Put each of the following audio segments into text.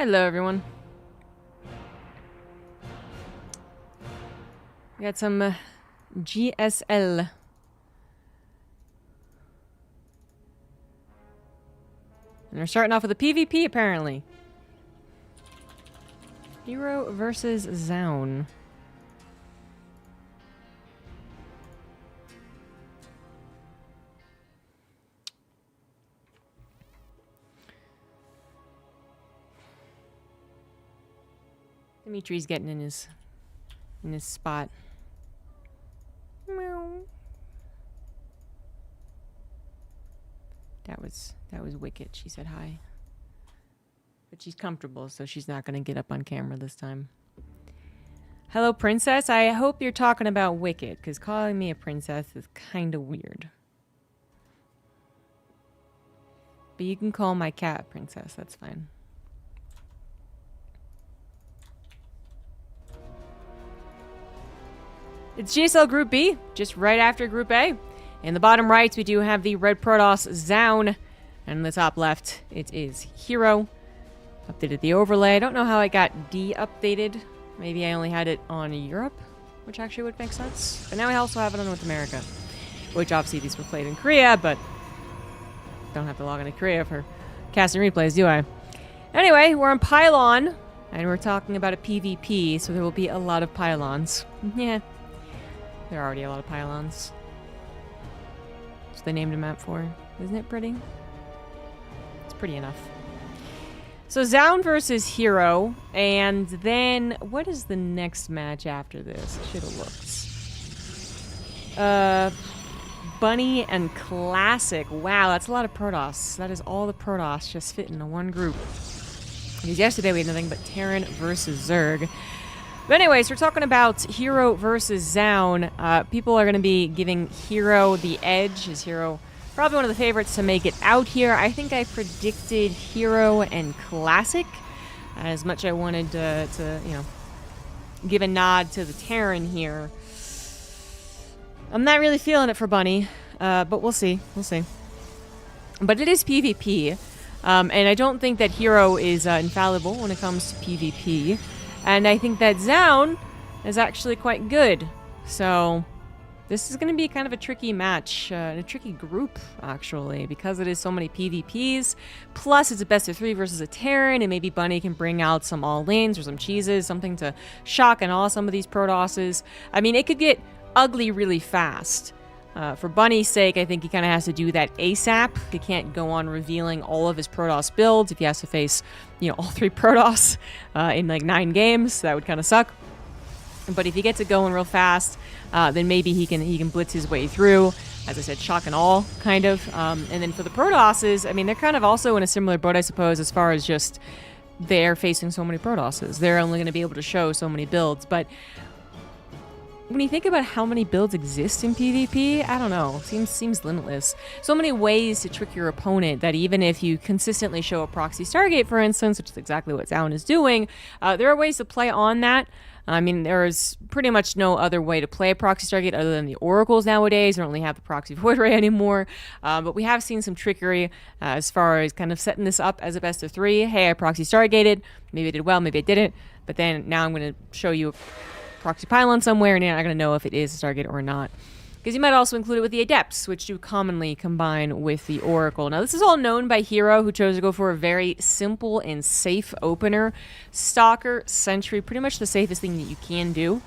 Hello, everyone. We got some GSL. And we're starting off with a PvP, apparently. Hero versus Zown. Dimitri's getting in his spot. Meow. That was Wicked. She said hi. But she's comfortable, so she's not going to get up on camera this time. Hello, princess. I hope you're talking about Wicked, because calling me a princess is kind of weird. But you can call my cat princess. That's fine. It's GSL Group B, just right after Group A. In the bottom right, we do have the red Protoss Zown. And in the top left, it is Hero. Updated the overlay. I don't know how I got de-updated. Maybe I only had it on Europe, which actually would make sense. But now I also have it on North America. Which obviously these were played in Korea, but don't have to log into Korea for casting replays, do I? Anyway, we're on Pylon, and we're talking about a PvP, so there will be a lot of pylons. Yeah. There are already a lot of pylons. That's what they named a map for. Isn't it pretty? It's pretty enough. So Zown versus Hero, and then what is the next match after this? I should have looked. Bunny and Classic. Wow, that's a lot of Protoss. That is all the Protoss just fit into one group. Because yesterday we had nothing but Terran versus Zerg. But anyways, we're talking about Hero versus Zown. People are going to be giving Hero the edge. Is Hero probably one of the favorites to make it out here? I think I predicted Hero and Classic. As much I wanted to you know, give a nod to the Terran here. I'm not really feeling it for Bunny, but we'll see. We'll see. But it is PvP, and I don't think that Hero is infallible when it comes to PvP. And I think that Zown is actually quite good. So this is going to be kind of a tricky match, a tricky group, actually, because it is so many PvPs. Plus, it's a best of 3 versus a Terran, and maybe Bunny can bring out some all-lanes or some cheeses, something to shock and awe some of these Protosses. I mean, it could get ugly really fast. For Bunny's sake, I think he kind of has to do that ASAP. He can't go on revealing all of his Protoss builds if he has to face, you know, all 3 Protoss in like 9 games. That would kind of suck. But if he gets it going real fast, then maybe he can blitz his way through. As I said, shock and all, kind of. And then for the Protosses, I mean, they're kind of also in a similar boat, I suppose, as far as just they're facing so many Protosses. They're only going to be able to show so many builds, but when you think about how many builds exist in PvP, I don't know. Seems limitless. So many ways to trick your opponent that even if you consistently show a proxy Stargate, for instance, which is exactly what Zown is doing, there are ways to play on that. I mean, there's pretty much no other way to play a proxy Stargate other than the Oracles nowadays. They don't really have the proxy Void Ray anymore. But we have seen some trickery as far as kind of setting this up as a best of 3. Hey, I proxy Stargated. Maybe I did well, maybe I didn't. But then now I'm going to show you proxy pylon somewhere, and you're not going to know if it is a Stargate or not. Because you might also include it with the Adepts, which do commonly combine with the Oracle. Now, this is all known by Hero, who chose to go for a very simple and safe opener. Stalker, Sentry, pretty much the safest thing that you can do.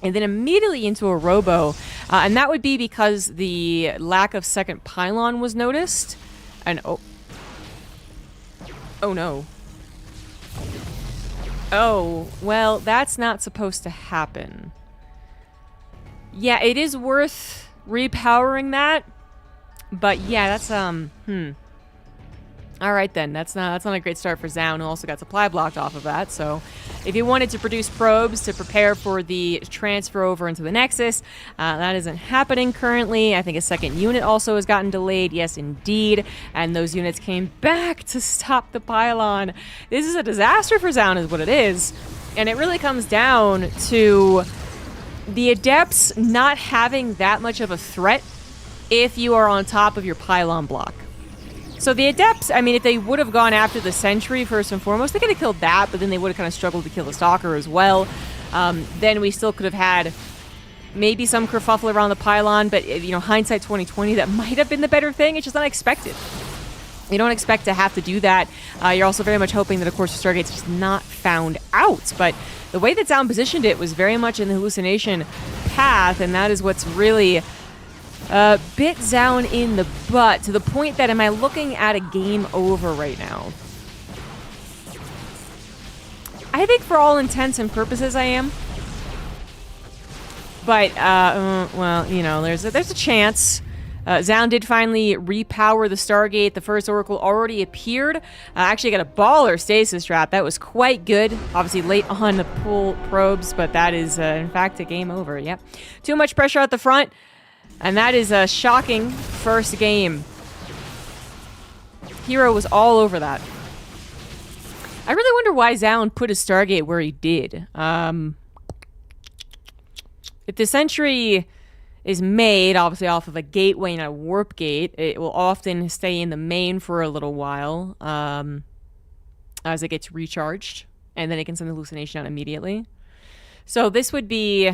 And then immediately into a Robo. And that would be because the lack of second pylon was noticed. And oh no. Oh, well, that's not supposed to happen. Yeah, it is worth repowering that. But yeah, that's All right then, that's not a great start for Zown, who also got supply blocked off of that. So if you wanted to produce probes to prepare for the transfer over into the Nexus, that isn't happening currently. I think a second unit also has gotten delayed. Yes, indeed. And those units came back to stop the pylon. This is a disaster for Zown is what it is. And it really comes down to the Adepts not having that much of a threat if you are on top of your pylon block. So the Adepts, I mean, if they would have gone after the Sentry first and foremost, they could have killed that, but then they would have kind of struggled to kill the Stalker as well. Then we still could have had maybe some kerfuffle around the pylon, but, you know, hindsight 2020, that might have been the better thing. It's just unexpected. You don't expect to have to do that. You're also very much hoping that, of course, the Stargate's just not found out. But the way that Zound positioned it was very much in the hallucination path, and that is what's really bit Zound in the butt, to the point that, am I looking at a game over right now? I think for all intents and purposes I am. But, well, you know, there's a chance. Zound did finally repower the Stargate. The first Oracle already appeared. Actually got a baller stasis trap. That was quite good. Obviously late on to pull probes, but that is, in fact, a game over. Yep. Too much pressure at the front. And that is a shocking first game. Hero was all over that. I really wonder why Zound put his Stargate where he did. If the Sentry is made, obviously, off of a gateway and a warp gate, it will often stay in the main for a little while as it gets recharged, and then it can send the hallucination out immediately. So this would be...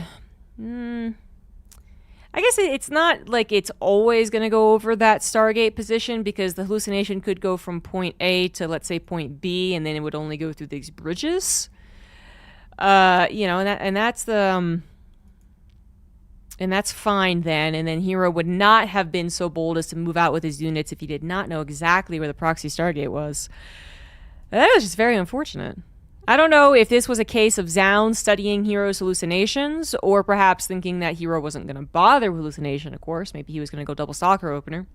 I guess it's not like it's always going to go over that Stargate position, because the hallucination could go from point A to, let's say, point B, and then it would only go through these bridges. You know, and that's the... and that's fine then. And then Hero would not have been so bold as to move out with his units if he did not know exactly where the proxy Stargate was. That was just very unfortunate. I don't know if this was a case of Zound studying Hero's hallucinations, or perhaps thinking that Hero wasn't going to bother with hallucination, of course. Maybe he was going to go double Stalker opener.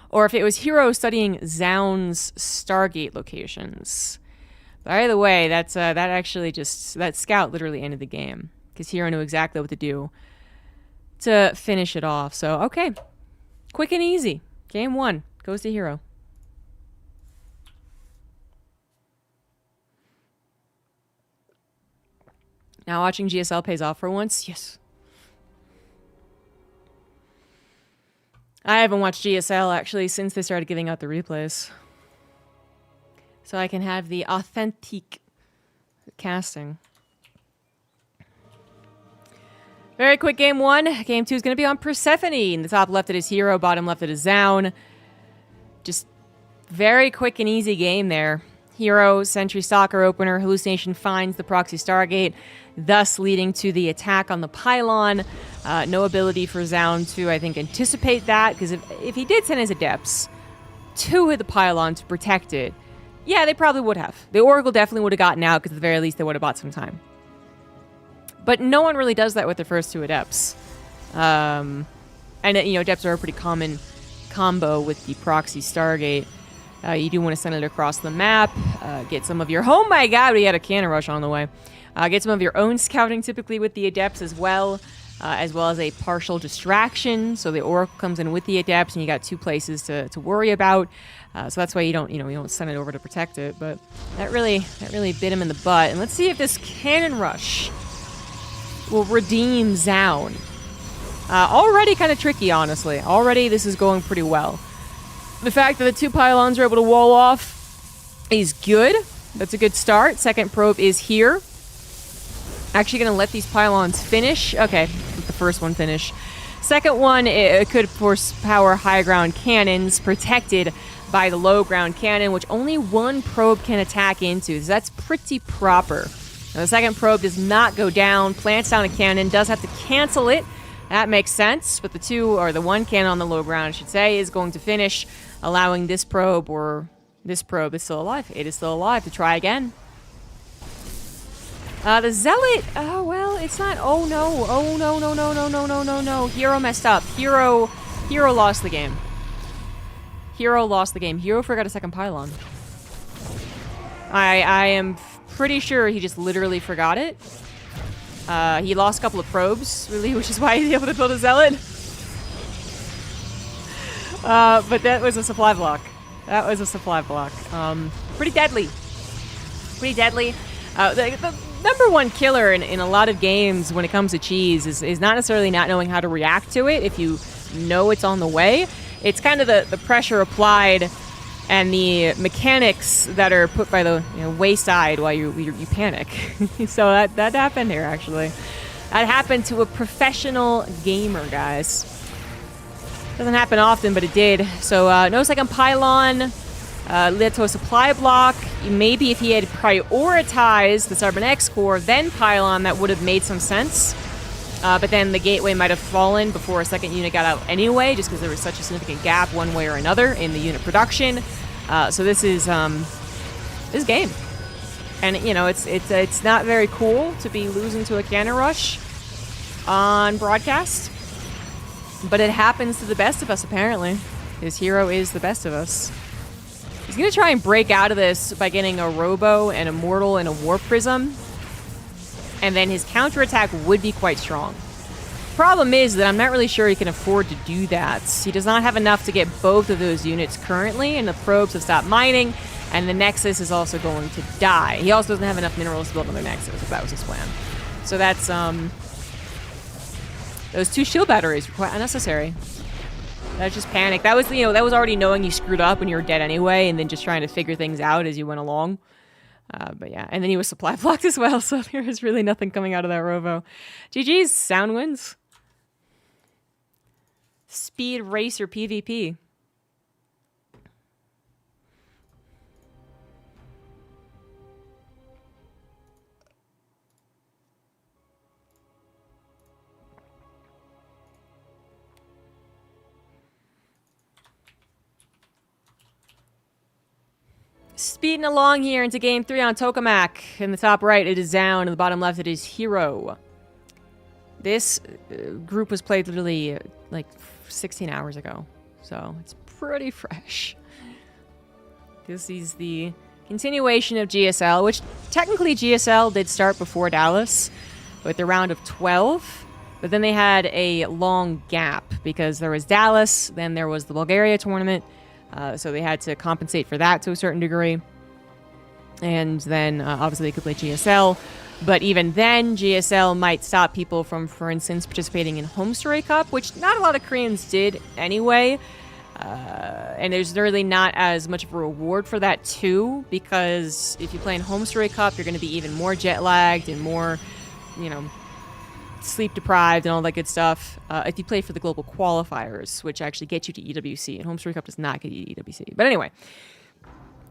Or if it was Hero studying Zound's Stargate locations. By the way, that actually just... that scout literally ended the game, because Hero knew exactly what to do to finish it off. So, okay. Quick and easy. Game 1 goes to Hero. Now watching GSL pays off for once. Yes. I haven't watched GSL, actually, since they started giving out the replays. So I can have the authentic casting. Very quick game 1. Game 2 is going to be on Persephone. In the top left it is Hero, bottom left it is Zound. Just very quick and easy game there. Hero, Sentry Stalker opener, hallucination finds the proxy Stargate, thus leading to the attack on the pylon. No ability for Zound to, I think, anticipate that, because if he did send his Adepts to the pylon to protect it, yeah, they probably would have. The Oracle definitely would have gotten out, because at the very least they would have bought some time. But no one really does that with their first 2 Adepts. And, you know, Adepts are a pretty common combo with the proxy Stargate. You do want to send it across the map, get some of your... oh my god, we had a cannon rush on the way. Get some of your own scouting, typically with the Adepts as well as a partial distraction. So the Oracle comes in with the Adepts, and you got 2 places to worry about. So that's why you don't send it over to protect it. But that really bit him in the butt. And let's see if this cannon rush will redeem Zound. Already kind of tricky, honestly. Already this is going pretty well. The fact that the 2 pylons are able to wall off is good. That's a good start. Second probe is here. Actually going to let these pylons finish. Okay, let the first one finish. Second one, it could force power high ground cannons protected by the low ground cannon, which only 1 probe can attack into. So that's pretty proper. Now, the second probe does not go down, plants down a cannon, does have to cancel it. That makes sense, but the 1 cannon on the low ground, I should say, is going to finish, allowing this probe, or this probe is still alive. It is still alive to try again. The Zealot, oh, well, it's not, oh no, no. Hero messed up. Hero lost the game. Hero lost the game. Hero forgot a second pylon. I am pretty sure he just literally forgot it. He lost a couple of probes, really, which is why he's able to build a Zealot. But that was a supply block. That was a supply block. Pretty deadly. Pretty deadly. The number 1 killer in a lot of games when it comes to cheese is not necessarily not knowing how to react to it if you know it's on the way. It's kind of the pressure applied and the mechanics that are put by the wayside while you panic. So that happened here, actually. That happened to a professional gamer, guys. Doesn't happen often, but it did. So no second pylon led to a supply block. Maybe if he had prioritized the Carbon X core, then pylon, that would have made some sense. But then the gateway might have fallen before a second unit got out anyway, just because there was such a significant gap one way or another in the unit production. So this is game. And, it's not very cool to be losing to a cannon rush on broadcast. But it happens to the best of us, apparently. His hero is the best of us. He's going to try and break out of this by getting a Robo, an Immortal, and a Warp Prism. And then his counterattack would be quite strong. Problem is that I'm not really sure he can afford to do that. He does not have enough to get both of those units currently, and the probes have stopped mining. And the Nexus is also going to die. He also doesn't have enough minerals to build another Nexus, if that was his plan. So that's, those 2 shield batteries were quite unnecessary. That's just panic. That was, that was already knowing you screwed up and you were dead anyway, and then just trying to figure things out as you went along. But yeah, and then he was supply blocked as well, so there was really nothing coming out of that Robo. GG's, sound wins. Speed Racer PvP. Speeding along here into game 3 on Tokamak. In the top right, it is Zound. In the bottom left, it is Hero. This group was played literally like 16 hours ago, so it's pretty fresh. This is the continuation of GSL, which technically GSL did start before Dallas with the round of 12, but then they had a long gap because there was Dallas, then there was the Bulgaria tournament. So they had to compensate for that to a certain degree. And then, obviously, they could play GSL. But even then, GSL might stop people from, for instance, participating in Home Story Cup, which not a lot of Koreans did anyway. And there's really not as much of a reward for that, too, because if you play in Home Story Cup, you're going to be even more jet-lagged and more, sleep-deprived and all that good stuff. If you play for the global qualifiers, which actually get you to EWC, and Home Story Cup does not get you to EWC. But anyway,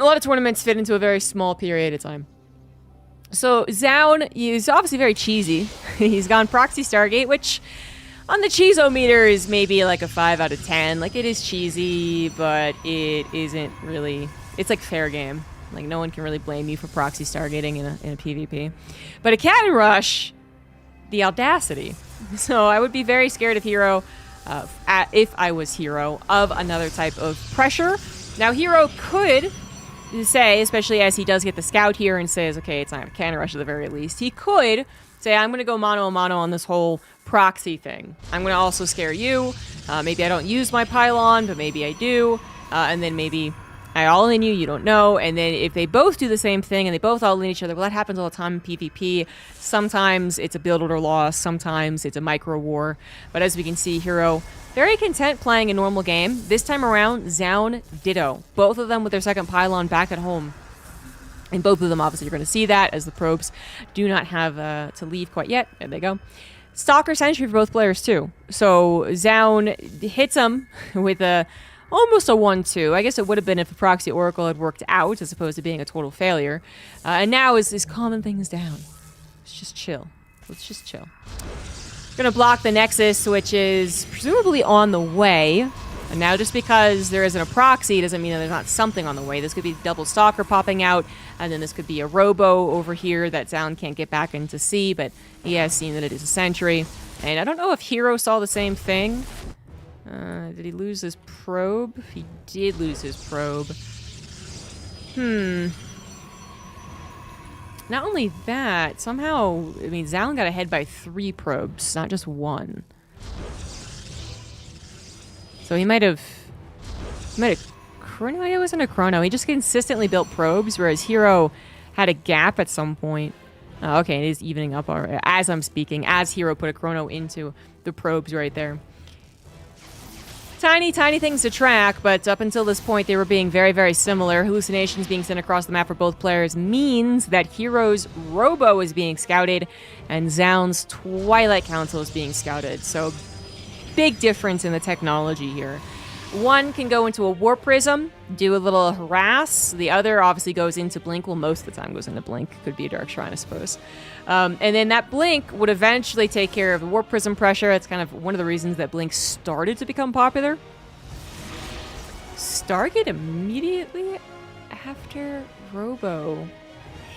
a lot of tournaments fit into a very small period of time. So Zound is obviously very cheesy. He's gone Proxy Stargate, which on the cheeso-meter is maybe like a 5 out of 10. Like, it is cheesy, but it isn't really... It's like fair game. Like, no one can really blame you for Proxy Stargating in a PvP. But a Cannon Rush... The audacity. So I would be very scared of Hero, if I was Hero, of another type of pressure. Now, Hero could say, especially as he does get the scout here and says, okay, it's not a cannon rush at the very least, he could say, I'm going to go mano-a-mano on this whole proxy thing. I'm going to also scare you. Maybe I don't use my pylon, but maybe I do. And then maybe I all-in you don't know. And then if they both do the same thing and they both all-in each other, well, that happens all the time in PvP. Sometimes it's a build order loss. Sometimes it's a micro-war. But as we can see, Hero, very content playing a normal game. This time around, Zound, ditto. Both of them with their second pylon back at home. And both of them, obviously, you're going to see that as the probes do not have to leave quite yet. There they go. Stalker Sentry for both players, too. So Zound hits him with a... almost a 1-2. I guess it would have been if the Proxy Oracle had worked out, as opposed to being a total failure. And now is calming things down. Let's just chill. Let's just chill. We're going to block the Nexus, which is presumably on the way. And now just because there isn't a Proxy doesn't mean that there's not something on the way. This could be double Stalker popping out, and then this could be a Robo over here that Zound can't get back into see, but he has seen that it is a Sentry. And I don't know if Hero saw the same thing. Did he lose his probe? He did lose his probe. Not only that, somehow, I mean, Zound got ahead by 3 probes, not just 1. So he might have chrono. It wasn't a chrono. He just consistently built probes, whereas Hero had a gap at some point. Okay, it is evening up as I'm speaking, as Hero put a chrono into the probes right there. tiny, tiny things to track, but up until this point, they were being very, very similar. Hallucinations being sent across the map for both players means that Hero's Robo is being scouted, and Zound's Twilight Council is being scouted. So, big difference in the technology here. One can go into a Warp Prism, do a little harass. The other obviously goes into Blink. Well, most of the time goes into Blink. Could be a Dark Shrine, I suppose. And then that Blink would eventually take care of the Warp Prism pressure. That's kind of one of the reasons that Blink started to become popular. Stargate immediately after Robo.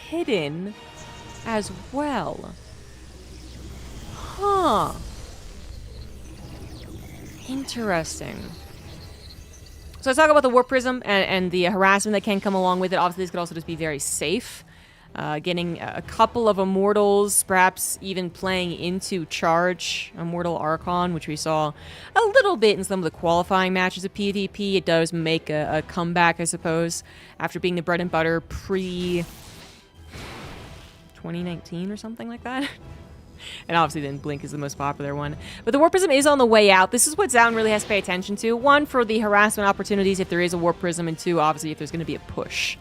Hidden as well. Huh. Interesting. So let's talk about the Warp Prism and the harassment that can come along with it. Obviously, this could also just be very safe. Getting a couple of Immortals, perhaps even playing into Charge, Immortal Archon, which we saw a little bit in some of the qualifying matches of PvP. It does make a comeback, I suppose, after being the bread and butter pre-2019 or something like that. And obviously then Blink is the most popular one. But the Warp Prism is on the way out. This is what Zound really has to pay attention to. One, for the harassment opportunities if there is a Warp Prism. And two, obviously, if there's going to be a push.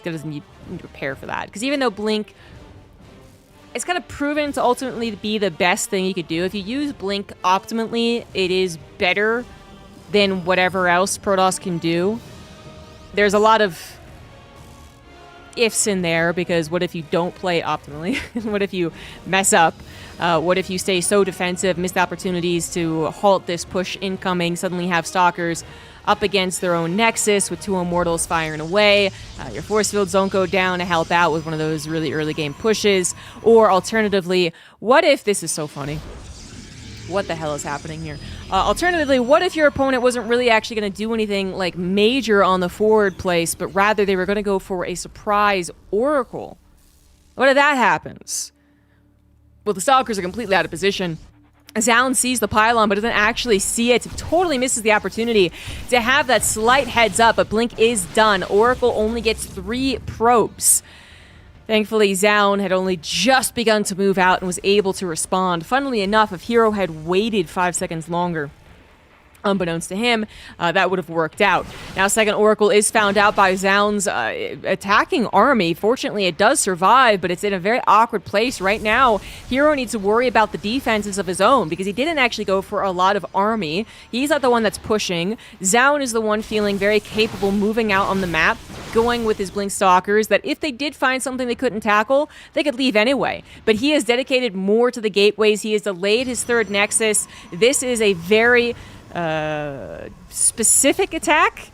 He doesn't need to prepare for that. Because even though Blink is kind of proven to ultimately be the best thing you could do, if you use Blink optimally, it is better than whatever else Protoss can do. There's a lot of ifs in there, because what if you don't play optimally? What if you mess up? What if you stay so defensive, missed opportunities to halt this push incoming, suddenly have Stalkers up against their own Nexus with two Immortals firing away, your Force Field don't go down to help out with one of those really early game pushes, or alternatively, what if, this is so funny, what the hell is happening here? Alternatively, what if your opponent wasn't really actually going to do anything like major on the forward place, but rather they were going to go for a surprise Oracle? What if that happens? Well, the Stalkers are completely out of position. Zound sees the pylon, but doesn't actually see it. Totally misses the opportunity to have that slight heads up, but Blink is done. Oracle only gets 3 probes. Thankfully, Zound had only just begun to move out and was able to respond. Funnily enough, if Hero had waited 5 seconds longer, unbeknownst to him, that would have worked out. Now, second Oracle is found out by Zound's attacking army. Fortunately, it does survive, but it's in a very awkward place right now. Hero needs to worry about the defenses of his own, because he didn't actually go for a lot of army. He's not the one that's pushing. Zound is the one feeling very capable moving out on the map, going with his Blink Stalkers, that if they did find something they couldn't tackle, they could leave anyway. But he has dedicated more to the gateways. He has delayed his third Nexus. This is a very specific attack,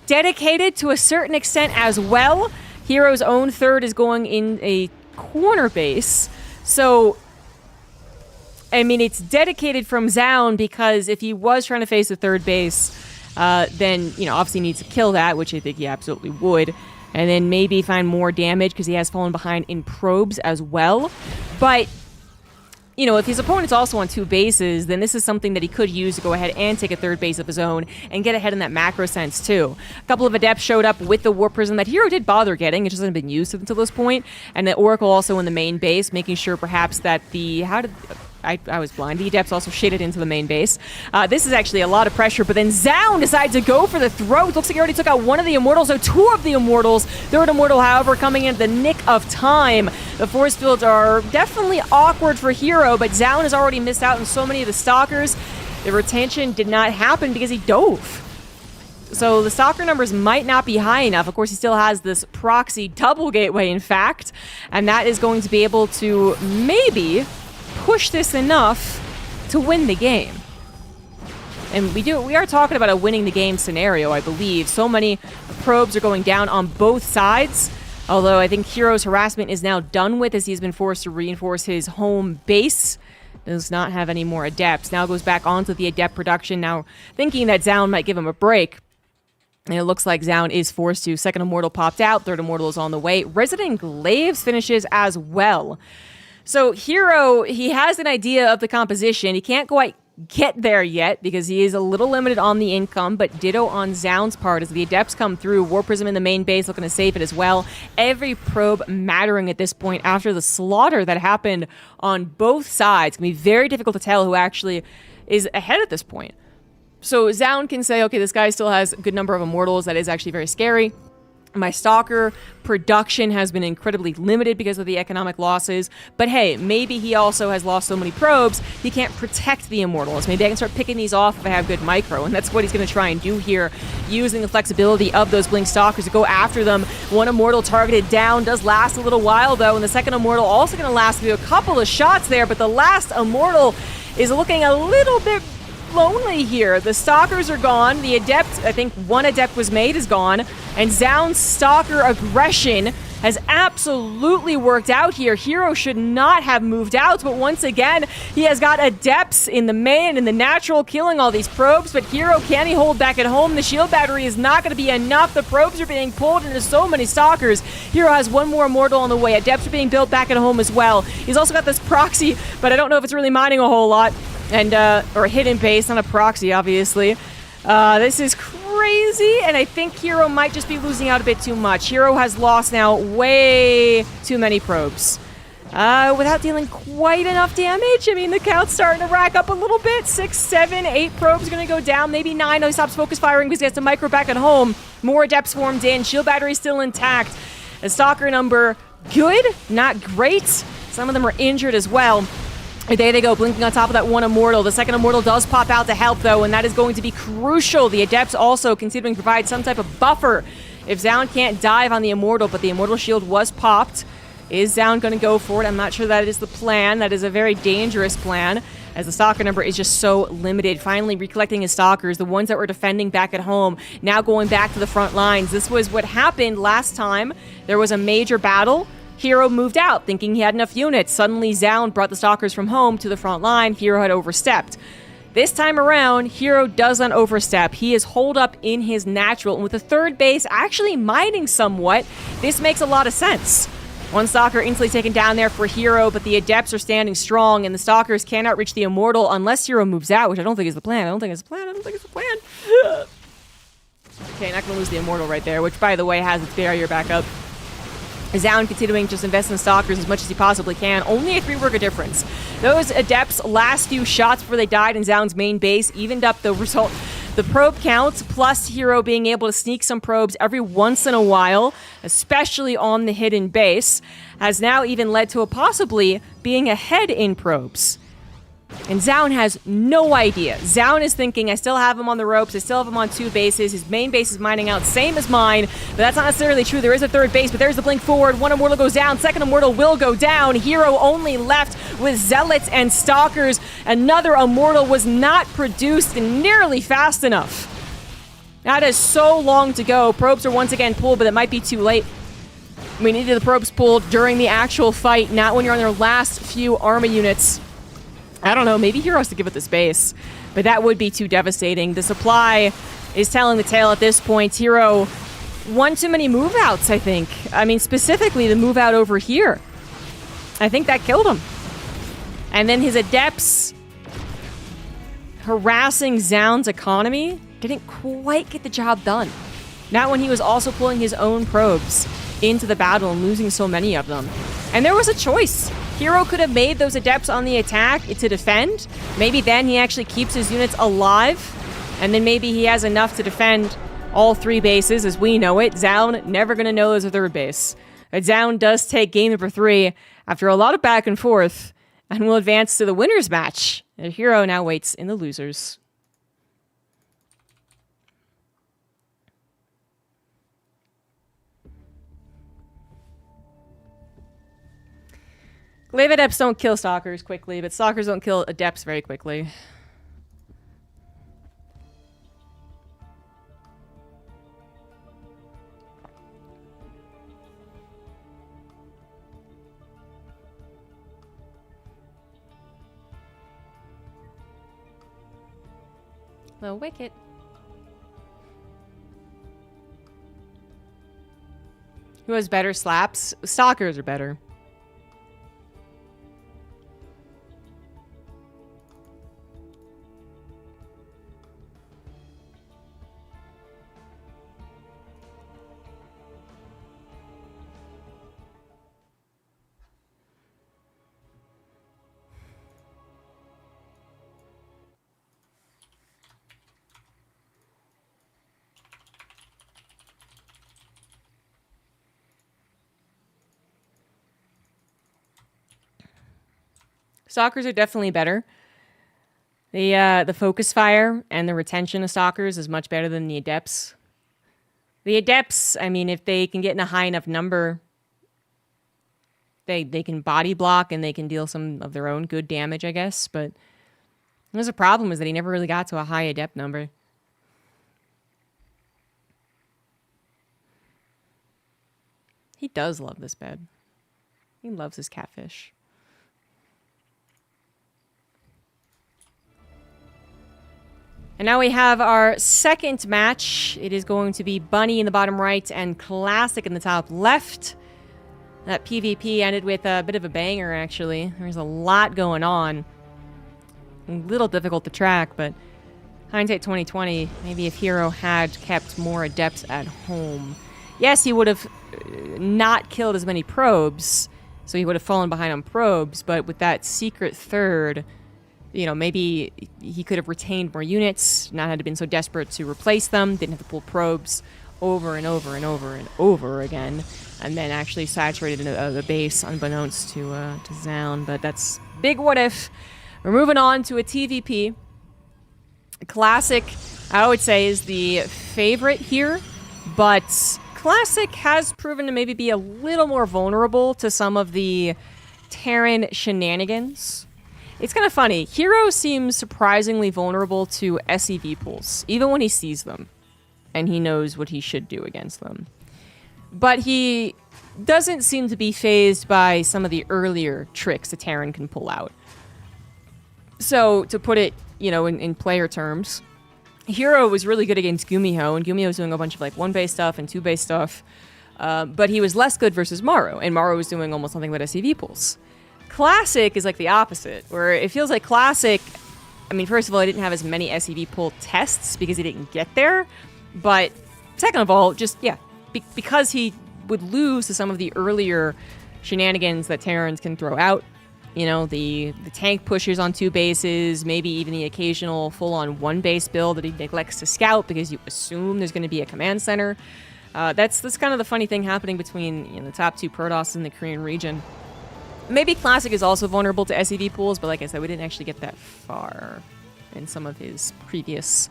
dedicated to a certain extent as well. Hero's own third is going in a corner base, so I mean, it's dedicated from Zound, because if he was trying to face the third base, then, you know, obviously needs to kill that, which I think he absolutely would, and then maybe find more damage, because he has fallen behind in probes as well. But you know, if his opponent's also on 2 bases, then this is something that he could use to go ahead and take a third base of his own and get ahead in that macro sense, too. A couple of Adepts showed up with the Warp Prism that Hero did bother getting. It just hasn't been used until this point. And the Oracle also in the main base, making sure perhaps that the... I was blind. The Adepts also shaded into the main base. This is actually a lot of pressure, but then Zound decides to go for the throat. Looks like he already took out one of the Immortals, so 2 of the Immortals. Third Immortal, however, coming in at the nick of time. The force fields are definitely awkward for Hero, but Zound has already missed out on so many of the Stalkers. The retention did not happen because he dove. So the Stalker numbers might not be high enough. Of course, he still has this proxy double gateway, in fact, and that is going to be able to maybe push this enough to win the game. And we are talking about a winning the game scenario, I believe. So many probes are going down on both sides, although I think Hero's harassment is now done with, as he's been forced to reinforce his home base. Does not have any more Adepts. Now goes back onto the Adept production, now thinking that Zound might give him a break. And it looks like Zound is forced to. Second Immortal popped out, third Immortal is on the way. Resident Glaives finishes as well. So Hero, he has an idea of the composition. He can't quite get there yet because he is a little limited on the income, but ditto on Zound's part as the Adepts come through. Warp Prism in the main base looking to save it as well. Every probe mattering at this point after the slaughter that happened on both sides. It's going to be very difficult to tell who actually is ahead at this point. So Zound can say, okay, this guy still has a good number of immortals. That is actually very scary. My Stalker production has been incredibly limited because of the economic losses. But hey, maybe he also has lost so many probes, he can't protect the immortals. Maybe I can start picking these off if I have good micro. And that's what he's going to try and do here, using the flexibility of those Blink Stalkers to go after them. One immortal targeted down, does last a little while though. And the second immortal also going to last through a couple of shots there. But the last immortal is looking a little bit lonely here. The Stalkers are gone. The Adept, I think one Adept was made, is gone. And Zound's Stalker aggression has absolutely worked out here. Hero should not have moved out, but once again, he has got Adepts in the main and the natural killing all these probes, but Hero, can he hold back at home? The shield battery is not going to be enough. The probes are being pulled into so many Stalkers. Hero has one more immortal on the way. Adepts are being built back at home as well. He's also got this proxy, but I don't know if it's really mining a whole lot. And, or a hidden base, not a proxy, obviously. This is crazy, and I think Hero might just be losing out a bit too much. Hero has lost now way too many probes. Without dealing quite enough damage. I mean, the count's starting to rack up a little bit. 6, 7, 8 probes going to go down. Maybe 9. Oh, he stops focus firing because he has to micro back at home. More Adepts formed in. Shield battery still intact. The Stalker number, good, not great. Some of them are injured as well. There they go, blinking on top of that one immortal. The second immortal does pop out to help, though, and that is going to be crucial. The Adepts also considering provide some type of buffer if Zound can't dive on the immortal, but the immortal shield was popped. Is Zound going to go for it? I'm not sure that is the plan. That is a very dangerous plan, as the Stalker number is just so limited. Finally recollecting his Stalkers, the ones that were defending back at home, now going back to the front lines. This was what happened last time there was a major battle. Hero moved out, thinking he had enough units. Suddenly, Zound brought the Stalkers from home to the front line. Hero had overstepped. This time around, Hero doesn't overstep. He is holed up in his natural, and with the third base actually mining somewhat, this makes a lot of sense. One Stalker instantly taken down there for Hero, but the Adepts are standing strong, and the Stalkers cannot reach the Immortal unless Hero moves out, which I don't think is the plan. I don't think it's the plan. Okay, not going to lose the Immortal right there, which, by the way, has its barrier back up. Zound continuing to just invest in the Stalkers as much as he possibly can. Only a 3-worker difference. Those Adepts' last few shots before they died in Zound's main base evened up the result. The probe count, plus Hero being able to sneak some probes every once in a while, especially on the hidden base, has now even led to a possibly being ahead in probes. And Zound has no idea. Zound is thinking, I still have him on the ropes, I still have him on 2 bases, his main base is mining out, same as mine, but that's not necessarily true. There is a third base, but there's the blink forward. One Immortal goes down, second Immortal will go down. Hero only left with Zealots and Stalkers. Another Immortal was not produced nearly fast enough. That is so long to go. Probes are once again pulled, but it might be too late. We needed the probes pulled during the actual fight, not when you're on their last few army units. I don't know, maybe Hero has to give it the space, but that would be too devastating. The supply is telling the tale at this point. Hero, one too many move-outs, I think. I mean, specifically the move-out over here. I think that killed him. And then his Adepts harassing Zound's economy didn't quite get the job done. Not when he was also pulling his own probes into the battle and losing so many of them. And there was a choice. Hero could have made those Adepts on the attack to defend. Maybe then he actually keeps his units alive, and then maybe he has enough to defend all 3 bases as we know it. Zound never going to know there's a third base. But Zound does take game number 3 after a lot of back and forth, and will advance to the winner's match. And Hero now waits in the losers. Glaive Adepts don't kill Stalkers quickly, but Stalkers don't kill Adepts very quickly. The Wicket. Who has better slaps? Stalkers are better. Stalkers are definitely better. The focus fire and the retention of Stalkers is much better than the Adepts. The Adepts, I mean, if they can get in a high enough number, they can body block and they can deal some of their own good damage, I guess. But there's a problem is that he never really got to a high Adept number. He does love this bed. He loves his catfish. And now we have our second match. It is going to be Bunny in the bottom right and Classic in the top left. That PvP ended with a bit of a banger, actually. There's a lot going on. A little difficult to track, but hindsight 2020, maybe if Hero had kept more Adepts at home. Yes, he would have not killed as many probes, so he would have fallen behind on probes, but with that secret third, you know, maybe he could have retained more units, not had to been so desperate to replace them, didn't have to pull probes over and over and over and over again, and then actually saturated the base unbeknownst to Zound. But that's big what if. We're moving on to a TVP. Classic, I would say, is the favorite here, but Classic has proven to maybe be a little more vulnerable to some of the Terran shenanigans. It's kind of funny. Hero seems surprisingly vulnerable to SEV pools, even when he sees them, and he knows what he should do against them. But he doesn't seem to be fazed by some of the earlier tricks a Terran can pull out. So, to put it, you know, in player terms, Hero was really good against Gumiho, and Gumiho was doing a bunch of, like, 1-base stuff and 2-base stuff, but he was less good versus Maru, and Maru was doing almost nothing but SEV pulls. Classic is like the opposite, where it feels like Classic, I mean, first of all, he didn't have as many SEV pull tests because he didn't get there, but second of all, just, yeah, because he would lose to some of the earlier shenanigans that Terrans can throw out. You know, the tank pushes on 2 bases, maybe even the occasional full-on 1-base build that he neglects to scout because you assume there's going to be a command center. That's kind of the funny thing happening between, you know, the top 2 Protoss in the Korean region. Maybe Classic is also vulnerable to SEV pools, but like I said, we didn't actually get that far in some of his previous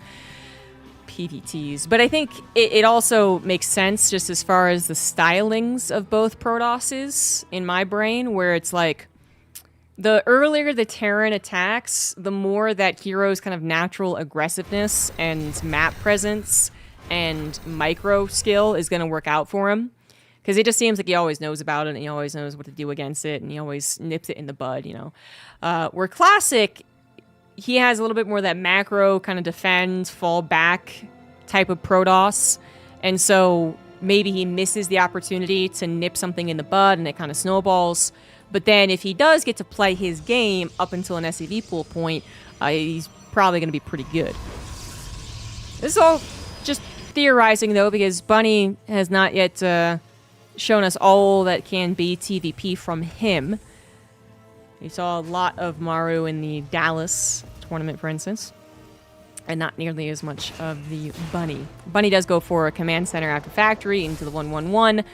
PVTs. But I think it also makes sense just as far as the stylings of both Protosses in my brain, where it's like, the earlier the Terran attacks, the more that Hero's kind of natural aggressiveness and map presence and micro skill is going to work out for him. Because it just seems like he always knows about it, and he always knows what to do against it, and he always nips it in the bud, you know. Where Classic, he has a little bit more of that macro kind of defend, fall back type of Protoss. And so maybe he misses the opportunity to nip something in the bud, and it kind of snowballs. But then if he does get to play his game up until an SEV pool point, he's probably going to be pretty good. This is all just theorizing, though, because Bunny has not yet shown us all that can be TVP from him. We saw a lot of Maru in the Dallas tournament, for instance, and not nearly as much of the Bunny. Bunny does go for a command center after factory into the 1-1-1.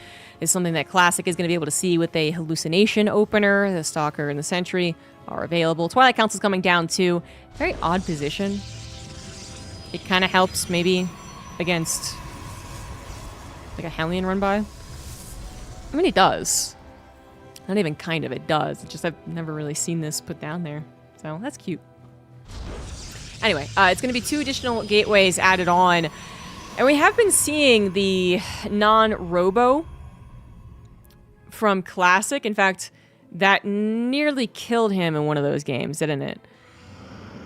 Is something that Classic is going to be able to see with a hallucination opener. The Stalker and the Sentry are available. Twilight Council's coming down too. Very odd position. It kind of helps maybe against like a Hellion run by. I mean, it does. Not even kind of, it does. It's just I've never really seen this put down there. So that's cute. Anyway, it's going to be 2 additional gateways added on. And we have been seeing the non-robo from Classic. In fact, that nearly killed him in one of those games, didn't it?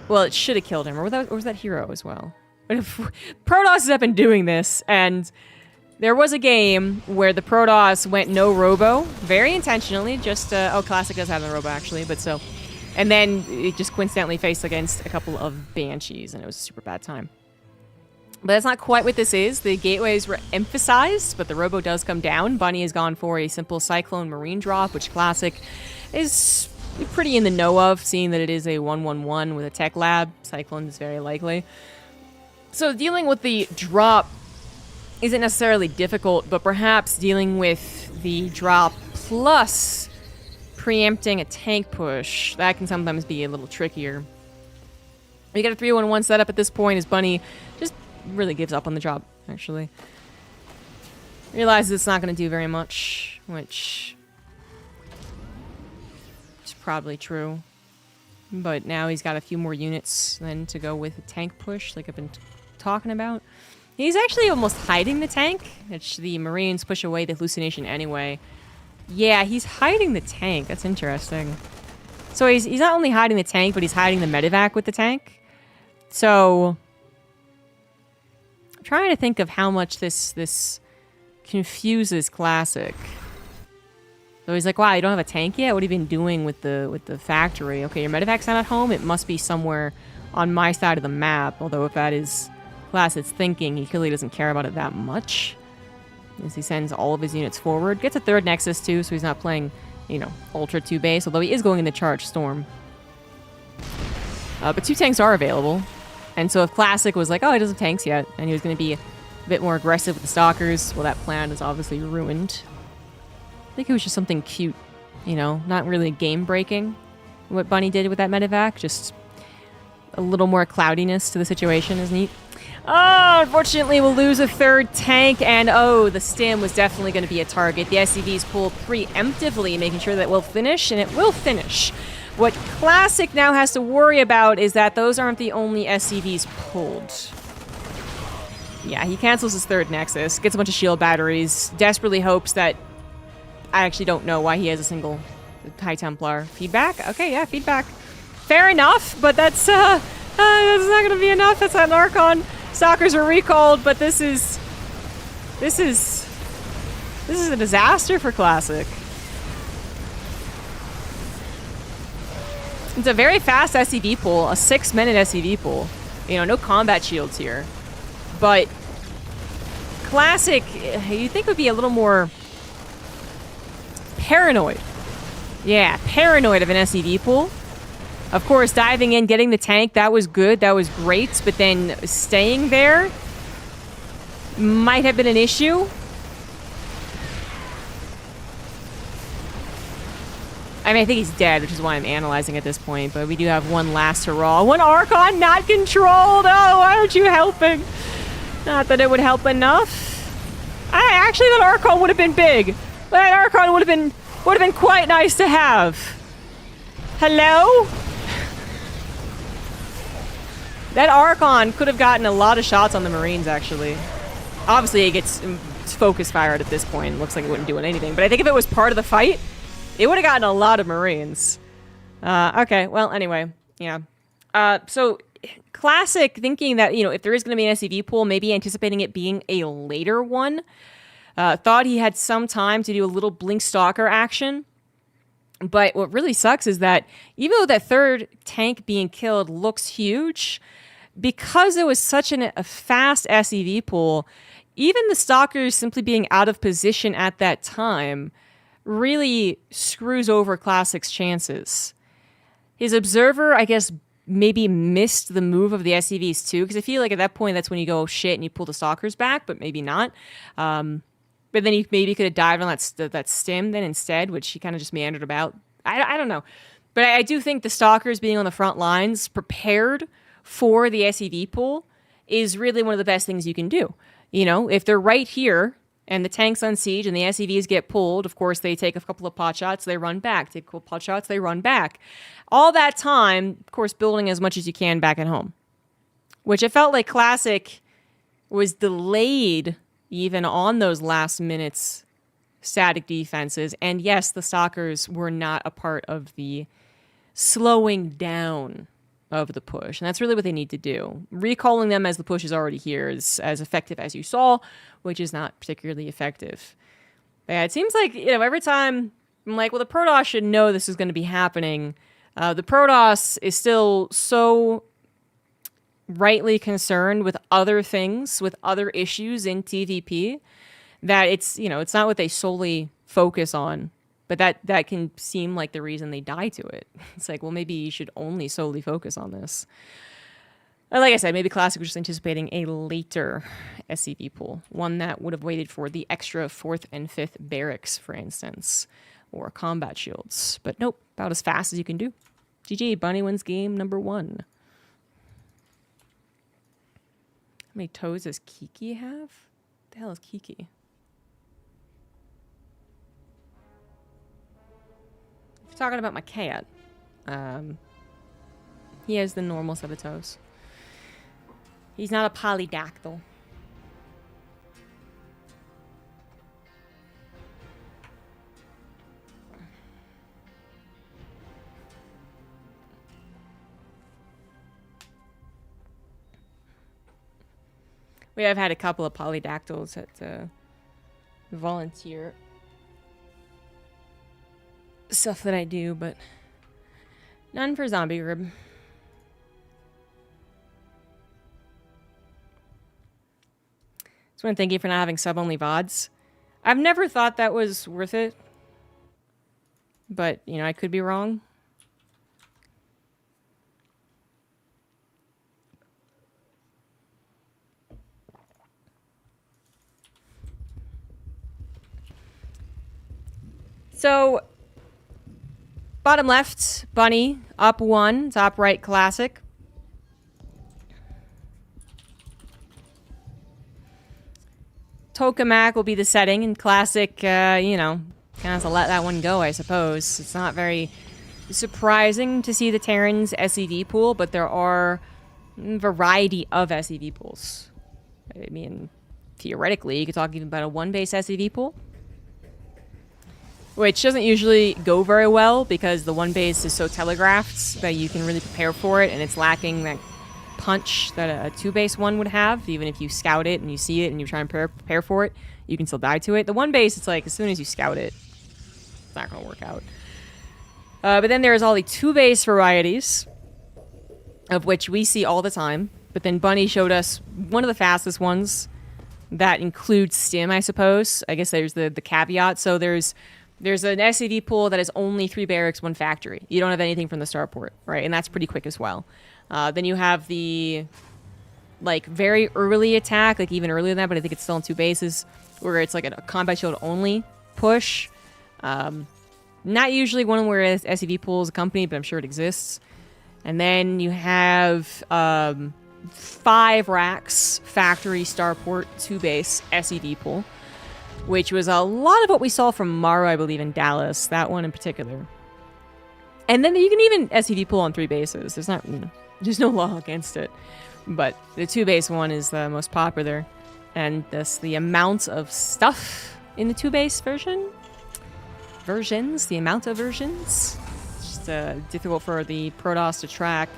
Well, it should have killed him. Or was that Hero as well? But Protoss have been doing this, and there was a game where the Protoss went no robo, very intentionally, just, Classic does have the robo, actually, but so, and then it just coincidentally faced against a couple of Banshees, and it was a super bad time. But that's not quite what this is. The gateways were emphasized, but the robo does come down. Bunny has gone for a simple Cyclone Marine drop, which Classic is pretty in the know of, seeing that it is a 1-1-1 with a tech lab. Cyclone is very likely. So dealing with the drop isn't necessarily difficult, but perhaps dealing with the drop plus preempting a tank push. That can sometimes be a little trickier. You get a 3-1-1 setup at this point as Bunny just really gives up on the job, actually. Realizes it's not going to do very much, which is probably true. But now he's got a few more units then to go with a tank push, like I've been talking about. He's actually almost hiding the tank, which the Marines push away the hallucination anyway. Yeah, he's hiding the tank. That's interesting. So he's not only hiding the tank, but he's hiding the medevac with the tank. So I'm trying to think of how much this confuses Classic. So he's like, wow, you don't have a tank yet? What have you been doing with the factory? Okay, your medevac's not at home. It must be somewhere on my side of the map. Although if that is Classic's thinking, he clearly doesn't care about it that much. As he sends all of his units forward. Gets a third Nexus too, so he's not playing, you know, Ultra 2 base. Although he is going in the Charge Storm. But 2 tanks are available. And so if Classic was like, oh, he doesn't have tanks yet, and he was going to be a bit more aggressive with the Stalkers, well, that plan is obviously ruined. I think it was just something cute, you know, not really game-breaking, what Bunny did with that medevac. Just a little more cloudiness to the situation is neat. Oh, unfortunately, we'll lose a third tank, and oh, the stim was definitely going to be a target. The SCVs pull preemptively, making sure that it will finish, and it will finish. What Classic now has to worry about is that those aren't the only SCVs pulled. Yeah, he cancels his third Nexus, gets a bunch of shield batteries, desperately hopes that... I actually don't know why he has a single High Templar. Feedback? Okay, yeah, feedback. Fair enough, but that's not going to be enough. That's an Archon. Stalkers were recalled, but this is a disaster for Classic. It's a very fast SCV pool, a 6-minute SCV pool. You know, no combat shields here. But Classic, you'd think would be a little more paranoid. Yeah, paranoid of an SCV pool. Of course, diving in, getting the tank, that was good, that was great, but then staying there might have been an issue. I mean, I think he's dead, which is why I'm analyzing at this point, but we do have one last hurrah. One Archon not controlled! Oh, why aren't you helping? Not that it would help enough. Actually, that Archon would have been big. That Archon would have been quite nice to have. Hello? That Archon could have gotten a lot of shots on the Marines, actually. Obviously, it gets focus fired at this point. Looks like it wouldn't do anything. But I think if it was part of the fight, it would have gotten a lot of Marines. Okay, well, anyway. Yeah. So, Classic thinking that, you know, if there is going to be an SCV pool, maybe anticipating it being a later one. Thought he had some time to do a little Blink Stalker action. But what really sucks is that even though that third tank being killed looks huge, because it was such a fast SCV pool, even the Stalkers simply being out of position at that time really screws over Classic's chances. His Observer, I guess, maybe missed the move of the SCVs too, because I feel like at that point that's when you go, oh, shit, and you pull the Stalkers back, but maybe not. But then he maybe could have dived on that stim then instead, which he kind of just meandered about. I don't know. But I do think the Stalkers being on the front lines, prepared for the SCV pool, is really one of the best things you can do. You know, if they're right here, and the tank's on siege, and the SCVs get pulled, of course, they take a couple of pot shots, they run back. Take a couple of pot shots, they run back. All that time, of course, building as much as you can back at home. Which it felt like Classic was delayed even on those last minutes static defenses. And yes, the Stalkers were not a part of the slowing down of the push. And that's really what they need to do. Recalling them as the push is already here is as effective as you saw, which is not particularly effective. But yeah, it seems like, you know, every time I'm like, well, the Protoss should know this is going to be happening. The Protoss is still so rightly concerned with other things, with other issues in TVP, that it's, you know, it's not what they solely focus on, but that can seem like the reason they die to it. It's like, well, maybe you should only solely focus on this. And like I said, maybe Classic was just anticipating a later SCV pool, one that would have waited for the extra 4th and 5th barracks, for instance. or combat shields. But nope, about as fast as you can do. GG, Bunny wins game number 1. How many toes does Kiki have? What the hell is Kiki? If you're talking about my cat, he has the normal set of toes. He's not a polydactyl. We have had a couple of polydactyls at volunteer stuff that I do, but none for ZombieGrub. Just want to thank you for not having sub-only VODs. I've never thought that was worth it, but, you know, I could be wrong. So, bottom left, Bunny, up 1, top right, classic. Tokamak will be the setting, and classic, you know, kind of have to let that one go, I suppose. It's not very surprising to see the Terran's SEV pool, but there are a variety of SEV pools. I mean, theoretically, you could talk even about a 1-base SEV pool, which doesn't usually go very well because the 1-base is so telegraphed that you can really prepare for it, and it's lacking that punch that a 2-base one would have. Even if you scout it and you see it and you're trying to prepare for it, you can still die to it. The 1-base, it's like as soon as you scout it, it's not going to work out. But then there's all the 2-base varieties, of which we see all the time. But then Bunny showed us one of the fastest ones that includes stim, I suppose. I guess there's the caveat. So there's an SCV pool that is only 3 barracks, 1 factory. You don't have anything from the starport, right? And that's pretty quick as well. Then you have the, like, very early attack, like even earlier than that, but I think it's still in 2 bases, where it's like a combat shield only push. Not usually one where SCV pool is accompanied, but I'm sure it exists. And then you have 5 racks, factory, starport, 2 base, SCV pool, which was a lot of what we saw from Maru, I believe, in Dallas, that one in particular. And then you can even SCV pool on 3 bases. There's not, you know, there's no law against it. But the 2-base one is the most popular. And thus the amount of stuff in the 2-base the amount of versions, it's just difficult for the Protoss to track.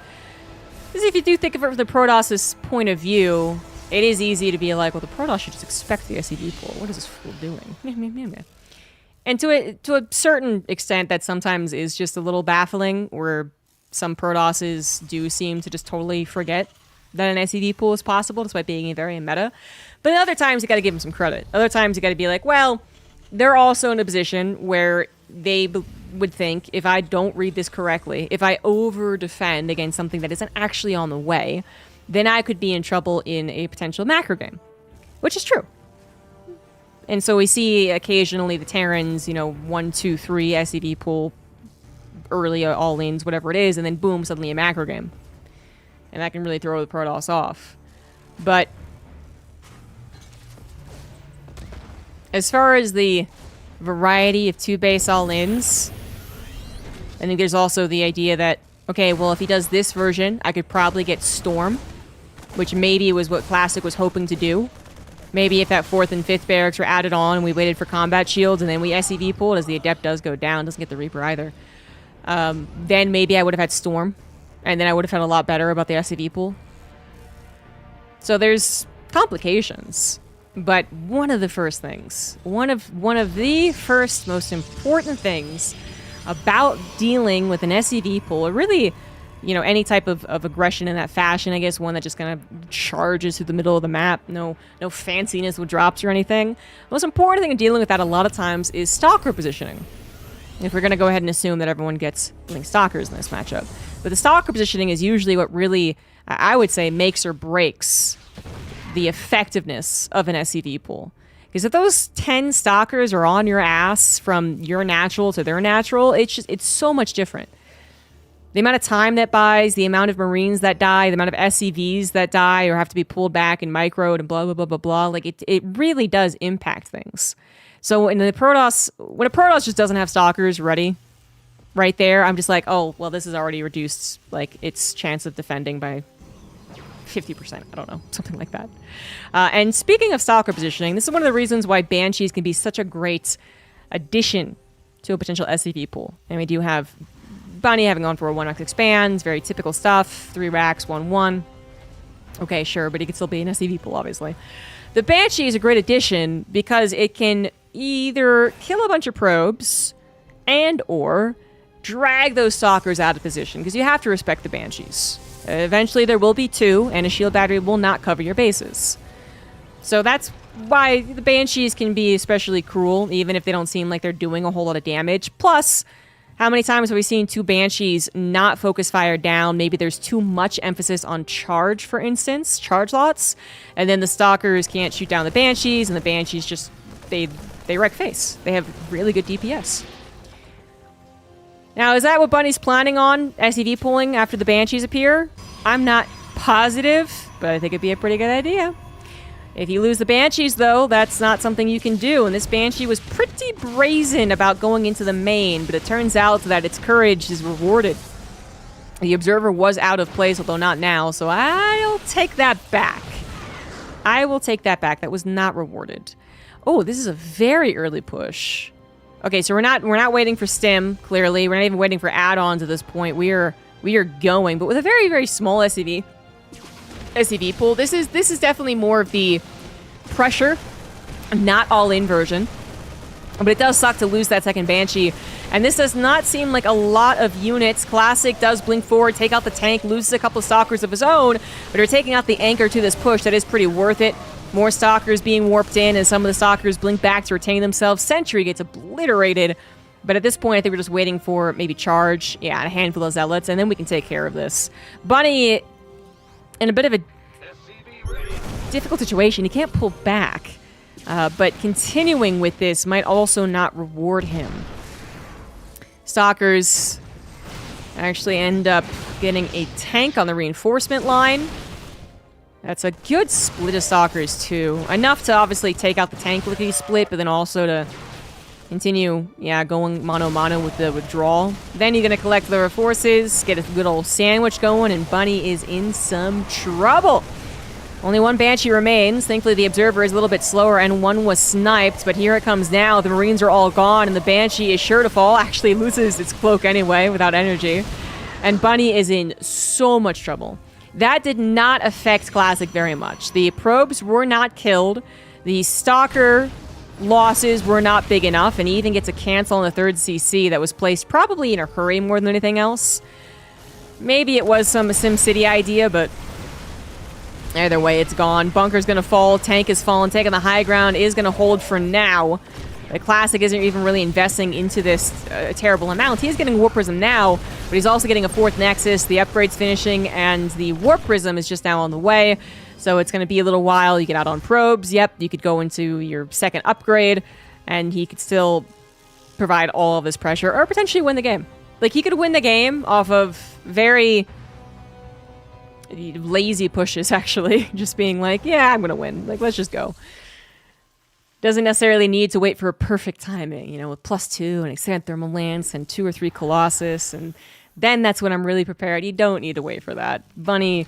Because if you do think of it from the Protoss's point of view, it is easy to be like, well, the Protoss should just expect the SCV pool. What is this fool doing? And to a certain extent, that sometimes is just a little baffling, where some Protosses do seem to just totally forget that an SCV pool is possible, despite being very meta. But other times, you got to give them some credit. Other times, you got to be like, well, they're also in a position where they would think, if I don't read this correctly, if I over-defend against something that isn't actually on the way, then I could be in trouble in a potential macro game, which is true. And so we see occasionally the Terrans, you know, 1, 2, 3 SCV pool, early all-ins, whatever it is, and then boom, suddenly a macro game. And that can really throw the Protoss off. But as far as the variety of 2-base all-ins, I think there's also the idea that, okay, well, if he does this version, I could probably get Storm, which maybe was what Classic was hoping to do. Maybe if that 4th and 5th barracks were added on and we waited for combat shields and then we SCV pulled, as the Adept does go down, doesn't get the Reaper either, then maybe I would have had Storm, and then I would have felt a lot better about the SCV pool. So there's complications. But one of the first things, one of the first most important things about dealing with an SCV pool, or really, you know, any type of aggression in that fashion, I guess, one that just kind of charges through the middle of the map, no fanciness with drops or anything. The most important thing in dealing with that a lot of times is stalker positioning. If we're going to go ahead and assume that everyone gets Blink Stalkers in this matchup. But the stalker positioning is usually what really, I would say, makes or breaks the effectiveness of an SCV pool. Because if those 10 stalkers are on your ass from your natural to their natural, it's so much different. The amount of time that buys, the amount of Marines that die, the amount of SCVs that die or have to be pulled back and microed and blah, blah, blah, blah, blah. Like, it really does impact things. So in the Protoss, when a Protoss just doesn't have stalkers ready right there, I'm just like, oh, well, this has already reduced, like, its chance of defending by 50%. I don't know, something like that. And speaking of stalker positioning, this is one of the reasons why Banshees can be such a great addition to a potential SCV pool. And we do have Bunny having gone for a 1x expands, very typical stuff, 3 racks, 1/1. Okay, sure, but he could still be an SCV pool, obviously. The Banshee is a great addition because it can either kill a bunch of probes and or drag those stalkers out of position, because you have to respect the Banshees. Eventually there will be 2, and a shield battery will not cover your bases. So that's why the Banshees can be especially cruel, even if they don't seem like they're doing a whole lot of damage. Plus, how many times have we seen 2 Banshees not focus fire down? Maybe there's too much emphasis on charge, for instance, charge lots, and then the Stalkers can't shoot down the Banshees, and the Banshees just, they wreck face. They have really good DPS. Now, is that what Bunny's planning on, SCV pulling after the Banshees appear? I'm not positive, but I think it'd be a pretty good idea. If you lose the Banshees, though, that's not something you can do, and this Banshee was pretty brazen about going into the main, but it turns out that its courage is rewarded. The Observer was out of place, although not now, so I'll take that back. I will take that back. That was not rewarded. Oh, this is a very early push. Okay, so we're not waiting for stim, clearly. We're not even waiting for add-ons at this point. We are going, but with a very, very small SCV pool. This is definitely more of the pressure, not all-in version. But it does suck to lose that second Banshee. And this does not seem like a lot of units. Classic does blink forward, take out the tank, loses a couple of Stalkers of his own, but are taking out the anchor to this push. That is pretty worth it. More Stalkers being warped in, and some of the Stalkers blink back to retain themselves. Sentry gets obliterated. But at this point, I think we're just waiting for maybe charge. Yeah, and a handful of Zealots, and then we can take care of this. Bunny, in a bit of a difficult situation, he can't pull back. But continuing with this might also not reward him. Stalkers actually end up getting a tank on the reinforcement line. That's a good split of Stalkers, too. Enough to obviously take out the tank lickety split, but then also to continue, going mano-mano with the withdrawal. Then you're going to collect the forces, get a good old sandwich going, and Bunny is in some trouble. Only 1 Banshee remains. Thankfully, the Observer is a little bit slower, and 1 was sniped, but here it comes now. The Marines are all gone, and the Banshee is sure to fall. Actually loses its cloak anyway, without energy. And Bunny is in so much trouble. That did not affect Classic very much. The probes were not killed. The Stalker losses were not big enough, and he even gets a cancel on the 3rd CC that was placed probably in a hurry more than anything else. Maybe it was some SimCity idea, but either way, it's gone. Bunker's gonna fall, tank is fallen, taking the high ground is gonna hold for now. The Classic isn't even really investing into this terrible amount. He's getting Warp Prism now, but he's also getting a 4th Nexus, the upgrade's finishing, and the Warp Prism is just now on the way. So it's going to be a little while. You get out on probes. Yep, you could go into your 2nd upgrade, and he could still provide all of this pressure, or potentially win the game. Like, he could win the game off of very lazy pushes, actually. Just being like, yeah, I'm going to win. Like, let's just go. Doesn't necessarily need to wait for a perfect timing, with +2 and extended thermal lance and 2 or 3 Colossus, and then that's when I'm really prepared. You don't need to wait for that. Bunny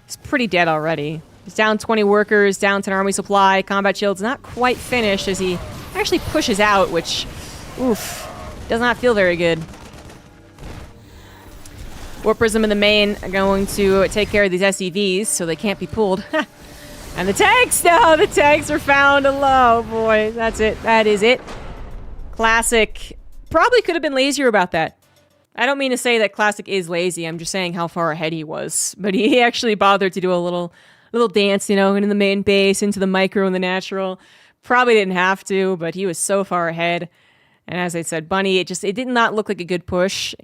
is pretty dead already. He's down 20 workers, down 10 army supply. Combat shield's not quite finished as he actually pushes out, which, oof, does not feel very good. Warp Prism in the main are going to take care of these SCVs so they can't be pulled. And the tanks! No, the tanks are found. Oh boy, that's it. That is it. Classic probably could have been lazier about that. I don't mean to say that Classic is lazy. I'm just saying how far ahead he was. But he actually bothered to do a little dance, into the main base, into the micro and the natural. Probably didn't have to, but he was so far ahead. And as I said, Bunny, it did not look like a good push.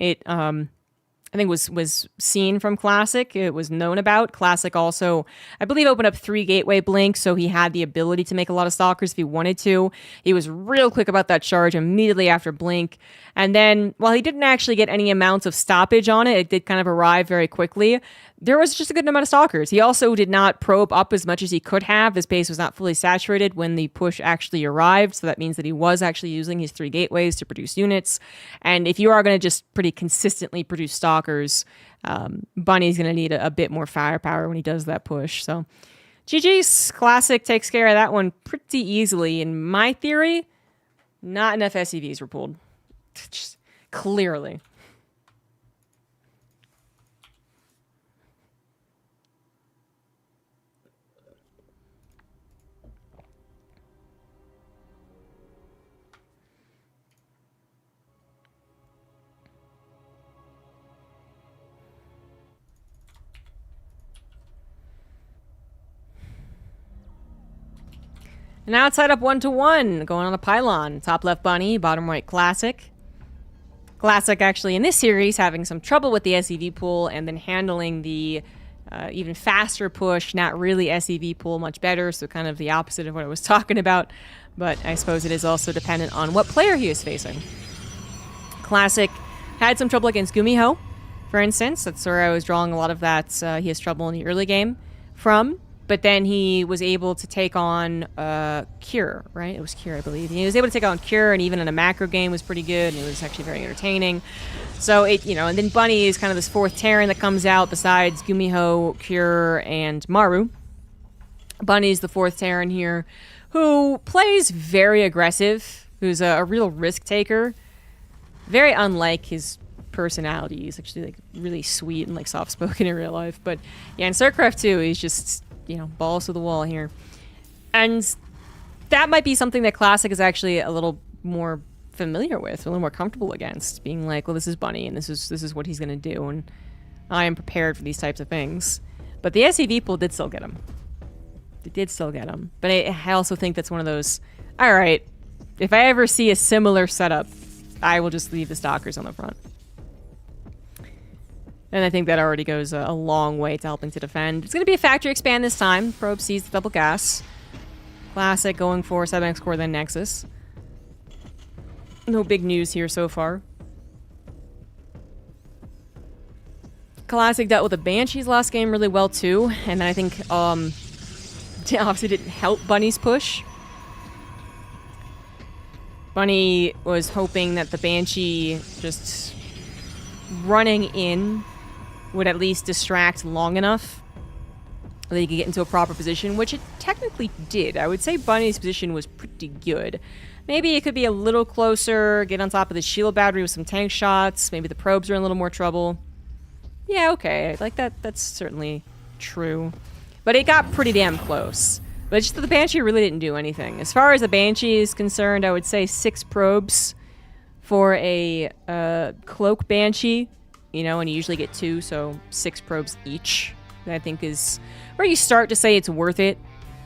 I think was seen from Classic. It was known about. Classic also, I believe, opened up 3 Gateway Blinks, so he had the ability to make a lot of Stalkers if he wanted to. He was real quick about that charge immediately after Blink. And then, while he didn't actually get any amounts of stoppage on it, it did kind of arrive very quickly. There was just a good amount of Stalkers. He also did not probe up as much as he could have. His base was not fully saturated when the push actually arrived, so that means that he was actually using his 3 gateways to produce units. And if you are going to just pretty consistently produce Stalkers, Bunny's going to need a bit more firepower when he does that push. So GG's. Classic takes care of that one pretty easily. In my theory, not enough SCVs were pulled. Just clearly. And now it's tied up 1-1, going on a pylon. Top left Bunny, bottom right Classic. Classic actually in this series having some trouble with the SEV pool and then handling the even faster push, not really SEV pool much better, so kind of the opposite of what I was talking about. But I suppose it is also dependent on what player he is facing. Classic had some trouble against Gumiho, for instance. That's where I was drawing a lot of that he has trouble in the early game from. But then he was able to take on Cure, right? It was Cure, I believe. He was able to take on Cure, and even in a macro game was pretty good, and it was actually very entertaining. So, and then Bunny is kind of this 4th Terran that comes out besides Gumiho, Cure, and Maru. Bunny's the 4th Terran here, who plays very aggressive, who's a real risk taker. Very unlike his personality. He's actually like really sweet and like soft-spoken in real life. But yeah, in StarCraft 2, he's just, balls to the wall here. And that might be something that Classic is actually a little more familiar with, a little more comfortable against, being like, well, this is Bunny, and this is what he's going to do, and I am prepared for these types of things. But the SEV pool did still get him. It did still get him. But I also think that's one of those, all right, if I ever see a similar setup, I will just leave the Stalkers on the front. And I think that already goes a long way to helping to defend. It's going to be a factory expand this time. Probe sees the double gas. Classic going for 7x core, then Nexus. No big news here so far. Classic dealt with the Banshees last game really well too. And then I think obviously didn't help Bunny's push. Bunny was hoping that the Banshee just running in would at least distract long enough that he could get into a proper position, which it technically did. I would say Bunny's position was pretty good. Maybe it could be a little closer, get on top of the shield battery with some tank shots. Maybe the probes are in a little more trouble. Yeah, okay, like that's certainly true. But it got pretty damn close. But just that the Banshee really didn't do anything. As far as the Banshee is concerned, I would say 6 probes for a cloak Banshee. And you usually get 2, so 6 probes each. I think is where you start to say it's worth it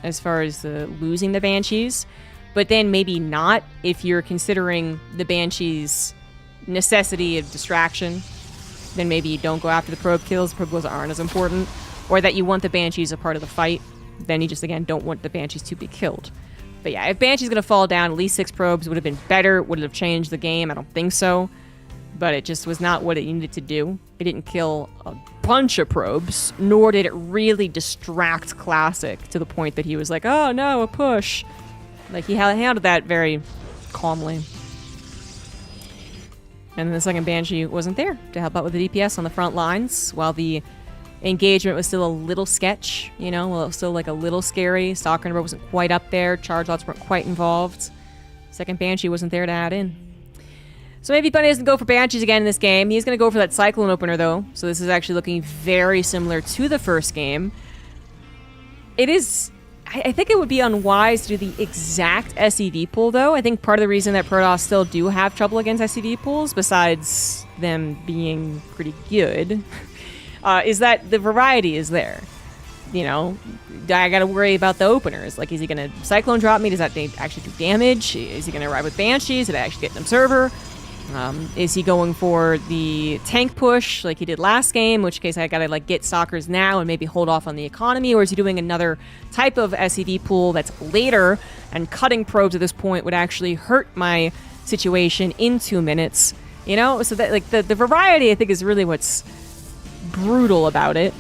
as far as losing the Banshees. But then maybe not if you're considering the Banshee's necessity of distraction. Then maybe you don't go after the probe kills. Probe kills aren't as important. Or that you want the Banshees a part of the fight. Then you just, again, don't want the Banshees to be killed. But yeah, if Banshee's going to fall down, at least 6 probes would have been better. Would it have changed the game? I don't think so. But it just was not what it needed to do. It didn't kill a bunch of probes, nor did it really distract Classic to the point that he was like, oh no, a push. Like, he handled that very calmly. And then the second Banshee wasn't there to help out with the DPS on the front lines, while the engagement was still a little sketch, well, it was still like a little scary. Stalker number wasn't quite up there. Charge lots weren't quite involved. Second Banshee wasn't there to add in. So maybe Bunny doesn't go for Banshees again in this game. He's going to go for that Cyclone opener, though. So this is actually looking very similar to the first game. It is... I think it would be unwise to do the exact SEV pool, though. I think part of the reason that Protoss still do have trouble against SEV pools, besides them being pretty good, is that the variety is there. I gotta worry about the openers. Like, is he gonna Cyclone drop me? Does that actually do damage? Is he gonna arrive with Banshees? Did I actually get an Observer? Is he going for the tank push like he did last game, in which case I gotta like get stalkers now and maybe hold off on the economy, or is he doing another type of SCV pool that's later, and cutting probes at this point would actually hurt my situation in 2 minutes, you know? So that like the variety I think is really what's brutal about it.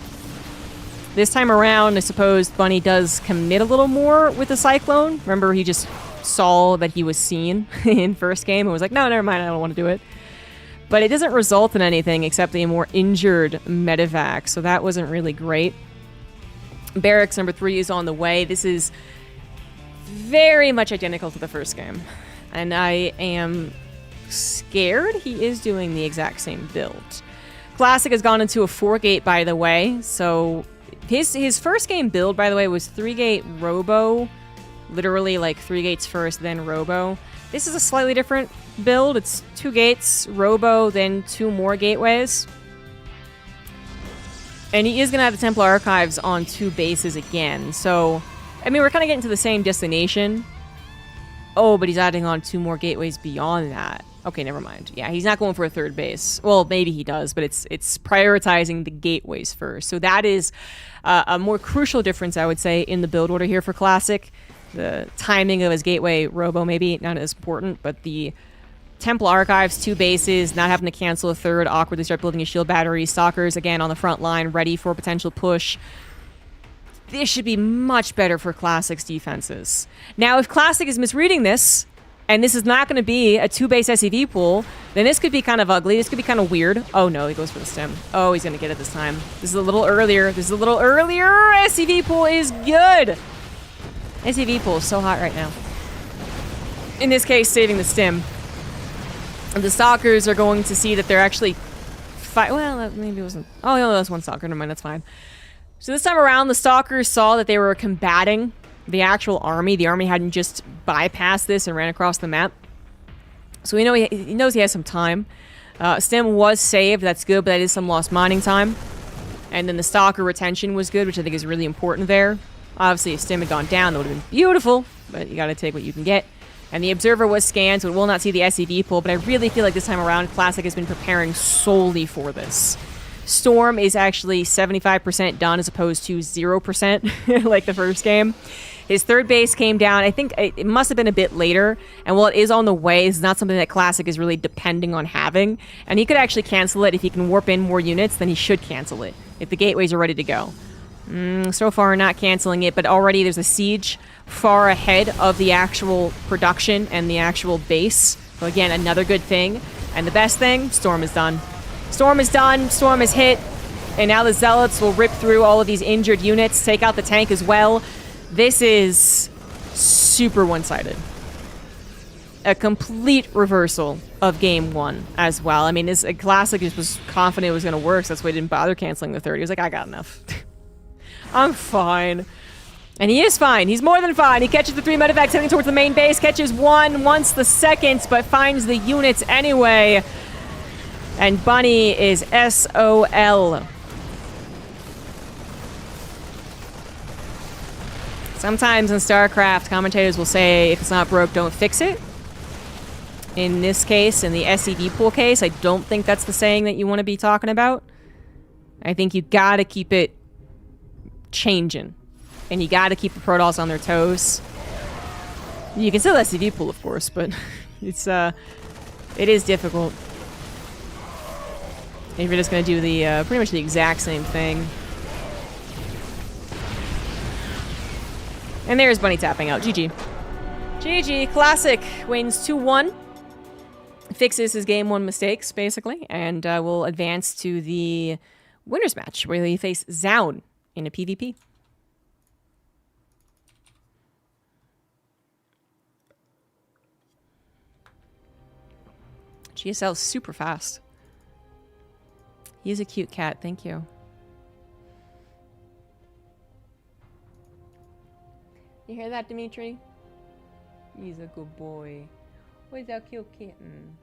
This time around, I suppose Bunny does commit a little more with the Cyclone. Remember, he just saw that he was seen in first game and was like, no, never mind, I don't want to do it. But it doesn't result in anything except a more injured medevac, so that wasn't really great. Barracks number 3 is on the way. This is very much identical to the first game, and I am scared he is doing the exact same build. Classic has gone into a 4-gate, by the way, so his first game build, by the way, was 3-gate Robo. Literally, like, 3 gates first, then Robo. This is a slightly different build. It's 2 gates, Robo, then 2 more gateways. And he is going to have the Templar Archives on 2 bases again. So, I mean, we're kind of getting to the same destination. Oh, but he's adding on 2 more gateways beyond that. Okay, never mind. Yeah, he's not going for a 3rd base. Well, maybe he does, but it's prioritizing the gateways first. So that is a more crucial difference, I would say, in the build order here for Classic. The timing of his gateway Robo maybe not as important, but the Temple Archives, 2 bases, not having to cancel a 3rd, awkwardly start building a shield battery, Stalkers again on the front line, ready for a potential push. This should be much better for Classic's defenses. Now, if Classic is misreading this, and this is not going to be a 2-base SCV pool, then this could be kind of ugly. This could be kind of weird. Oh no, he goes for the stem. Oh, he's going to get it this time. This is a little earlier. This is a little earlier. SCV pool is good. SCV pool is so hot right now. In this case, saving the stim. And the Stalkers are going to see that they're actually well, that maybe wasn't. Oh, no, that was 1 Stalker. Never mind, that's fine. So this time around, the Stalkers saw that they were combating the actual army. The army hadn't just bypassed this and ran across the map. So we know he knows he has some time. Stim was saved. That's good, but that is some lost mining time. And then the Stalker retention was good, which I think is really important there. Obviously, if Stim had gone down, that would have been beautiful, but you gotta take what you can get. And the Observer was scanned, so it will not see the SCV pool, but I really feel like this time around, Classic has been preparing solely for this. Storm is actually 75% done as opposed to 0% like the first game. His 3rd base came down. I think it must have been a bit later, and while it is on the way, it's not something that Classic is really depending on having, and he could actually cancel it. If he can warp in more units, then he should cancel it, if the gateways are ready to go. So far, not canceling it, but already there's a siege far ahead of the actual production and the actual base. So again, another good thing. And the best thing, Storm is done. Storm is done, Storm is hit, and now the Zealots will rip through all of these injured units, take out the tank as well. This is super one-sided. A complete reversal of game 1 as well. I mean, this Classic just was confident it was going to work, so that's why he didn't bother canceling the 3rd. He was like, I got enough. I'm fine. And he is fine. He's more than fine. He catches the 3 medevacs heading towards the main base. Catches 1, wants the 2nd, but finds the units anyway. And Bunny is SOL. Sometimes in StarCraft, commentators will say, if it's not broke, don't fix it. In this case, in the SCV pool case, I don't think that's the saying that you want to be talking about. I think you gotta keep it changing. And you gotta keep the Protoss on their toes. You can still SCV pool, of course, but it is difficult. If you're just gonna do the pretty much the exact same thing. And there's Bunny tapping out. GG. GG. Classic wins 2-1. Fixes his game 1 mistakes, basically, and will advance to the winners match, where he face Zaun in a PvP. GSL is super fast. He's a cute cat, thank you. You hear that, Dimitri? He's a good boy. Where's our cute kitten?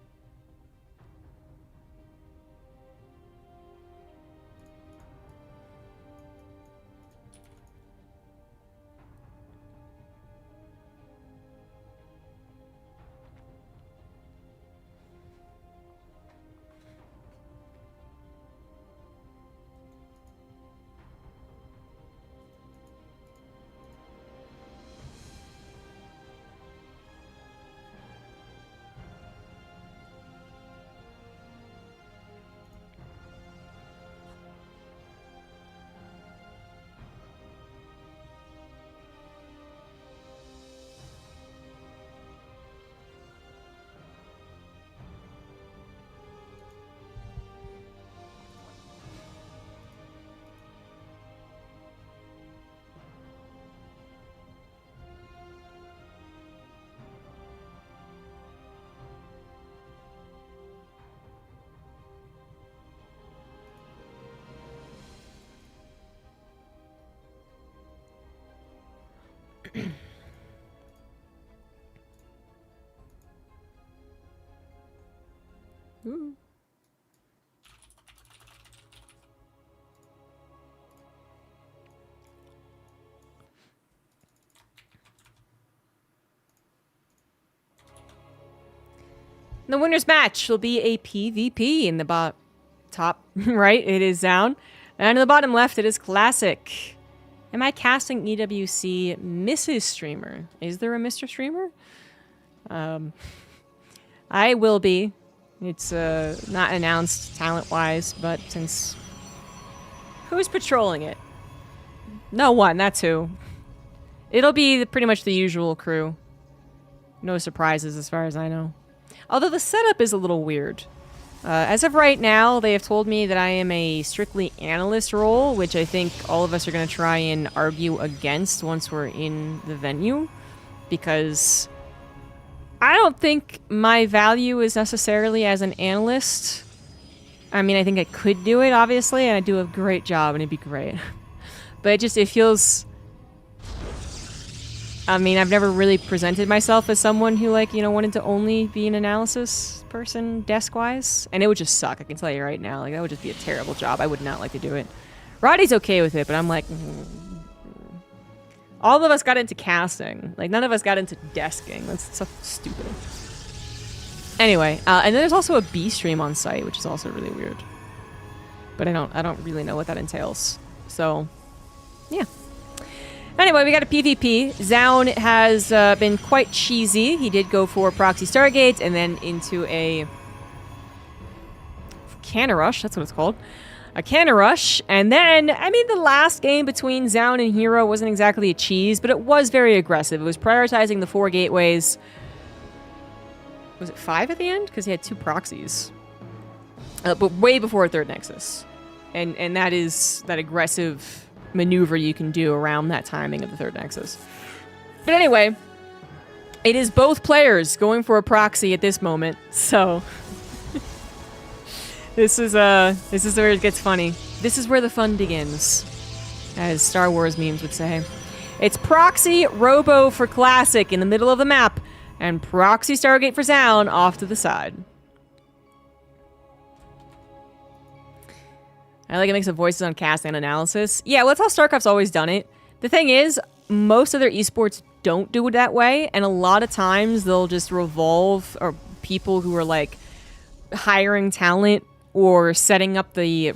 Ooh. The winner's match will be a PvP in the top right. It is Zound. And in the bottom left, it is Classic. Am I casting EWC Mrs. Streamer? Is there a Mr. Streamer? I will be. It's not announced talent-wise, but since... Who's patrolling it? No one, that's who. It'll be pretty much the usual crew. No surprises as far as I know. Although the setup is a little weird. As of right now, they have told me that I am a strictly analyst role, which I think all of us are going to try and argue against once we're in the venue. Because I don't think my value is necessarily as an analyst. I mean, I think I could do it, obviously, and I do a great job, and it'd be great. But it feels... I mean, I've never really presented myself as someone who, like, you know, wanted to only be an analysis person, desk-wise. And it would just suck, I can tell you right now. Like, that would just be a terrible job. I would not like to do it. Roddy's okay with it, but I'm like... All of us got into casting. Like, none of us got into desking. That's so stupid. Anyway, and then there's also a B stream on site, which is also really weird. But I don't really know what that entails. So, yeah. Anyway, we got a PvP. Zound has been quite cheesy. He did go for Proxy Stargate and then into a Canna Rush. That's what it's called. A Canna Rush. And then, I mean, the last game between Zound and Hero wasn't exactly a cheese, but it was very aggressive. It was prioritizing the 4 gateways. Was it 5 at the end? Because he had 2 proxies. But way before a 3rd Nexus. And that is that aggressive maneuver you can do around that timing of the 3rd Nexus. But anyway, it is both players going for a proxy at this moment, so this is where it gets funny. This is where the fun begins, as Star Wars memes would say. It's proxy Robo for Classic in the middle of the map, and proxy Stargate for Zound off to the side. I like it makes the voices on cast and analysis. Yeah, well, that's how StarCraft's always done it. The thing is, most of their esports don't do it that way, and a lot of times they'll just revolve, or people who are like hiring talent or setting up the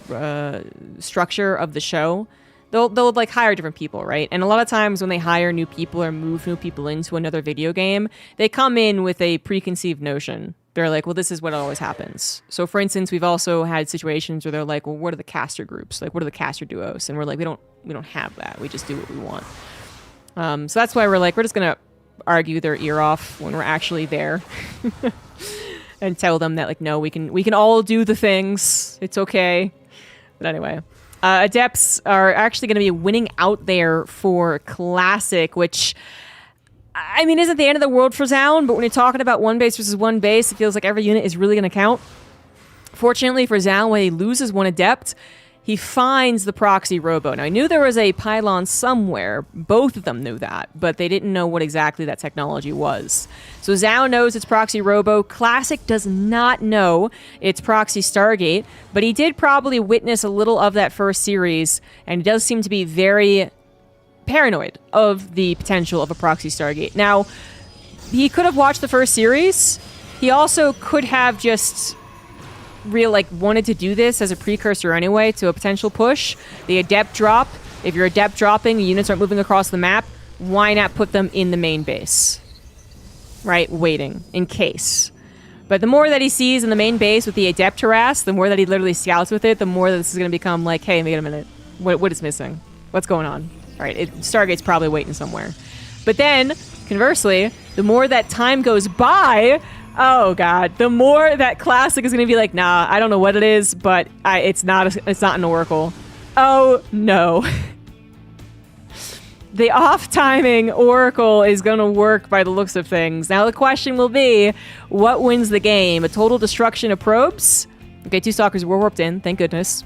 structure of the show, they'll like hire different people, right? And a lot of times when they hire new people or move new people into another video game, they come in with a preconceived notion. They're like, well, this is what always happens. So, for instance, we've also had situations where they're like, well, what are the caster groups? Like, what are the caster duos? And we're like, we don't have that. We just do what we want. So that's why we're like, we're just gonna argue their ear off when we're actually there, and tell them that, like, no, we can all do the things. It's okay. But anyway, Adepts are actually going to be winning out there for Classic, which, I mean, isn't the end of the world for Zound, but when you're talking about one base versus one base, it feels like every unit is really going to count. Fortunately for Zound, when he loses one Adept, he finds the proxy Robo. Now, I knew there was a pylon somewhere. Both of them knew that, but they didn't know what exactly that technology was. So Zound knows it's proxy Robo. Classic does not know it's proxy Stargate, but he did probably witness a little of that first series, and he does seem to be very paranoid of the potential of a proxy Stargate. Now, he could have watched the first series. He also could have just wanted to do this as a precursor anyway to a potential push. The Adept drop. If you're Adept dropping, the units aren't moving across the map, why not put them in the main base? Right? Waiting. In case. But the more that he sees in the main base with the Adept harass, the more that he literally scouts with it, the more that this is going to become like, hey, wait a minute. What is missing? What's going on? All right, Stargate's probably waiting somewhere. But then, conversely, the more that time goes by, oh god, the more that Classic is going to be like, nah, I don't know what it is, but it's not an Oracle. Oh no. The off-timing Oracle is going to work by the looks of things. Now the question will be, what wins the game? A total destruction of probes? Okay, 2 Stalkers were warped in, thank goodness.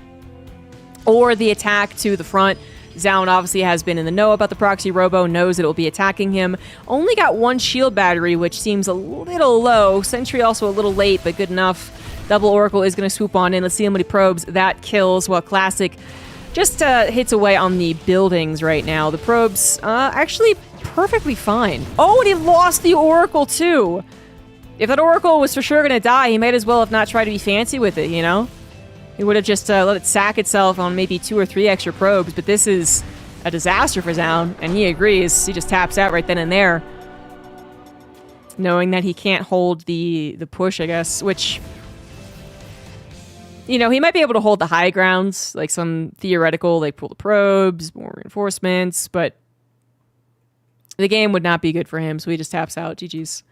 Or the attack to the front Zaun obviously has been in the know about the proxy robo, knows that it will be attacking him. Only got 1 shield battery, which seems a little low. Sentry also a little late, but good enough. Double Oracle is going to swoop on in. Let's see how many probes that kills, while Classic just hits away on the buildings right now. The probes actually perfectly fine. Oh, and he lost the Oracle too. If that Oracle was for sure going to die, he might as well have not tried to be fancy with it, you know? He would have just let it sack itself on maybe 2 or 3 extra probes, but this is a disaster for Zaun, and he agrees. He just taps out right then and there, knowing that he can't hold the push, I guess, which, you know, he might be able to hold the high grounds, like some theoretical, like pull the probes, more reinforcements, but the game would not be good for him, so he just taps out. GG's.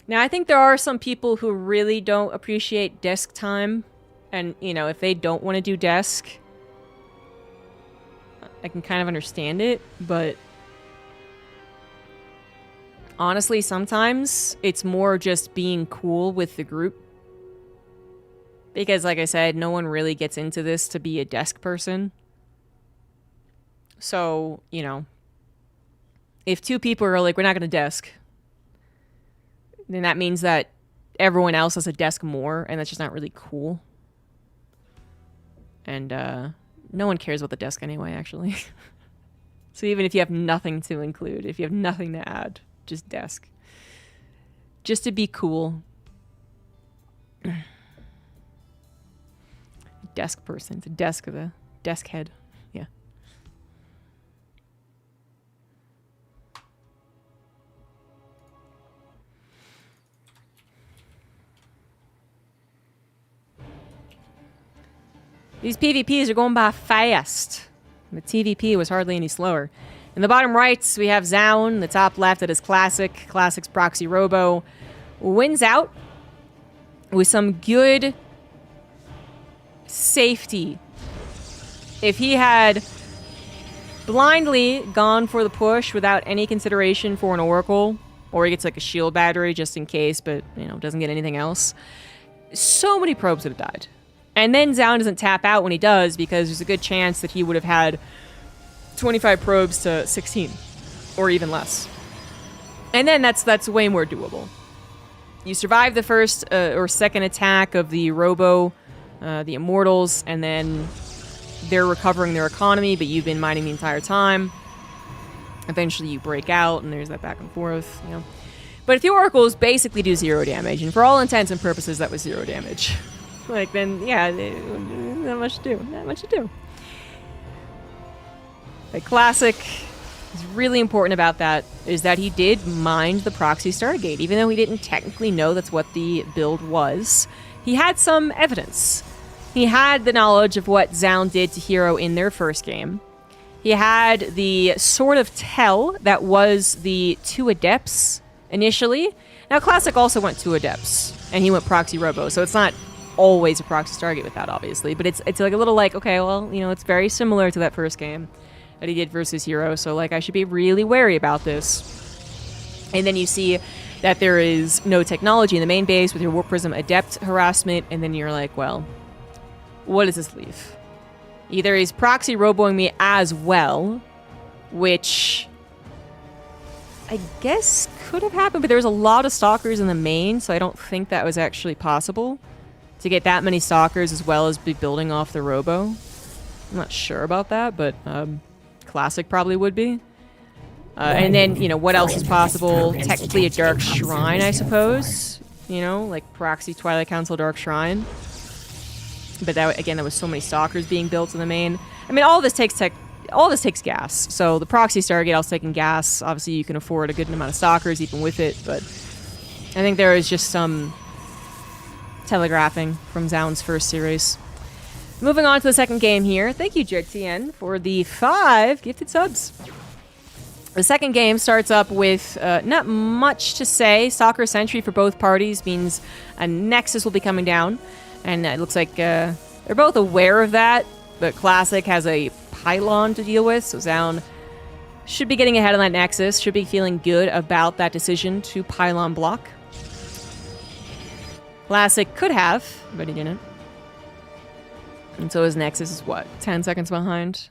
Now, I think there are some people who really don't appreciate desk time. And, you know, if they don't want to do desk, I can kind of understand it. But honestly, sometimes it's more just being cool with the group. Because, like I said, no one really gets into this to be a desk person. So, you know, if 2 people are like, we're not going to desk, then that means that everyone else has a desk more, and that's just not really cool. And no one cares about the desk anyway, actually. So even if you have nothing to include, if you have nothing to add, just desk. Just to be cool. Desk person. It's a desk of a desk head. Yeah. These PvPs are going by fast. The TVP was hardly any slower. In the bottom right, we have Zaun. The top left, that is Classic. Classic's Proxy Robo wins out with some good safety. If he had blindly gone for the push without any consideration for an Oracle, or he gets like a shield battery just in case, but, you know, doesn't get anything else, so many probes would have died. And then Zaun doesn't tap out when he does, because there's a good chance that he would have had 25 probes to 16, or even less. And then that's way more doable. You survive the first or second attack of the Robo, the Immortals, and then they're recovering their economy, but you've been mining the entire time. Eventually you break out, and there's that back and forth, you know. But if the Oracles basically do 0 damage, and for all intents and purposes that was 0 damage, like, then, yeah, not much to do. Not much to do. Like, Classic is really important about that, is that he did mine the Proxy Stargate. Even though he didn't technically know that's what the build was, he had some evidence. He had the knowledge of what Zaun did to Hero in their first game. He had the sort of tell that was the 2 Adepts initially. Now, Classic also went 2 Adepts, and he went Proxy Robo, so it's not always a Proxy Stargate with that, obviously, but it's like a little like, okay, well, you know, it's very similar to that first game that he did versus Hero, so like I should be really wary about this. And then you see that there is no technology in the main base with your Warp Prism Adept harassment, and then you're like, well, what does this leave? Either he's Proxy Roboing me as well, which I guess could have happened, but there was a lot of Stalkers in the main, so I don't think that was actually possible to get that many Stalkers as well as be building off the Robo. I'm not sure about that, but Classic probably would be. And then, you know, what else is possible? Technically a Dark Shrine, I suppose. You know, like Proxy Twilight Council Dark Shrine. But that, again, there was so many Stalkers being built in the main. I mean, all this takes gas. So the Proxy Stargate also taking gas. Obviously, you can afford a good amount of Stalkers even with it, but I think there is just some telegraphing from Zaun's first series. Moving on to the second game here. Thank you, JTN, for the 5 gifted subs. The second game starts up with not much to say. Stalker Sentry for both parties means a Nexus will be coming down. And it looks like they're both aware of that, but Classic has a Pylon to deal with, so Zaun should be getting ahead on that Nexus, should be feeling good about that decision to Pylon block. Classic could have, but he didn't. And so his Nexus is what? 10 seconds behind?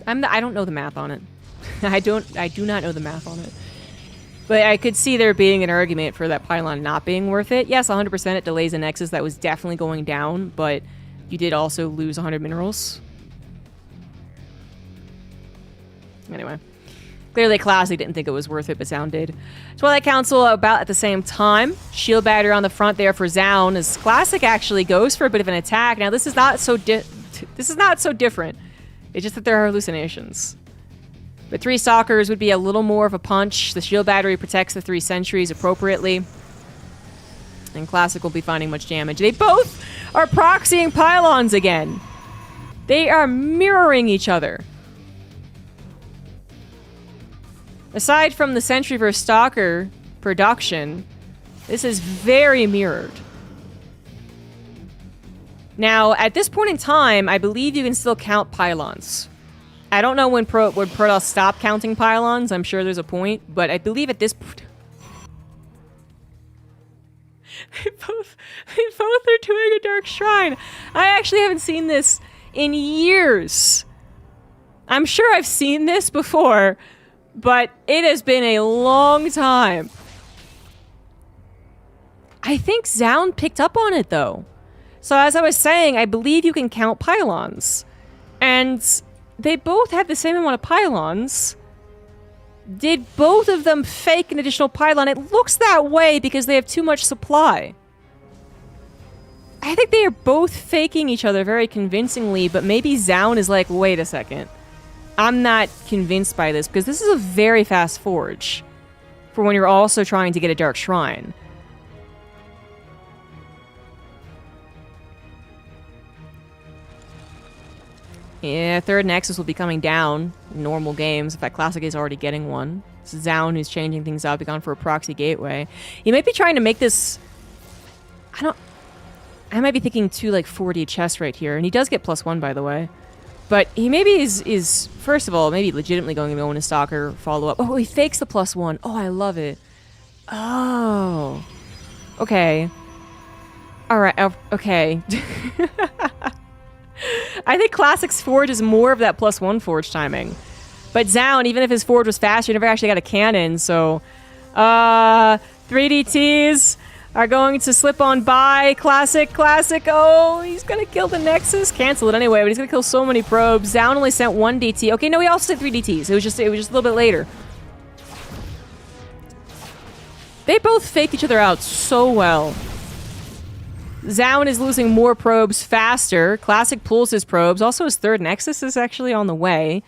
I don't know the math on it. I do not know the math on it. But I could see there being an argument for that pylon not being worth it. Yes, 100% it delays a Nexus that was definitely going down, but you did also lose 100 minerals. Anyway. Clearly Classic didn't think it was worth it, but Zound did. Twilight Council about at the same time. Shield Battery on the front there for Zound, as Classic actually goes for a bit of an attack. Now this is not so different. It's just that there are hallucinations. But 3 Stalkers would be a little more of a punch. The Shield Battery protects the 3 Sentries appropriately. And Classic will be finding much damage. They both are proxying pylons again. They are mirroring each other. Aside from the Sentry vs. Stalker production, this is very mirrored. Now, at this point in time, I believe you can still count pylons. I don't know when Protoss stopped counting pylons. I'm sure there's a point, but I believe at this point... they both are doing a Dark Shrine. I actually haven't seen this in years. I'm sure I've seen this before, but it has been a long time. I think Zound picked up on it, though. So as I was saying, I believe you can count pylons. And they both had the same amount of pylons. Did both of them fake an additional pylon? It looks that way because they have too much supply. I think they are both faking each other very convincingly, but maybe Zound is like, wait a second. I'm not convinced by this, because this is a very fast forge for when you're also trying to get a Dark Shrine. Yeah, 3rd Nexus will be coming down in normal games. In fact, Classic is already getting one. It's Zound who's changing things up. He's gone for a proxy gateway. He might be trying to make this... I might be thinking 2 like 4D chests right here. And he does get +1, by the way. But he maybe is first of all, maybe legitimately going to go into Stalker follow-up. Oh, he fakes the +1. Oh, I love it. Oh. Okay. Alright, okay. I think Classic's Forge is more of that +1 Forge timing. But Zound, even if his Forge was faster, he never actually got a cannon, so... 3DTs are going to slip on by. Classic. Oh, he's gonna kill the Nexus. Cancel it anyway, but he's gonna kill so many probes. Zound only sent 1 DT. Okay, no, he also sent 3 DTs. It was just a little bit later. They both faked each other out so well. Zound is losing more probes faster. Classic pulls his probes. Also, his 3rd Nexus is actually on the way.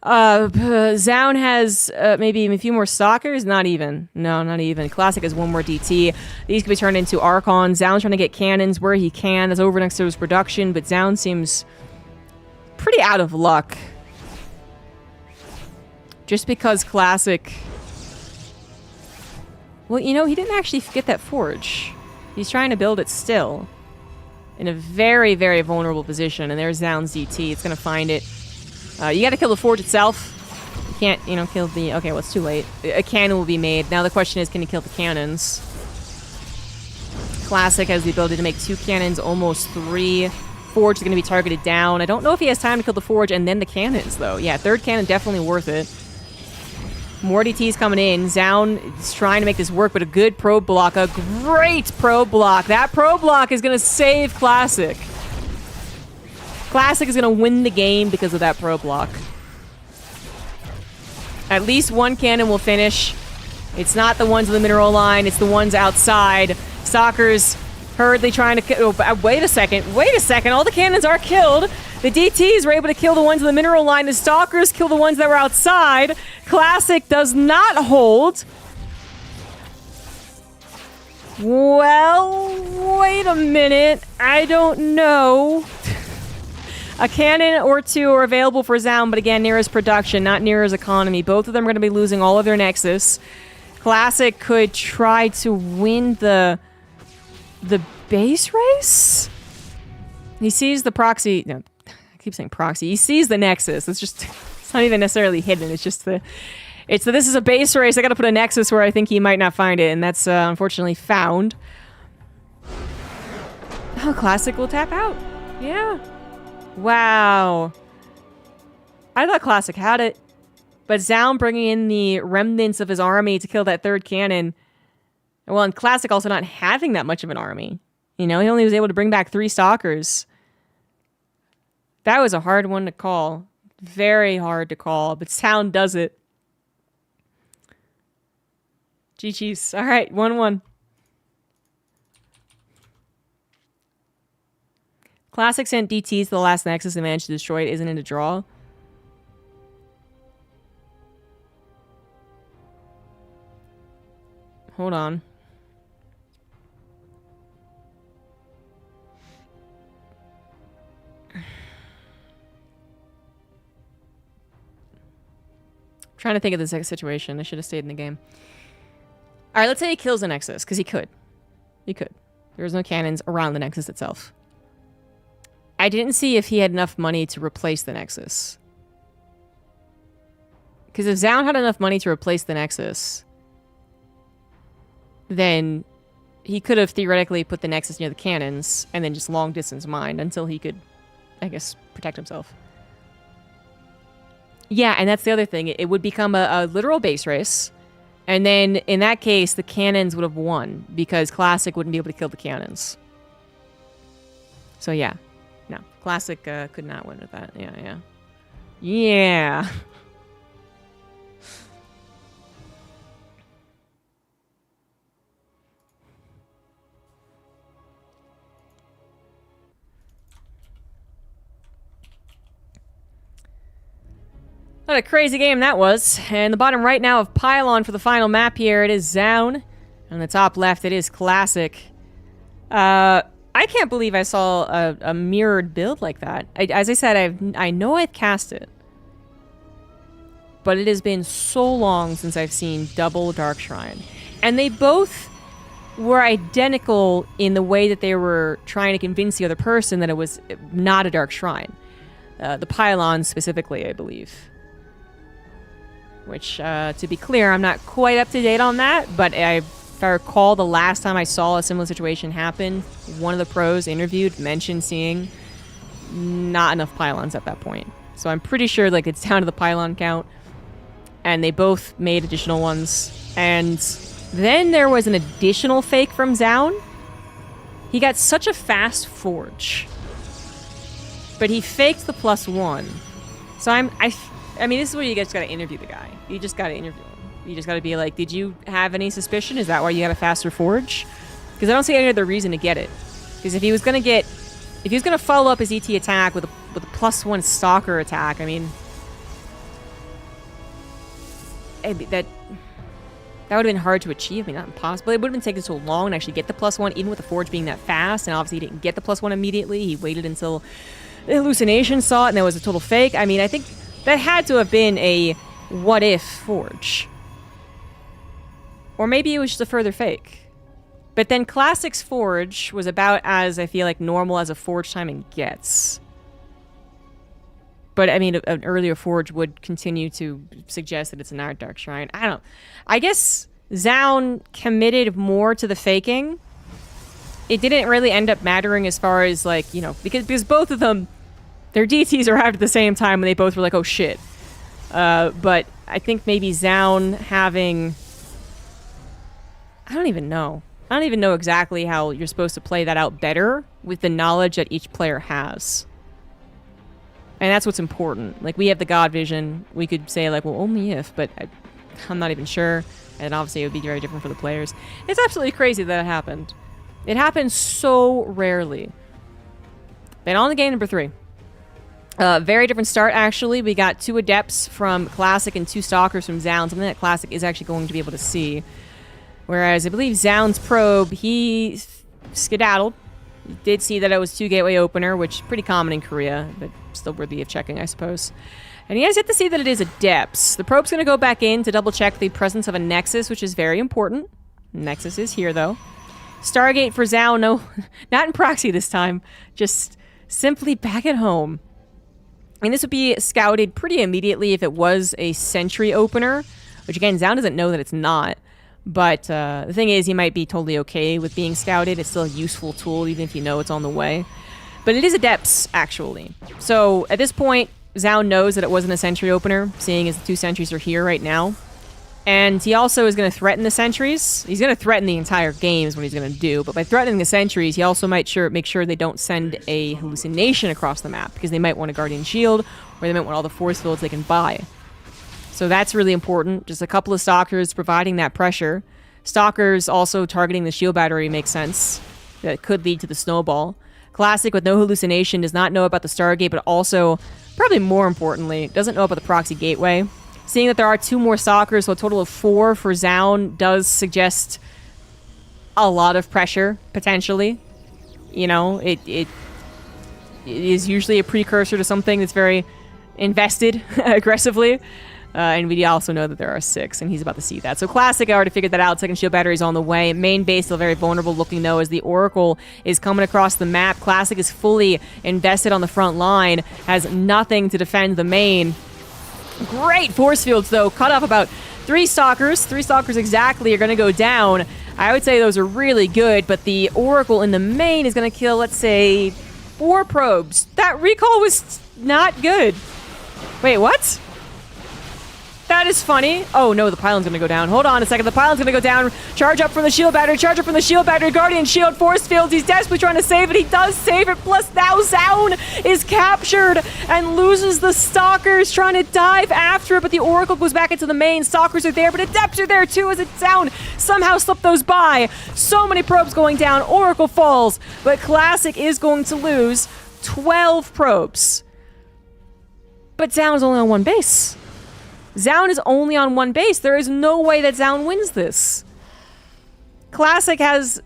Zound has maybe a few more Stalkers. Not even. No, not even. Classic has 1 more DT. These can be turned into Archons. Zound's trying to get cannons where he can. That's over next to his production, but Zound seems pretty out of luck. Just because Classic... Well, you know, he didn't actually get that Forge. He's trying to build it still. In a very, very vulnerable position. And there's Zound's DT. It's going to find it. You got to kill the Forge itself. You can't, you know, kill the... Okay, well, it's too late. A cannon will be made. Now the question is, can he kill the cannons? Classic has the ability to make 2 cannons, almost 3. Forge is going to be targeted down. I don't know if he has time to kill the Forge and then the cannons, though. Yeah, 3rd cannon definitely worth it. More DTs coming in. Zound is trying to make this work, but a good probe block. A great probe block. That probe block is going to save Classic. Classic is going to win the game because of that probe block. At least 1 cannon will finish. It's not the ones in the mineral line. It's the ones outside. Stalkers hurriedly trying to kill... Oh, wait a second. Wait a second. All the cannons are killed. The DTs were able to kill the ones in the mineral line. The Stalkers kill the ones that were outside. Classic does not hold. Well, wait a minute. I don't know. A cannon or 2 are available for Zound, but again, near his production, not near his economy. Both of them are going to be losing all of their Nexus. Classic could try to win the base race? He sees the proxy... No, I keep saying proxy. He sees the Nexus. It's just... It's not even necessarily hidden. It's just the... It's that this is a base race. I gotta put a Nexus where I think he might not find it, and that's unfortunately found. Oh, Classic will tap out. Yeah. Wow. I thought Classic had it. But Zaun bringing in the remnants of his army to kill that third cannon. Well, and Classic also not having that much of an army. You know, he only was able to bring back 3 Stalkers. That was a hard one to call. Very hard to call, but Zaun does it. GG's. All right, 1-1. Classic sent DTs to the last Nexus and managed to destroy it. Isn't it a draw? Hold on. Trying to think of this next situation. I should have stayed in the game. All right, let's say he kills the Nexus, because he could. He could. There's no cannons around the Nexus itself. I didn't see if he had enough money to replace the Nexus. Because if Zaun had enough money to replace the Nexus, then he could have theoretically put the Nexus near the cannons and then just long distance mined until he could, I guess, protect himself. Yeah, and that's the other thing. It would become a literal base race. And then, in that case, the cannons would have won because Classic wouldn't be able to kill the cannons. So, yeah. No. Classic could not win with that. Yeah. Yeah. What a crazy game that was. And the bottom right now of Pylon for the final map here, it is Zaun. On the top left, it is Classic. I can't believe I saw a mirrored build like that. As I said, I know I've cast it. But it has been so long since I've seen double Dark Shrine. And they both were identical in the way that they were trying to convince the other person that it was not a Dark Shrine. The Pylon specifically, I believe. Which, to be clear, I'm not quite up to date on that, but if I recall, the last time I saw a similar situation happen, one of the pros interviewed mentioned seeing not enough pylons at that point. So I'm pretty sure like it's down to the pylon count, and they both made additional ones. And then there was an additional fake from Zaun. He got such a fast forge, but he faked the +1. So I mean, this is where you just gotta interview the guy. You just gotta interview him. You just gotta be like, did you have any suspicion? Is that why you had a faster forge? Because I don't see any other reason to get it. Because if he was gonna follow up his ET attack with a +1 Stalker attack, I mean, that would have been hard to achieve. I mean, not impossible. It would have been taking so long to actually get the +1, even with the forge being that fast. And obviously, he didn't get the +1 immediately. He waited until the hallucination saw it, and there was a total fake. I mean, I think that had to have been a what-if forge. Or maybe it was just a further fake. But then Classic's forge was about as, I feel like, normal as a forge timing gets. But, I mean, an earlier forge would continue to suggest that it's an Art Dark Shrine. I don't know. I guess Zaun committed more to the faking. It didn't really end up mattering as far as, like, you know, because both of them, their DTs arrived at the same time and they both were like, oh shit. But I think maybe Zaun having... I don't even know exactly how you're supposed to play that out better with the knowledge that each player has. And that's what's important. Like, we have the God vision. We could say, like, well, only if, but I'm not even sure. And obviously it would be very different for the players. It's absolutely crazy that it happened. It happens so rarely. Then on to game number 3. Very different start, actually. We got 2 Adepts from Classic and 2 Stalkers from Zaun, something that Classic is actually going to be able to see. Whereas I believe Zaun's probe, he skedaddled. He did see that it was 2 gateway opener, which is pretty common in Korea, but still worthy of checking, I suppose. And he has yet to see that it is Adepts. The probe's going to go back in to double check the presence of a Nexus, which is very important. Nexus is here, though. Stargate for Zaun, no, not in proxy this time. Just simply back at home. And this would be scouted pretty immediately if it was a sentry opener. which again, Zaun doesn't know that it's not. But the thing is, he might be totally okay with being scouted. It's still a useful tool, even if you know it's on the way. But it is a depths, actually. So at this point, Zaun knows that it wasn't a sentry opener, seeing as the 2 sentries are here right now. And he also is going to threaten the sentries. He's going to threaten the entire game is what he's going to do. But by threatening the sentries, he also might make sure they don't send a hallucination across the map, because they might want a Guardian Shield, or they might want all the force fields they can buy. So that's really important. Just a couple of Stalkers providing that pressure. Stalkers also targeting the shield battery makes sense. That could lead to the snowball. Classic with no hallucination does not know about the Stargate, but also, probably more importantly, doesn't know about the proxy gateway. Seeing that there are 2 more Stalkers, so a total of 4 for Zaun does suggest a lot of pressure, potentially. You know, it is usually a precursor to something that's very invested aggressively. And we also know that there are 6, and he's about to see that. So Classic already figured that out. Second shield battery is on the way. Main base still very vulnerable looking, though, as the Oracle is coming across the map. Classic is fully invested on the front line, has nothing to defend the main. Great force fields, though. Cut off about 3 Stalkers. 3 Stalkers exactly are going to go down. I would say those are really good, but the Oracle in the main is going to kill, let's say, 4 probes. That recall was not good. Wait, what? That is funny. Oh, no, the pylon's gonna go down. Hold on a second. The pylon's gonna go down. Charge up from the shield battery. Charge up from the shield battery. Guardian shield. Force fields. He's desperately trying to save it. He does save it. Plus, now Zaun is captured and loses the Stalkers trying to dive after it. But the Oracle goes back into the main. Stalkers are there, but the depths are there too as it Zaun somehow slipped those by. So many probes going down. Oracle falls. But Classic is going to lose 12 probes. But Zaun is only on 1 base. Zaun is only on 1 base. There is no way that Zaun wins this. Classic has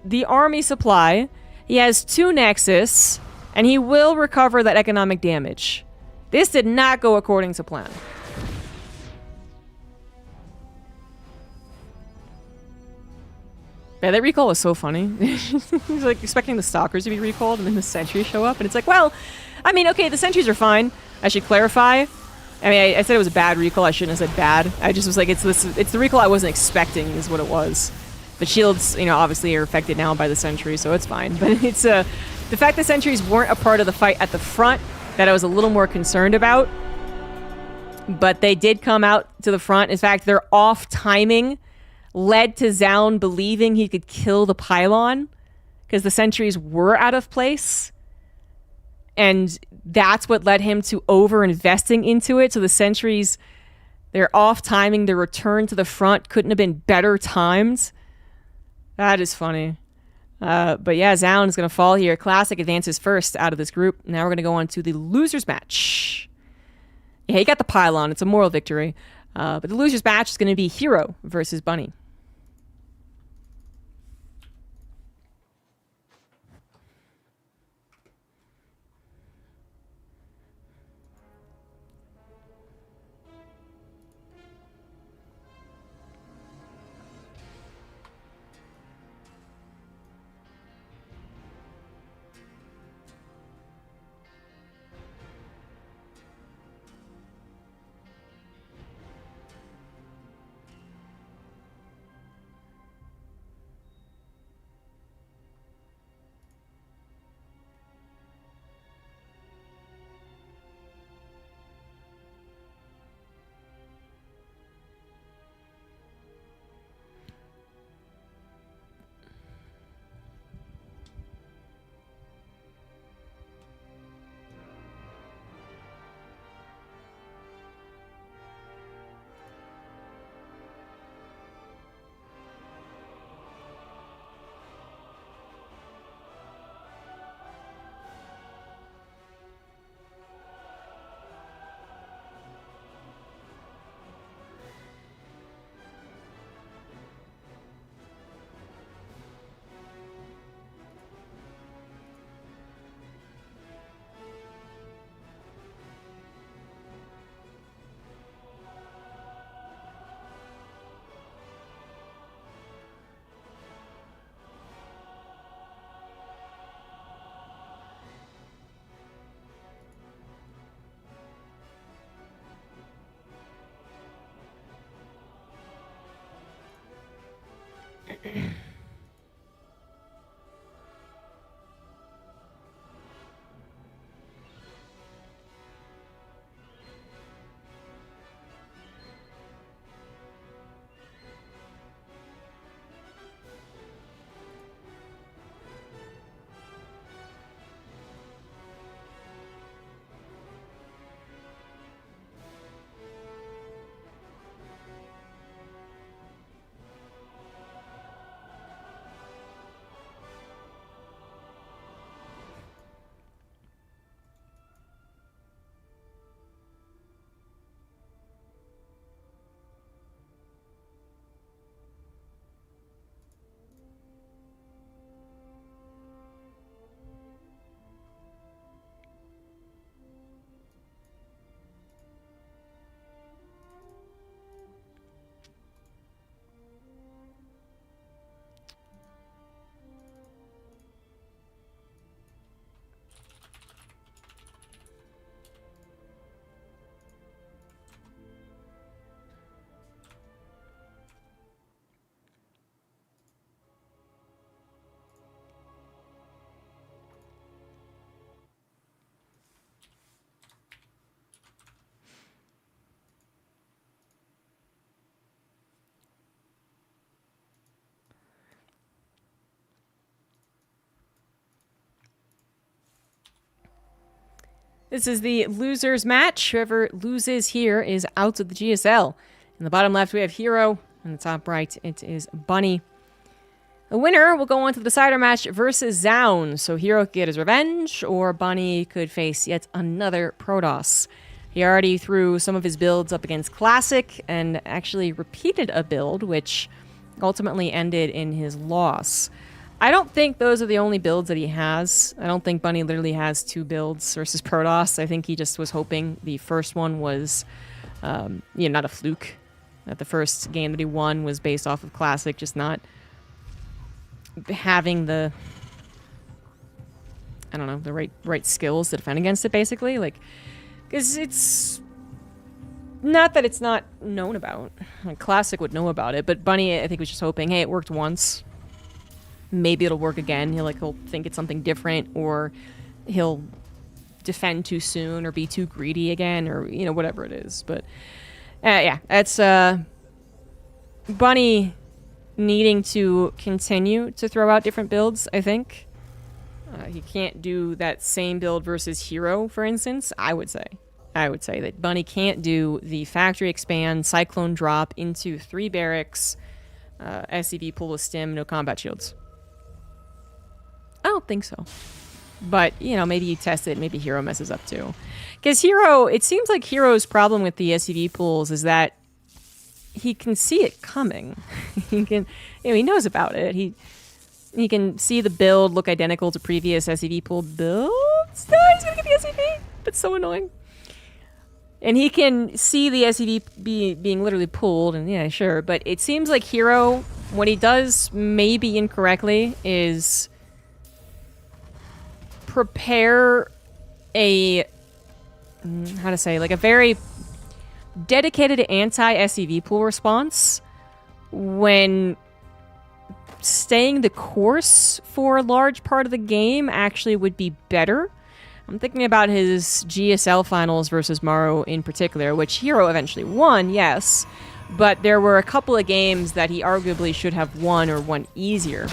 the army supply. He has 2 Nexus, and he will recover that economic damage. This did not go according to plan. Yeah, that recall was so funny. He's like expecting the Stalkers to be recalled, and then the sentries show up, and it's like, well, I mean, okay, the sentries are fine. I should clarify. I mean, I said it was a bad recall. I shouldn't have said bad. I just was like, it's the recall I wasn't expecting is what it was. But shields, you know, obviously are affected now by the sentry, so it's fine. But it's the fact that sentries weren't a part of the fight at the front that I was a little more concerned about. But they did come out to the front. In fact, their off timing led to Zaun believing he could kill the pylon because the sentries were out of place. And that's what led him to over-investing into it. So the sentries, their off-timing, their return to the front couldn't have been better timed. That is funny. But yeah, Zaun is going to fall here. Classic advances first out of this group. Now we're going to go on to the losers match. Yeah, he got the pylon. It's a moral victory. But the losers match is going to be Hero versus Bunny. This is the losers match. Whoever loses here is out of the GSL. In the bottom left, we have Hero. In the top right, it is Bunny. The winner will go on to the decider match versus Zound. So Hero could get his revenge, or Bunny could face yet another Protoss. He already threw some of his builds up against Classic and actually repeated a build, which ultimately ended in his loss. I don't think those are the only builds that he has. I don't think Bunny literally has 2 builds versus Protoss. I think he just was hoping the first one was, not a fluke. That the first game that he won was based off of Classic, just not having the, I don't know, the right skills to defend against it, basically. Like, because it's not that it's not known about. Like, Classic would know about it, but Bunny, I think, was just hoping, hey, it worked once. Maybe it'll work again. He'll think it's something different, or he'll defend too soon, or be too greedy again, or, whatever it is. But, yeah, that's Bunny needing to continue to throw out different builds, I think. He can't do that same build versus Hero, for instance, I would say. I would say that Bunny can't do the factory expand, cyclone drop into 3 barracks, SCV pull with stim, no combat shields. I don't think so. But, maybe you test it, maybe Hero messes up too. Because Hero, it seems like Hero's problem with the SCV pulls is that he can see it coming. He knows about it. He can see the build look identical to previous SCV pull builds. No, he's gonna get the SCV. That's so annoying. And he can see the SCV being literally pulled, and yeah, sure. But it seems like Hero, what he does maybe incorrectly is prepare a, a very dedicated anti-SCV pool response when staying the course for a large part of the game actually would be better. I'm thinking about his GSL finals versus Morrow in particular, which Hero eventually won, yes, but there were a couple of games that he arguably should have won, or won easier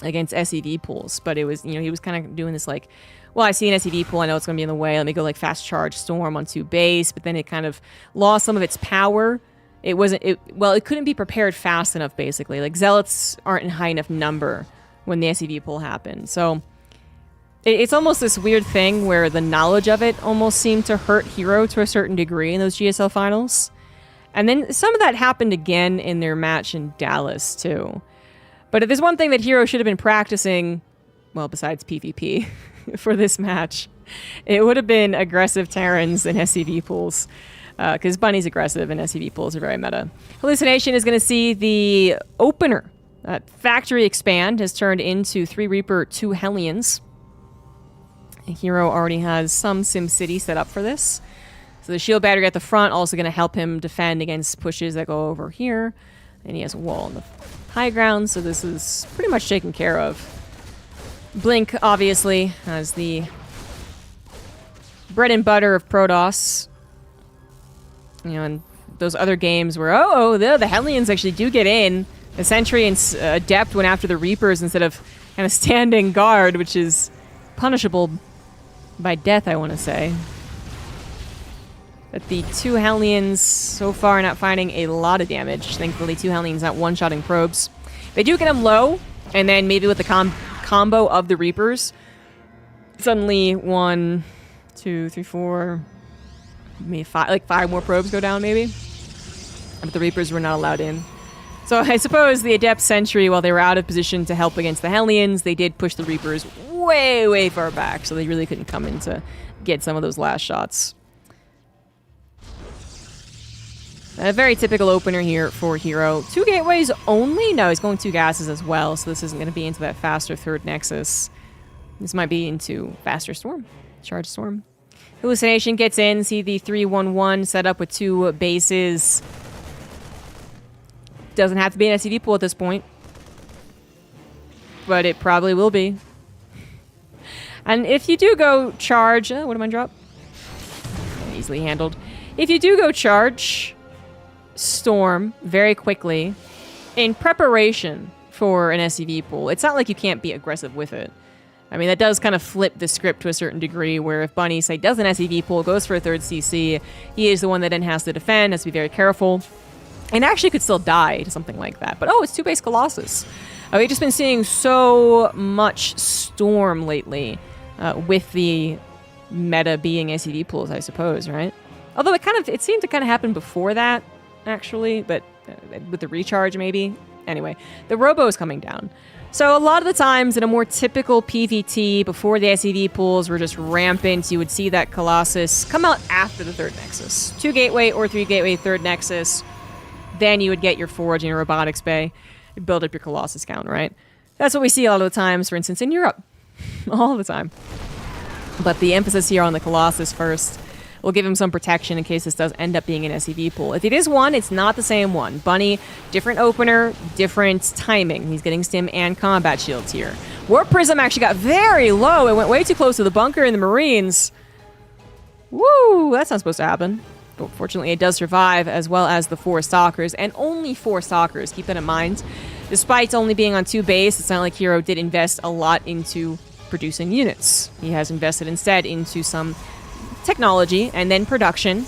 against SCV pools. But it was, he was kind of doing this like, well, I see an SCV pool, I know it's going to be in the way, let me go like fast charge Storm on 2 base, but then it kind of lost some of its power. It couldn't be prepared fast enough, basically. Like, Zealots aren't in high enough number when the SCV pull happened. So it's almost this weird thing where the knowledge of it almost seemed to hurt Hero to a certain degree in those GSL finals. And then some of that happened again in their match in Dallas, too. But if there's one thing that Hero should have been practicing, well, besides PvP, for this match, it would have been aggressive Terrans and SCV pools. Because Bunny's aggressive and SCV pools are very meta. Hallucination is going to see the opener. Factory expand has turned into 3 Reaper, 2 Hellions. Hero already has some SimCity set up for this. So the shield battery at the front also going to help him defend against pushes that go over here. And he has a wall on the high ground, so this is pretty much taken care of. Blink, obviously, as the bread and butter of Protoss. And those other games where, the Hellions actually do get in. The Sentry and Adept went after the Reapers instead of kind of standing guard, which is punishable by death, I want to say. But the 2 Hellions so far not finding a lot of damage. Thankfully, 2 Hellions not one-shotting probes. They do get them low, and then maybe with the combo of the Reapers, suddenly 1, 2, 3, 4, maybe 5 more probes go down, maybe. But the Reapers were not allowed in. So I suppose the Adept Sentry, while they were out of position to help against the Hellions, they did push the Reapers way, way far back, so they really couldn't come in to get some of those last shots. A very typical opener here for Hero. 2 gateways only? No, he's going 2 gases as well, so this isn't going to be into that faster 3rd Nexus. This might be into faster Storm. Charge Storm. Hallucination gets in, see the 3-1-1 set up with 2 bases. Doesn't have to be an SCV pool at this point. But it probably will be. And if you do go charge... what am I drop? Easily handled. If you do go charge Storm very quickly, in preparation for an SCV pool, it's not like you can't be aggressive with it. I mean, that does kind of flip the script to a certain degree, where if Bunny, say, does an SEV pull, goes for a third CC, he is the one that then has to defend, has to be very careful, and actually could still die to something like that. But, it's 2-base Colossus. We've just been seeing so much Storm lately, with the meta being SEV pools, I suppose, right? Although it seemed to kind of happen before that, actually, but with the recharge, maybe. Anyway, the Robo is coming down. So a lot of the times in a more typical PvT, before the SEV pools were just rampant, you would see that Colossus come out after the third Nexus. 2 Gateway or 3 Gateway, third Nexus. Then you would get your Forge and your Robotics Bay. You build up your Colossus count, right? That's what we see a lot of the times, for instance, in Europe. All the time. But the emphasis here on the Colossus first will give him some protection in case this does end up being an SEV pool. If it is one, it's not the same one. Bunny, different opener, different timing. He's getting stim and combat shields here. Warp Prism actually got very low. It went way too close to the bunker and the Marines. Woo, that's not supposed to happen. But fortunately, it does survive, as well as the 4 Stalkers, and only 4 Stalkers. Keep that in mind. Despite only being on 2 base, it's not like Hero did invest a lot into producing units. He has invested instead into some technology, and then production,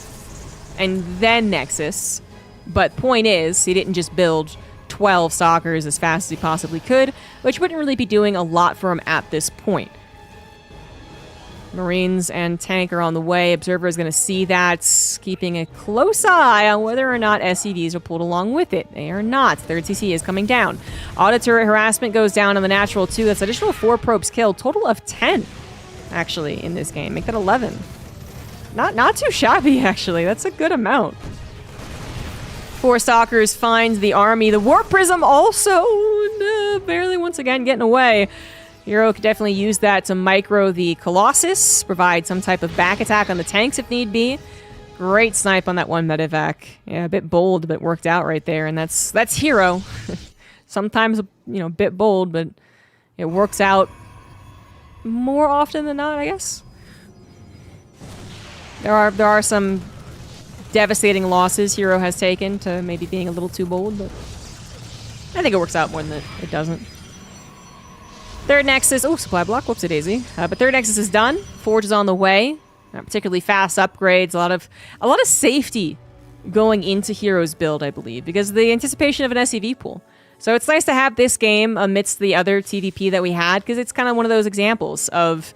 and then Nexus. But point is, he didn't just build 12 Stalkers as fast as he possibly could, which wouldn't really be doing a lot for him at this point. Marines and tank are on the way. Observer is going to see that, keeping a close eye on whether or not SCVs are pulled along with it. They are not. Third CC is coming down. Auto turret harassment goes down on the natural 2. That's additional 4 probes killed. Total of 10, actually, in this game. Make that 11. Not too shabby, actually. That's a good amount. 4 Stalkers finds the army. The Warp Prism also barely once again getting away. Hero could definitely use that to micro the Colossus, provide some type of back attack on the tanks if need be. Great snipe on that one medevac. Yeah, a bit bold, but worked out right there, and that's Hero. Sometimes, a bit bold, but it works out more often than not, I guess. There are some devastating losses Hero has taken to maybe being a little too bold, but I think it works out more than it doesn't. Third Nexus, supply block, whoopsie daisy. But third Nexus is done. Forge is on the way. Not particularly fast upgrades. A lot of safety going into Hero's build, I believe, because of the anticipation of an SEV pool. So it's nice to have this game amidst the other TVP that we had, because it's kind of one of those examples of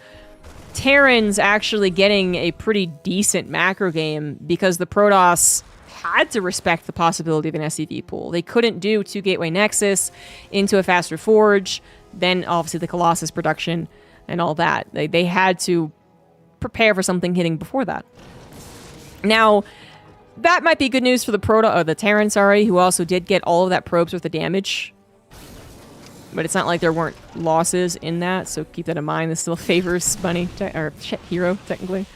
Terrans actually getting a pretty decent macro game because the Protoss had to respect the possibility of an SEV pool. They couldn't do 2 Gateway Nexus into a faster Forge, then obviously the Colossus production and all that. They had to prepare for something hitting before that. Now, that might be good news for the Terran, who also did get all of that probes worth of damage. But it's not like there weren't losses in that, so keep that in mind. This still favors Bunny, or Hero, technically.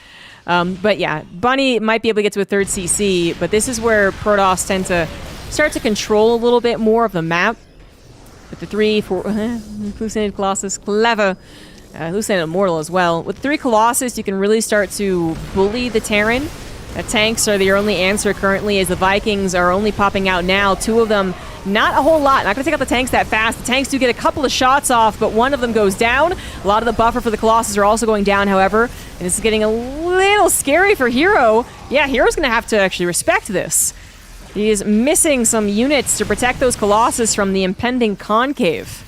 But yeah, Bunny might be able to get to a third CC, but this is where Protoss tend to start to control a little bit more of the map. With the 3, 4, Hallucinated Colossus, clever. Hallucinated Immortal as well. With 3 Colossus, you can really start to bully the Terran. Tanks are the only answer currently, as the Vikings are only popping out now. 2 of them, not a whole lot. Not going to take out the tanks that fast. The tanks do get a couple of shots off, but one of them goes down. A lot of the buffer for the Colossus are also going down, however. And this is getting a little scary for Hero. Yeah, Hero's going to have to actually respect this. He is missing some units to protect those Colossus from the impending concave.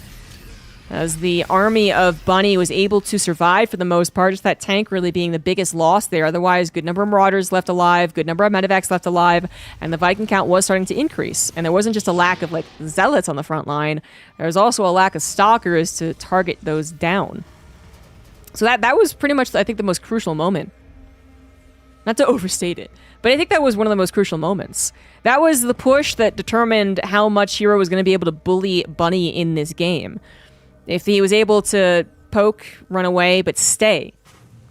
As the army of Bunny was able to survive for the most part, just that tank really being the biggest loss there. Otherwise, good number of Marauders left alive, good number of medevacs left alive, and the Viking count was starting to increase. And there wasn't just a lack of zealots on the front line, there was also a lack of stalkers to target those down. So that was pretty much, I think, the most crucial moment. Not to overstate it, but I think that was one of the most crucial moments. That was the push that determined how much Hero was going to be able to bully Bunny in this game. If he was able to poke, run away, but stay,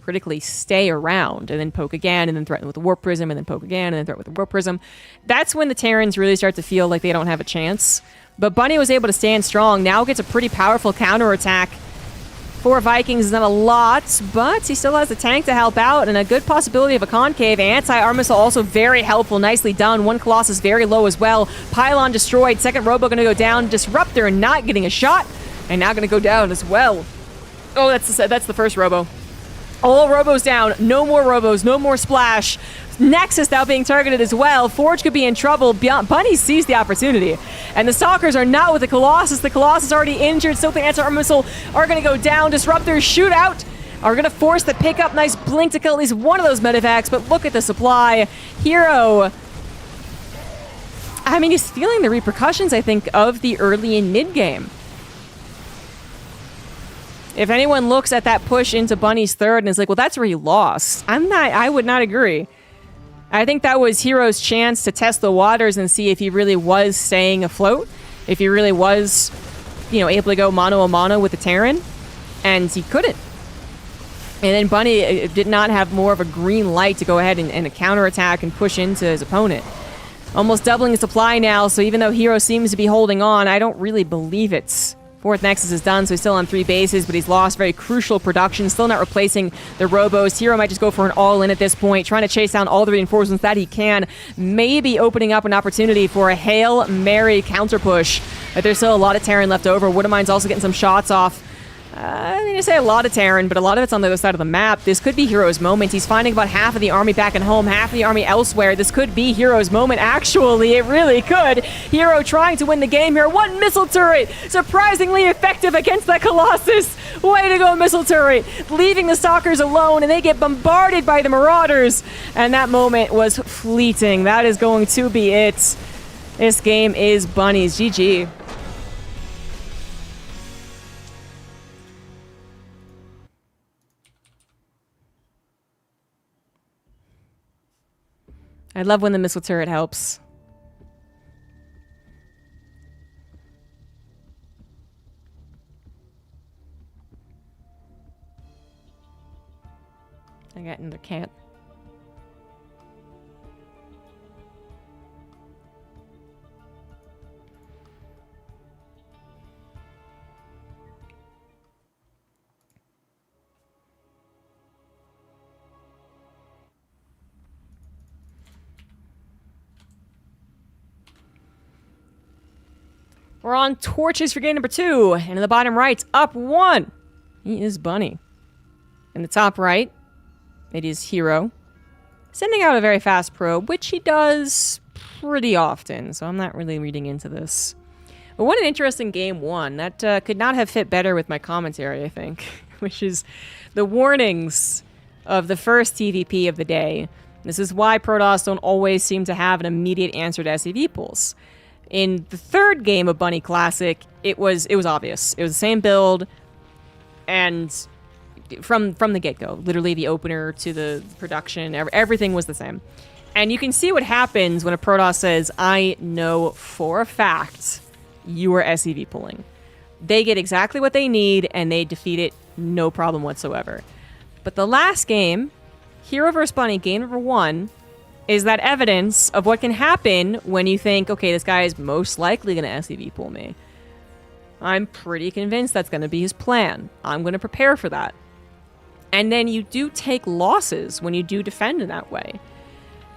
critically stay around, and then poke again, and then threaten with the Warp Prism, and then poke again, and then threaten with the Warp Prism, that's when the Terrans really start to feel like they don't have a chance. But Bunny was able to stand strong, now gets a pretty powerful counterattack. 4 Vikings is not a lot, but he still has the tank to help out, and a good possibility of a concave. Anti-armor missile also very helpful, nicely done. 1 Colossus very low as well. Pylon destroyed, second Robo going to go down. Disruptor not getting a shot. And now going to go down as well. Oh, that's the first robo. All robos down. No more robos. No more splash. Nexus now being targeted as well. Forge could be in trouble. Bunny sees the opportunity. And the Stalkers are not with the Colossus. The Colossus already injured. So the anti-armor missile are going to go down. Disruptors shoot out. Are going to force the pickup. Nice blink to kill at least one of those medevacs. But look at the supply. Hero. I mean, he's feeling the repercussions, I think, of the early and mid game. If anyone looks at that push into Bunny's third and is like, well, that's where he lost. I would not agree. I think that was Hero's chance to test the waters and see if he really was staying afloat. If he really was, able to go mano-a-mano with the Terran. And he couldn't. And then Bunny did not have more of a green light to go ahead and counterattack and push into his opponent. Almost doubling his supply now, so even though Hero seems to be holding on, I don't really believe it. Fourth Nexus is done, so he's still on 3 bases, but he's lost very crucial production, still not replacing the robos. Hero might just go for an all-in at this point, trying to chase down all the reinforcements that he can, maybe opening up an opportunity for a Hail Mary counter-push. But there's still a lot of Terran left over. Woodermine's also getting some shots off. I mean, I say a lot of Terran, but a lot of it's on the other side of the map. This could be Hero's moment. He's finding about half of the army back at home, half of the army elsewhere. This could be Hero's moment. Actually, it really could. Hero trying to win the game here. One missile turret, surprisingly effective against that Colossus. Way to go, missile turret. Leaving the Stalkers alone, and they get bombarded by the Marauders. And that moment was fleeting. That is going to be it. This game is Bunny's. GG. I love when the missile turret helps. I got another cat. We're on torches for game number 2. And in the bottom right, up 1. He is Bunny. In the top right, it is Hero. Sending out a very fast probe, which he does pretty often. So I'm not really reading into this. But what an interesting game 1. That could not have fit better with my commentary, I think. Which is the warnings of the first TVP of the day. This is why Protoss don't always seem to have an immediate answer to SCV pulls. In the third game of Bunny Classic, it was obvious. It was the same build, and from the get-go, literally the opener to the production, everything was the same. And you can see what happens when a Protoss says, I know for a fact you are SCV pulling. They get exactly what they need, and they defeat it no problem whatsoever. But the last game, Hero vs. Bunny, game number 1, is that evidence of what can happen when you think, okay, this guy is most likely going to SCV pull me. I'm pretty convinced that's going to be his plan. I'm going to prepare for that. And then you do take losses when you do defend in that way.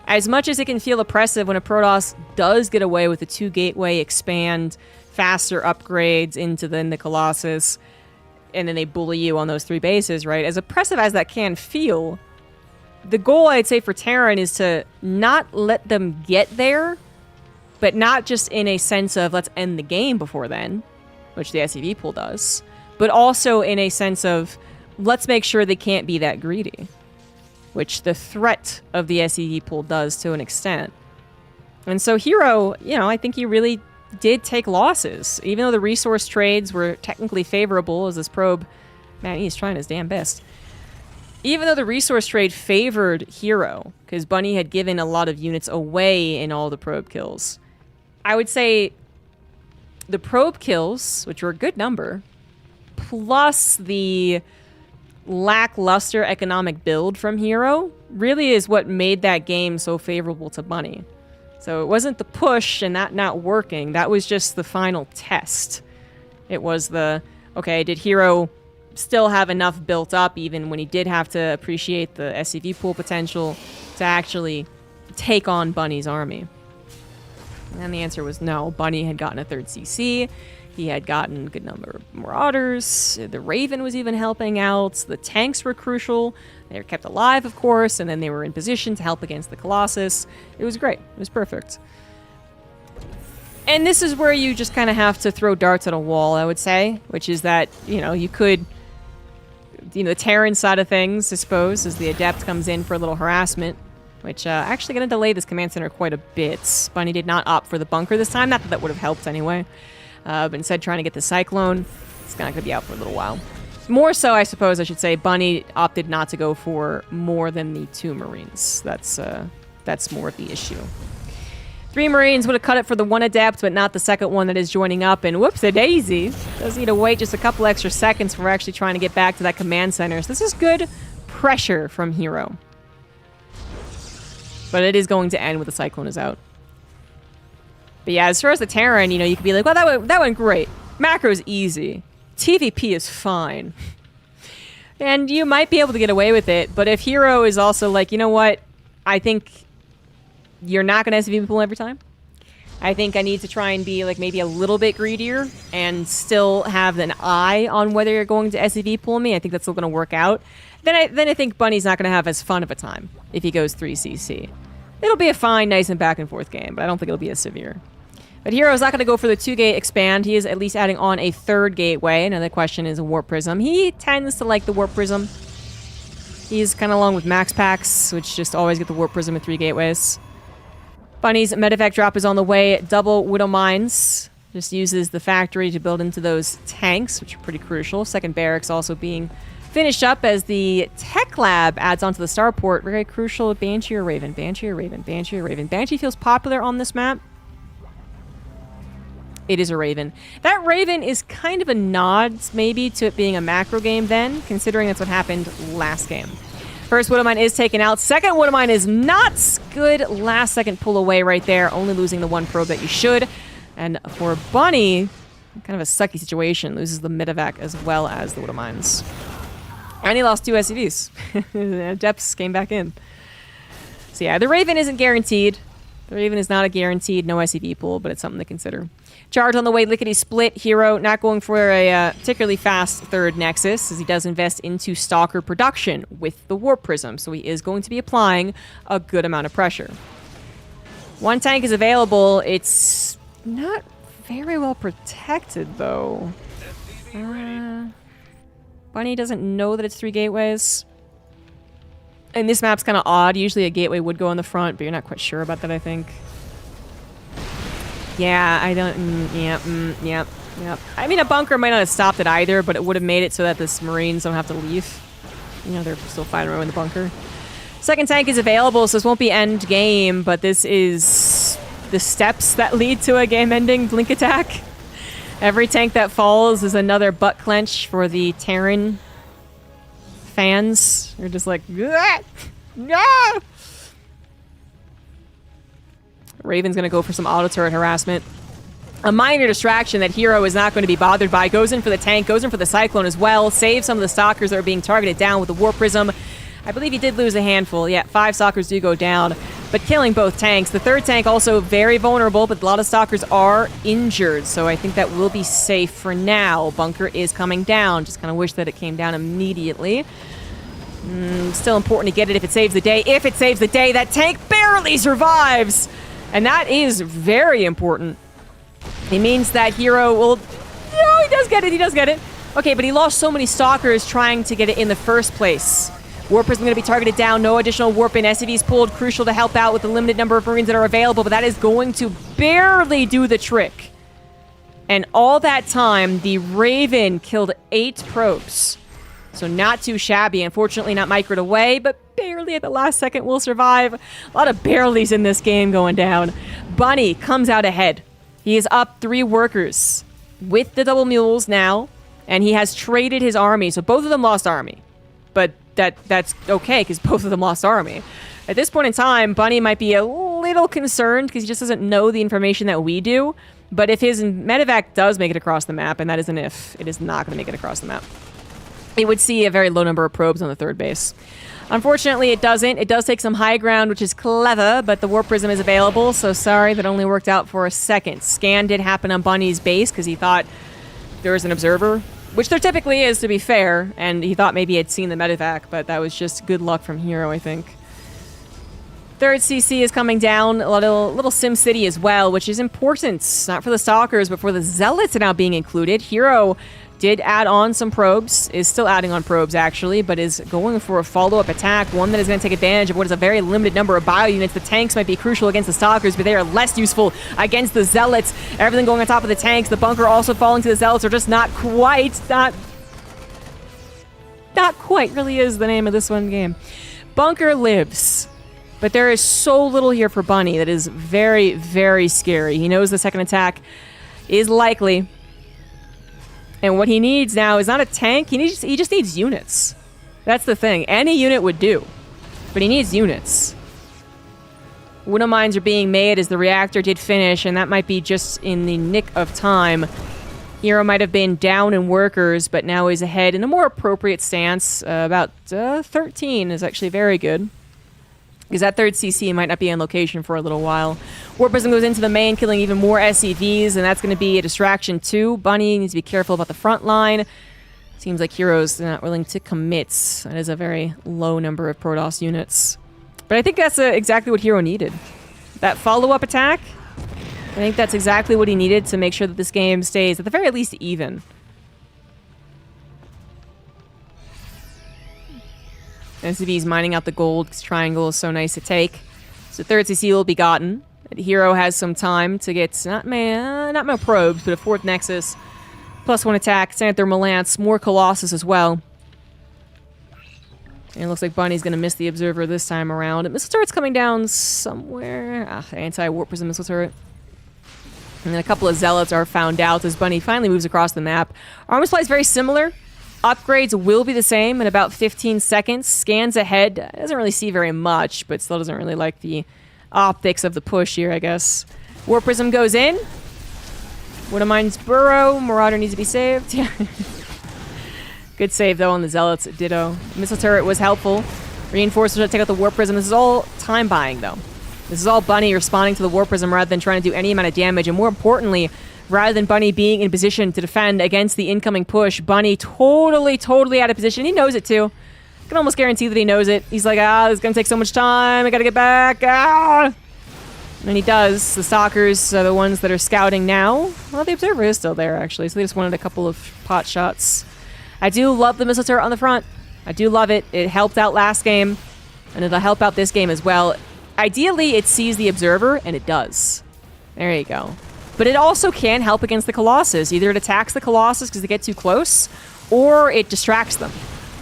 As much as it can feel oppressive when a Protoss does get away with the 2 gateway expand, faster upgrades into the Colossus, and then they bully you on those 3 bases, right? As oppressive as that can feel, the goal, I'd say, for Terran is to not let them get there, but not just in a sense of let's end the game before then, which the SCV pool does, but also in a sense of let's make sure they can't be that greedy, which the threat of the SCV pool does to an extent. And so Hero, I think he really did take losses, even though the resource trades were technically favorable as this probe, man, he's trying his damn best. Even though the resource trade favored Hero, because Bunny had given a lot of units away in all the probe kills, I would say the probe kills, which were a good number, plus the lackluster economic build from Hero, really is what made that game so favorable to Bunny. So it wasn't the push and that not working, that was just the final test. It was the, okay, did Hero still have enough built up even when he did have to appreciate the SCV pool potential to actually take on Bunny's army? And the answer was no. Bunny had gotten a 3rd CC. He had gotten a good number of Marauders. The Raven was even helping out. The tanks were crucial. They were kept alive, of course, and then they were in position to help against the Colossus. It was great. It was perfect. And this is where you just kind of have to throw darts at a wall, I would say, which is that, you know, you could, you know, the Terran side of things, I suppose, as the Adept comes in for a little harassment, which actually going to delay this command center quite a bit. Bunny did not opt for the bunker this time. Not that that would have helped anyway. But instead trying to get the Cyclone, it's not going to be out for a little while. More so, I suppose I should say, Bunny opted not to go for more than the 2 Marines. That's more of the issue. 3 Marines would have cut it for the 1 Adept, but not the second one that is joining up. And whoops-a-daisy. Does need to wait just a couple extra seconds for actually trying to get back to that command center. So this is good pressure from Hero. But it is going to end with the Cyclone is out. But yeah, as far as the Terran, you know, you could be like, well, that went great. Macro's easy. TVP is fine. And you might be able to get away with it, but if Hero is also like, you know what, I think you're not going to SCV pull every time. I think I need to try and be like maybe a little bit greedier and still have an eye on whether you're going to SCV pull me. I think that's still going to work out. Then I think Bunny's not going to have as fun of a time if he goes 3CC. It'll be a fine, nice, and back and forth game, but I don't think it'll be as severe. But Hero's not going to go for the 2-gate expand. He is at least adding on a 3rd gateway. Another question is a Warp Prism. He tends to like the Warp Prism. He's kind of along with Max Packs, which just always get the Warp Prism with 3 gateways. Bunny's medevac drop is on the way. Double Widow Mines. Just uses the factory to build into those tanks, which are pretty crucial. 2nd barracks also being finished up as the Tech Lab adds onto the starport. Very crucial. Banshee or Raven? Banshee or Raven? Banshee or Raven? Banshee feels popular on this map. It is a Raven. That Raven is kind of a nod, maybe, to it being a macro game then, considering that's what happened last game. First Widow Mine is taken out. Second Widow Mine is not good. Last second pull away right there. Only losing the 1 probe that you should. And for Bunny, kind of a sucky situation. Loses the medevac as well as the Widow Mines. And he lost 2 SCVs. Depths came back in. So yeah, the Raven isn't guaranteed. The Raven is not a guaranteed no SCV pool, but it's something to consider. Charge on the way, lickety split. Hero not going for a particularly fast 3rd Nexus, as he does invest into Stalker production with the Warp Prism, so he is going to be applying a good amount of pressure. 1 tank is available. It's not very well protected, though. Bunny doesn't know that it's 3 gateways. And this map's kind of odd. Usually a gateway would go on the front, but you're not quite sure about that, I think. Yeah, I don't... Yep. I mean, a bunker might not have stopped it either, but it would have made it so that the Marines don't have to leave. You know, they're still fighting around in the bunker. 2nd tank is available, so this won't be end game, but this is the steps that lead to a game-ending blink attack. Every tank that falls is another butt clench for the Terran fans. You're just like, no! Raven's going to go for some auto turret harassment. A minor distraction that Hero is not going to be bothered by. Goes in for the tank, goes in for the Cyclone as well. Saves some of the Stalkers that are being targeted down with the Warp Prism. I believe he did lose a handful. Yeah, 5 Stalkers do go down, but killing both tanks. The 3rd tank also very vulnerable, but a lot of Stalkers are injured, so I think that will be safe for now. Bunker is coming down. Just kind of wish that it came down immediately. Still important to get it if it saves the day. If it saves the day, that tank barely survives! And that is very important. It means that Hero will... No, he does get it, he does get it. Okay, but he lost so many Stalkers trying to get it in the first place. Warp Prism going to be targeted down. No additional Warp in. SCVs pulled. Crucial to help out with the limited number of Marines that are available, but that is going to barely do the trick. And all that time, the Raven killed 8 probes. So not too shabby. Unfortunately, not microed away, but barely at the last second will survive. A lot of bareleys in this game going down. Bunny comes out ahead. He is up 3 workers with the double mules now, and he has traded his army. So both of them lost army. But that's okay, because both of them lost army. At this point in time, Bunny might be a little concerned, because he just doesn't know the information that we do. But if his medevac does make it across the map, and that is an if, it is not going to make it across the map. It would see a very low number of probes on the 3rd base. Unfortunately, it doesn't. It does take some high ground, which is clever, but the Warp Prism is available, so sorry, that only worked out for a second. Scan did happen on Bunny's base, because he thought there is an observer, which there typically is, to be fair, and he thought maybe he had seen the medevac, but that was just good luck from Hero, I think. Third CC is coming down, a little Sim City as well, which is important, not for the Stalkers, but for the Zealots now being included. Hero did add on some probes, is still adding on probes actually, but is going for a follow-up attack, one that is going to take advantage of what is a very limited number of bio units. The tanks might be crucial against the Stalkers, but they are less useful against the Zealots. Everything going on top of the tanks, the bunker also falling to the Zealots, are just not quite, not quite really is the name of this one game. Bunker lives. But there is so little here for Bunny that is very, very scary. He knows the second attack is likely. And what he needs now is not a tank. He just needs units. That's the thing. Any unit would do. But he needs units. Widow mines are being made as the reactor did finish, and that might be just in the nick of time. Hero might have been down in workers, but now is ahead in a more appropriate stance. About 13 is actually very good. Because that third CC might not be on location for a little while. Warp Prism goes into the main, killing even more SCVs, and that's going to be a distraction too. Bunny needs to be careful about the front line. Seems like Hero's not willing to commit. That is a very low number of Protoss units. But I think that's exactly what Hero needed. That follow-up attack, I think that's exactly what he needed to make sure that this game stays, at the very least, even. SCV's mining out the gold. This triangle is so nice to take. So third CC will be gotten. Hero has some time to get not more probes, but a fourth Nexus. +1 attack, Sand Thermal Lance, more Colossus as well. And it looks like Bunny's going to miss the Observer this time around. Missile turret's coming down somewhere. Anti-Warp Prism missile turret. And then a couple of Zealots are found out as Bunny finally moves across the map. Armor supply is very similar. Upgrades will be the same in about 15 seconds. Scans ahead. Doesn't really see very much, but still doesn't really like the optics of the push here, I guess. Warp Prism goes in. Widow Mine's burrow. Marauder needs to be saved. Yeah. Good save, though, on the Zealots. Ditto. Missile turret was helpful. Reinforcers to take out the Warp Prism. This is all time buying, though. This is all Bunny responding to the Warp Prism rather than trying to do any amount of damage. And more importantly, rather than Bunny being in position to defend against the incoming push, Bunny totally out of position. He knows it too. I can almost guarantee that he knows it. He's like, this is going to take so much time. I got to get back. And he does. The Stalkers are the ones that are scouting now. Well, the Observer is still there, actually, so they just wanted a couple of pot shots. I do love the missile turret on the front. I do love it. It helped out last game, and it'll help out this game as well. Ideally, it sees the Observer, and it does. There you go. But it also can help against the Colossus. Either it attacks the Colossus because they get too close, or it distracts them.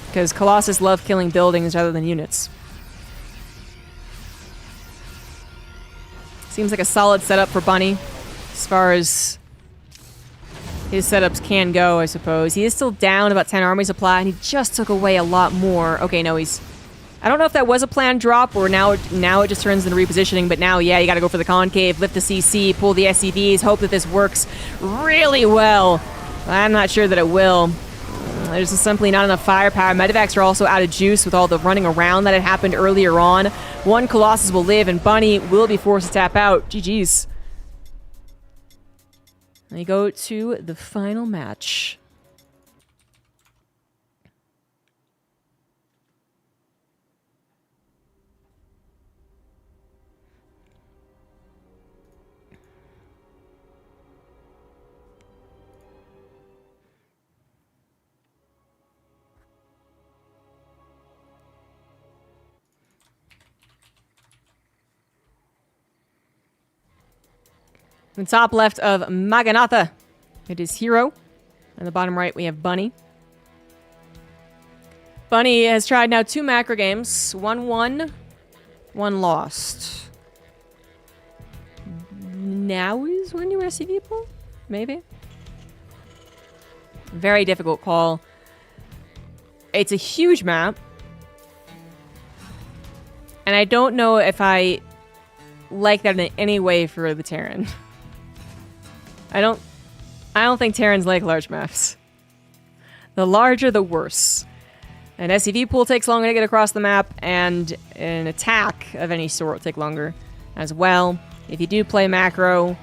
Because Colossus love killing buildings rather than units. Seems like a solid setup for Bunny, as far as his setups can go, I suppose. He is still down about 10 army supply, and he just took away a lot more. Okay, no, he's... I don't know if that was a planned drop, or now it just turns into repositioning, but now, yeah, you gotta go for the concave, lift the CC, pull the SCVs, hope that this works really well. I'm not sure that it will. There's just simply not enough firepower. Medevacs are also out of juice with all the running around that had happened earlier on. One Colossus will live, and Bunny will be forced to tap out. GG's. They go to the final match. In the top left of Maganatha, it is Hero. In the bottom right, we have Bunny. Bunny has tried now 2 macro games. 1 won, 1 lost. Now is when you SCV pull? Maybe? Very difficult call. It's a huge map. And I don't know if I like that in any way for the Terran. I don't think Terrans like large maps. The larger, the worse. An SCV pool takes longer to get across the map, and an attack of any sort will take longer as well. If you do play macro,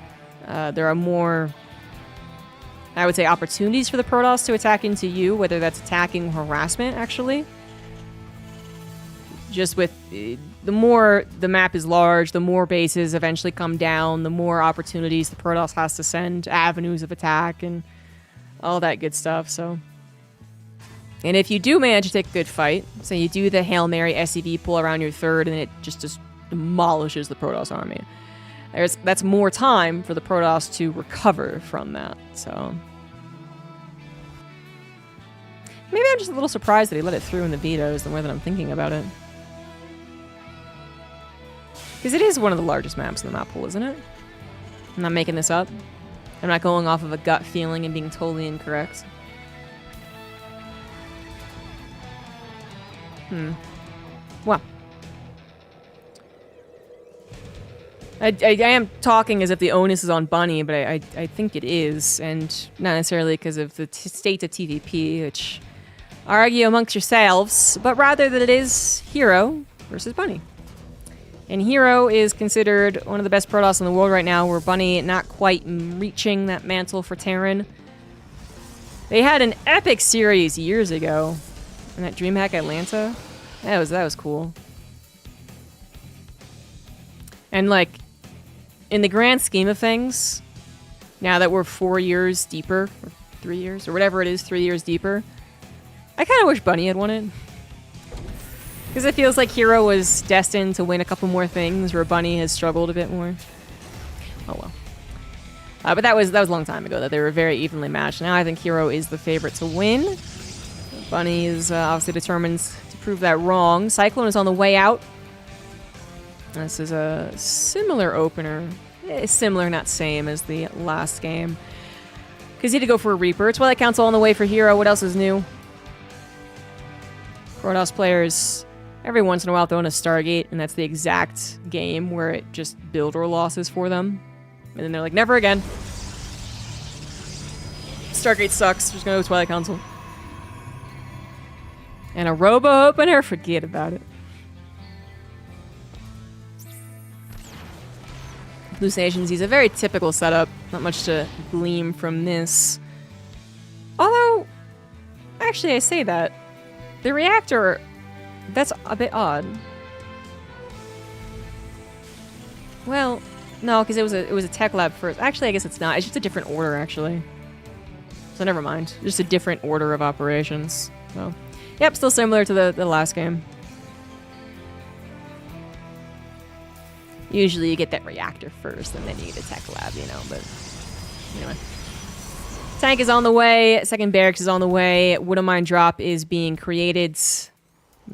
there are more I would say, opportunities for the Protoss to attack into you, whether that's attacking or harassment, actually. Just with the more the map is large, the more bases eventually come down, the more opportunities the Protoss has to send, avenues of attack, and all that good stuff, so. And if you do manage to take a good fight, say you do the Hail Mary SCV pull around your third, and it just demolishes the Protoss army. That's more time for the Protoss to recover from that, so. Maybe I'm just a little surprised that he let it through in the vetoes the more that I'm thinking about it. Because it is one of the largest maps in the map pool, isn't it? I'm not making this up. I'm not going off of a gut feeling and being totally incorrect. Well. I am talking as if the onus is on Bunny, but I think it is, and not necessarily because of the state of TVP, which argue amongst yourselves, but rather that it is Hero versus Bunny. And Hero is considered one of the best Protoss in the world right now, where Bunny not quite reaching that mantle for Terran. They had an epic series years ago, in that DreamHack Atlanta. That was cool. And like, in the grand scheme of things, now that we're 4 years deeper, or 3 years, or whatever it is, 3 years deeper, I kind of wish Bunny had won it. Because it feels like Hero was destined to win a couple more things, where Bunny has struggled a bit more. Oh well. But that was a long time ago that they were very evenly matched. Now I think Hero is the favorite to win. Bunny is obviously determined to prove that wrong. Cyclone is on the way out. This is a similar opener. Similar, not same, as the last game. Because he had to go for a Reaper. Twilight Council on the way for Hero. What else is new? Protoss players, every once in a while, throw in a Stargate, and that's the exact game where it just builder losses for them. And then they're like, never again. Stargate sucks. Just gonna go Twilight Council. And a Robo opener? Forget about it. Hallucinations, he's a very typical setup. Not much to glean from this. Although, actually I say that. The reactor, that's a bit odd. Well, no, because it was a tech lab first. Actually, I guess it's not. It's just a different order, actually. So never mind. Just a different order of operations. So, yep, still similar to the last game. Usually you get that reactor first, and then you get a tech lab, you know, but anyway. Tank is on the way. Second barracks is on the way. Wouldn't Mind drop is being created.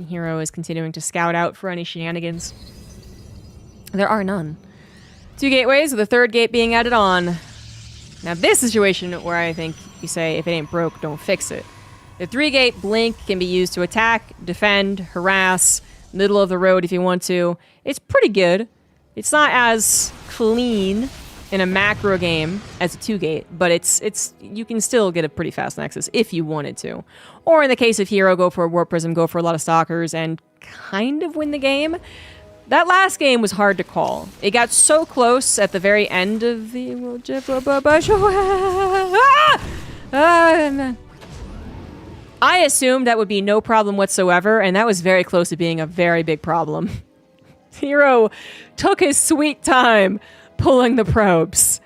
Hero is continuing to scout out for any shenanigans. There are none. 2 gateways with a 3rd gate being added on. Now this situation where I think you say, if it ain't broke, don't fix it. The 3-gate blink can be used to attack, defend, harass, middle of the road if you want to. It's pretty good. It's not as clean in a macro game as a 2-gate, but it's you can still get a pretty fast nexus if you wanted to. Or in the case of Hero, go for a Warp Prism, go for a lot of Stalkers, and kind of win the game. That last game was hard to call. It got so close at the very end of the... I assumed that would be no problem whatsoever, and that was very close to being a very big problem. Hero took his sweet time pulling the probes.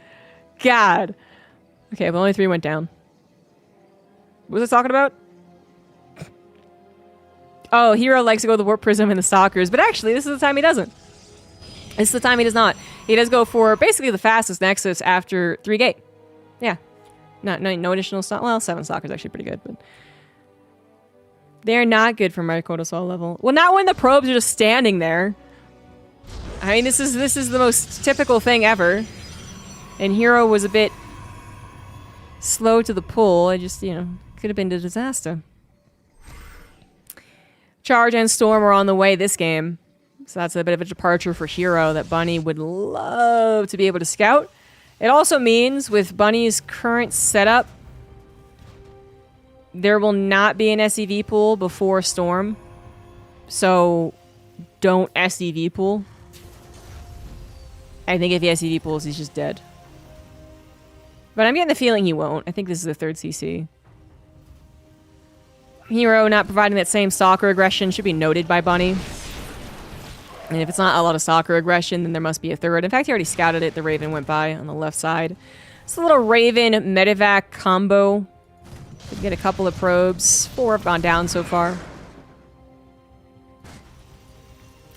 God. Okay, but only 3 went down. What was I talking about? Oh, Hero likes to go the Warp Prism and the Stalkers, but actually, this is the time he doesn't. This is the time he does not. He does go for basically the fastest Nexus after 3-gate. Yeah. No additional Stalkers. Well, 7 Stalkers actually pretty good, but... They're not good for Microdosol level. Well, not when the probes are just standing there. I mean, this is the most typical thing ever. And Hero was a bit slow to the pull. I just, you know, could have been a disaster. Charge and Storm are on the way this game. So that's a bit of a departure for Hero that Bunny would love to be able to scout. It also means with Bunny's current setup, there will not be an SEV pool before Storm. So don't SEV pool. I think if he SEV pools, he's just dead. But I'm getting the feeling he won't. I think this is the third CC. Hero not providing that same stalker aggression should be noted by Bunny. And if it's not a lot of stalker aggression, then there must be a third. In fact, he already scouted it. The Raven went by on the left side. It's a little Raven medevac combo. Could get a couple of probes. 4 have gone down so far.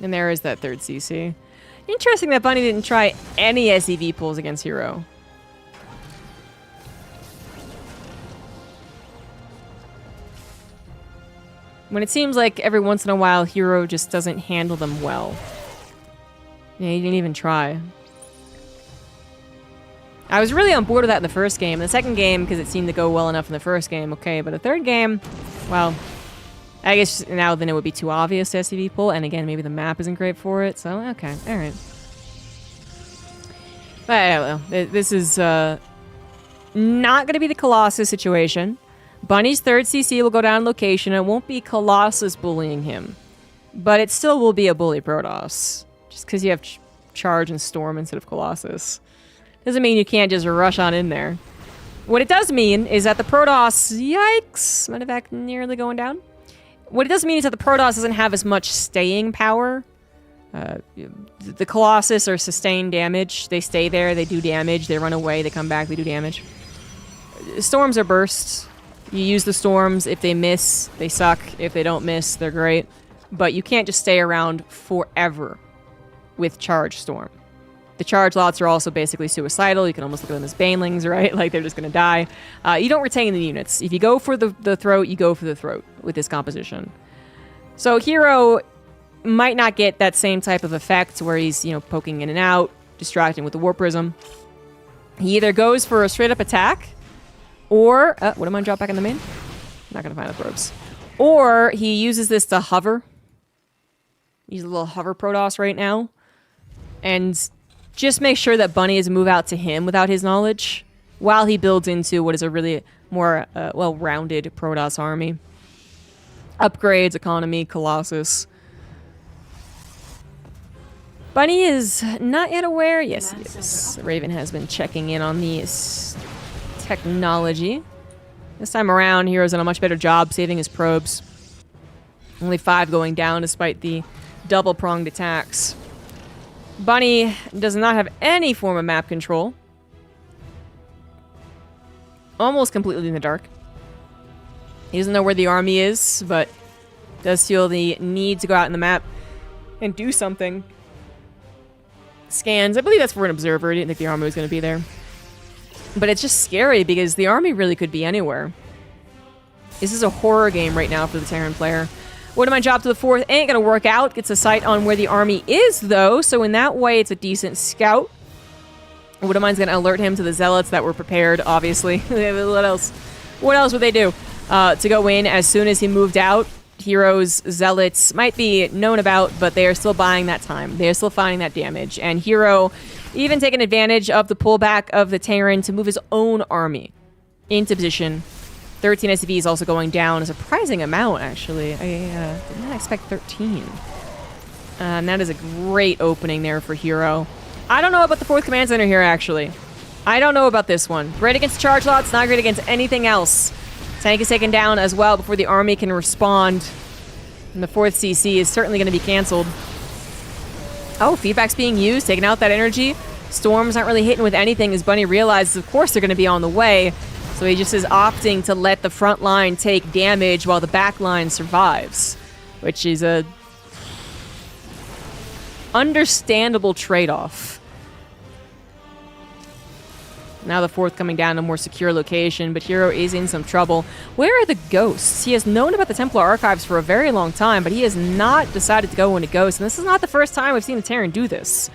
And there is that third CC. Interesting that Bunny didn't try any SEV pulls against Hero. When it seems like every once in a while, Hero just doesn't handle them well. Yeah, he didn't even try. I was really on board with that in the first game. The second game, because it seemed to go well enough in the first game, okay. But the third game, well, I guess now then it would be too obvious to SCV pull. And again, maybe the map isn't great for it. So, okay, alright. But I don't know. This is not going to be the Colossus situation. Bunny's third CC will go down location. It won't be Colossus bullying him. But it still will be a bully Protoss. Just because you have Charge and Storm instead of Colossus. Doesn't mean you can't just rush on in there. What it does mean is that the Protoss... Yikes! Medevac nearly going down. What it does mean is that the Protoss doesn't have as much staying power. The Colossus are sustained damage. They stay there, they do damage, they run away, they come back, they do damage. Storms are bursts. You use the storms. If they miss, they suck. If they don't miss, they're great. But you can't just stay around forever with Charge Storm. The charge lots are also basically suicidal. You can almost look at them as banelings, right? Like they're just going to die. You don't retain the units. If you go for the throat, you go for the throat with this composition. So Hero might not get that same type of effect where he's, you know, poking in and out, distracting with the Warp Prism. He either goes for a straight up attack, or... what am I drop back in the main? Not going to find the probes. Or he uses this to hover. He's a little hover Protoss right now. And just make sure that Bunny is move out to him without his knowledge, while he builds into what is a really more well-rounded Protoss army. Upgrades, economy, Colossus. Bunny is not yet aware. Yes, he is. Raven has been checking in on these technology. This time around, Hero's done a much better job saving his probes. Only 5 going down despite the double-pronged attacks. Bunny does not have any form of map control. Almost completely in the dark. He doesn't know where the army is, but does feel the need to go out in the map and do something. Scans. I believe that's for an observer. I didn't think the army was going to be there. But it's just scary because the army really could be anywhere. This is a horror game right now for the Terran player. What am I dropped to the 4th? Ain't gonna work out. Gets a sight on where the army is, though. So in that way, it's a decent scout. What am I's gonna alert him to the zealots that were prepared, obviously. What else? What else would they do? To go in as soon as he moved out. Hero's zealots might be known about, but they are still buying that time. They are still finding that damage. And Hero even taking advantage of the pullback of the Terran to move his own army into position. 13 SCVs also going down. A surprising amount, actually. I did not expect 13. And that is a great opening there for Hero. I don't know about the 4th Command Center here, actually. I don't know about this one. Great against charge lots, not great against anything else. Tank is taken down as well before the army can respond. And the 4th CC is certainly going to be canceled. Oh, feedback's being used, taking out that energy. Storm's not really hitting with anything as Bunny realizes, of course, they're going to be on the way. So he just is opting to let the front line take damage while the back line survives. Which is a understandable trade-off. Now the 4th coming down to a more secure location, but Hero is in some trouble. Where are the ghosts? He has known about the Templar Archives for a very long time, but he has not decided to go into ghosts. And this is not the first time we've seen the Terran do this.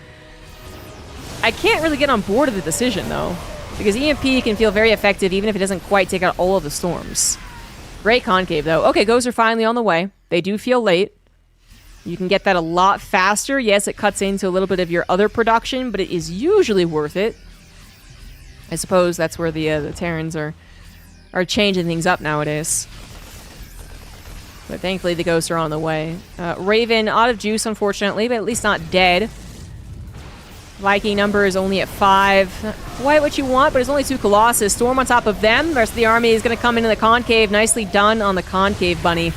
I can't really get on board with the decision, though. Because EMP can feel very effective even if it doesn't quite take out all of the storms. Great concave, though. Okay, ghosts are finally on the way. They do feel late. You can get that a lot faster. Yes, it cuts into a little bit of your other production, but it is usually worth it. I suppose that's where the Terrans are changing things up nowadays. But thankfully, the ghosts are on the way. Raven, out of juice, unfortunately, but at least not dead. Viking number is only at 5. Not quite what you want, but it's only 2 Colossus. Storm on top of them. The rest of the army is going to come into the concave. Nicely done on the concave, Bunny.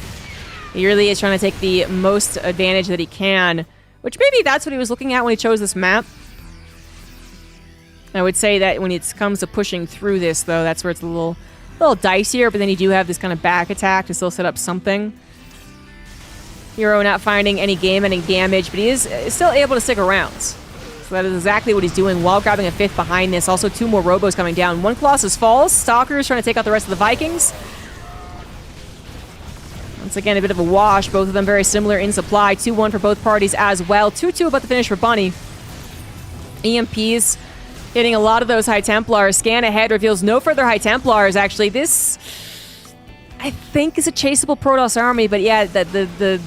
He really is trying to take the most advantage that he can, which maybe that's what he was looking at when he chose this map. I would say that when it comes to pushing through this, though, that's where it's a little dicier, but then you do have this kind of back attack to still set up something. Hero not finding any game-ending damage, but he is still able to stick around. So that is exactly what he's doing while grabbing a 5th behind this. Also 2 more Robos coming down. 1 Colossus falls. Stalkers trying to take out the rest of the Vikings. Once again, a bit of a wash. Both of them very similar in supply. 2-1 for both parties as well. 2-2 about to finish for Bunny. EMPs hitting a lot of those High Templars. Scan ahead reveals no further High Templars, actually. This, I think, is a chaseable Protoss army, but yeah, the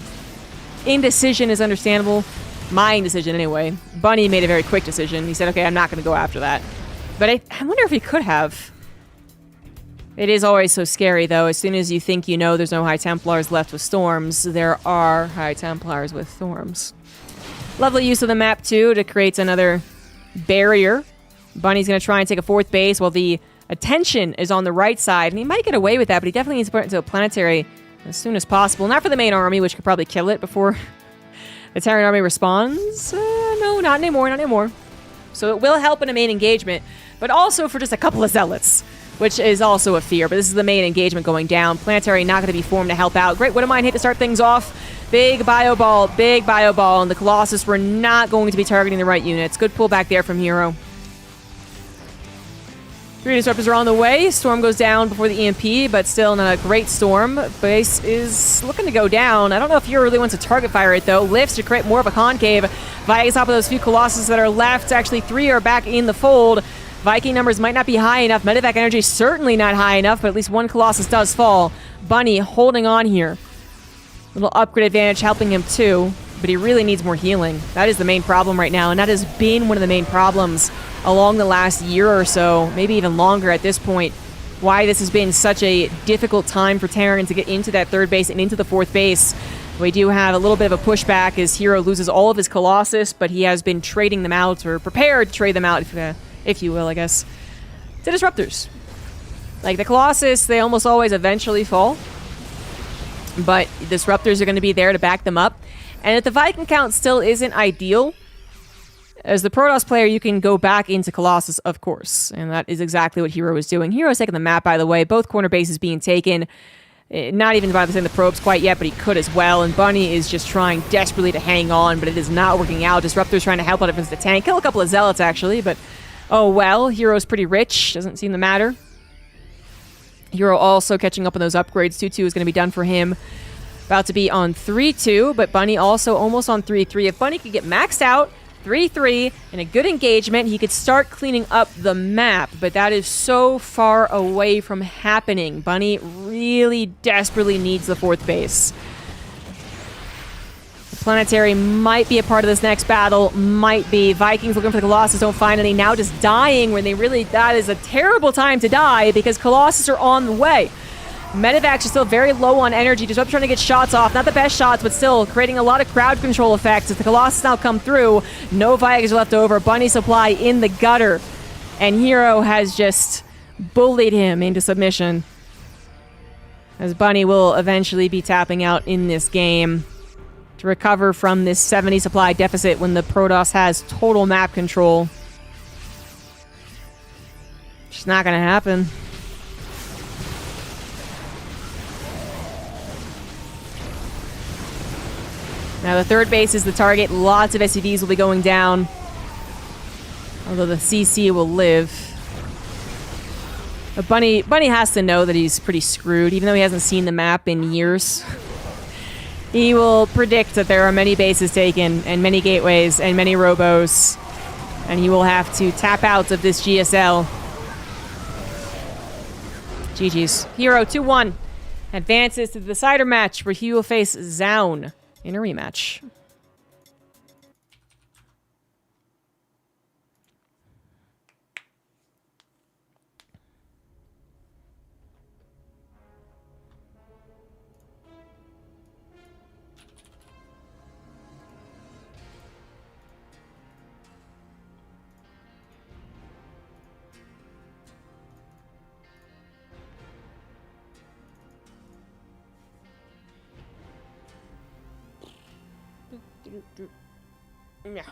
indecision is understandable. My indecision, anyway. Bunny made a very quick decision. He said, okay, I'm not going to go after that. But I wonder if he could have. It is always so scary, though. As soon as you think you know there's no High Templars left with Storms, there are High Templars with Storms. Lovely use of the map, too, to create another barrier. Bunny's going to try and take a 4th base while the attention is on the right side. And he might get away with that, but he definitely needs to put it into a planetary as soon as possible. Not for the main army, which could probably kill it before the Terran army responds. No, not anymore, not anymore. So it will help in a main engagement, but also for just a couple of Zealots, which is also a fear. But this is the main engagement going down. Planetary not going to be formed to help out. Great Widowmine hit to start things off. Big bio ball, and the Colossus were not going to be targeting the right units. Good pullback there from Hero. 3 disruptors are on the way. Storm goes down before the EMP, but still not a great storm. Base is looking to go down. I don't know if Hero really wants to target fire it, though. Lifts to create more of a concave. Vikings top of those few Colossus that are left. Actually, 3 are back in the fold. Viking numbers might not be high enough. Medevac energy certainly not high enough, but at least 1 Colossus does fall. Bunny holding on here. Little upgrade advantage helping him, too. But he really needs more healing. That is the main problem right now, and that has been one of the main problems along the last year or so, maybe even longer at this point, why this has been such a difficult time for Terran to get into that 3rd base and into the 4th base. We do have a little bit of a pushback as Hero loses all of his Colossus, but he has been trading them out, or prepared to trade them out, if you will, I guess, to Disruptors. Like, the Colossus, they almost always eventually fall, but Disruptors are going to be there to back them up. And if the Viking count still isn't ideal, as the Protoss player, you can go back into Colossus, of course. And that is exactly what Hero is doing. Hero's taking the map, by the way. Both corner bases being taken. Not even by the probes quite yet, but he could as well. And Bunny is just trying desperately to hang on, but it is not working out. Disruptor's trying to help out against the tank. Kill a couple of Zealots, actually, but oh well. Hero's pretty rich. Doesn't seem to matter. Hero also catching up on those upgrades. 2-2 is going to be done for him. About to be on 3-2, but Bunny also almost on 3-3. If Bunny could get maxed out, 3-3, and a good engagement, he could start cleaning up the map, but that is so far away from happening. Bunny really desperately needs the 4th base. The Planetary might be a part of this next battle, might be. Vikings looking for the Colossus, don't find any, now just dying when they really, that is a terrible time to die because Colossus are on the way. Medevacs are still very low on energy. Disrupt trying to get shots off. Not the best shots, but still creating a lot of crowd control effects. As the Colossus now come through, no Vikings are left over. Bunny supply in the gutter. And Hero has just bullied him into submission. As Bunny will eventually be tapping out in this game to recover from this 70 supply deficit when the Protoss has total map control. Just not going to happen. Now the 3rd base is the target. Lots of SCVs will be going down. Although the CC will live. But Bunny has to know that he's pretty screwed, even though he hasn't seen the map in years. He will predict that there are many bases taken, and many gateways, and many robos. And he will have to tap out of this GSL. GG's. Hero 2-1 advances to the decider match where he will face Zaun in a rematch. Yeah.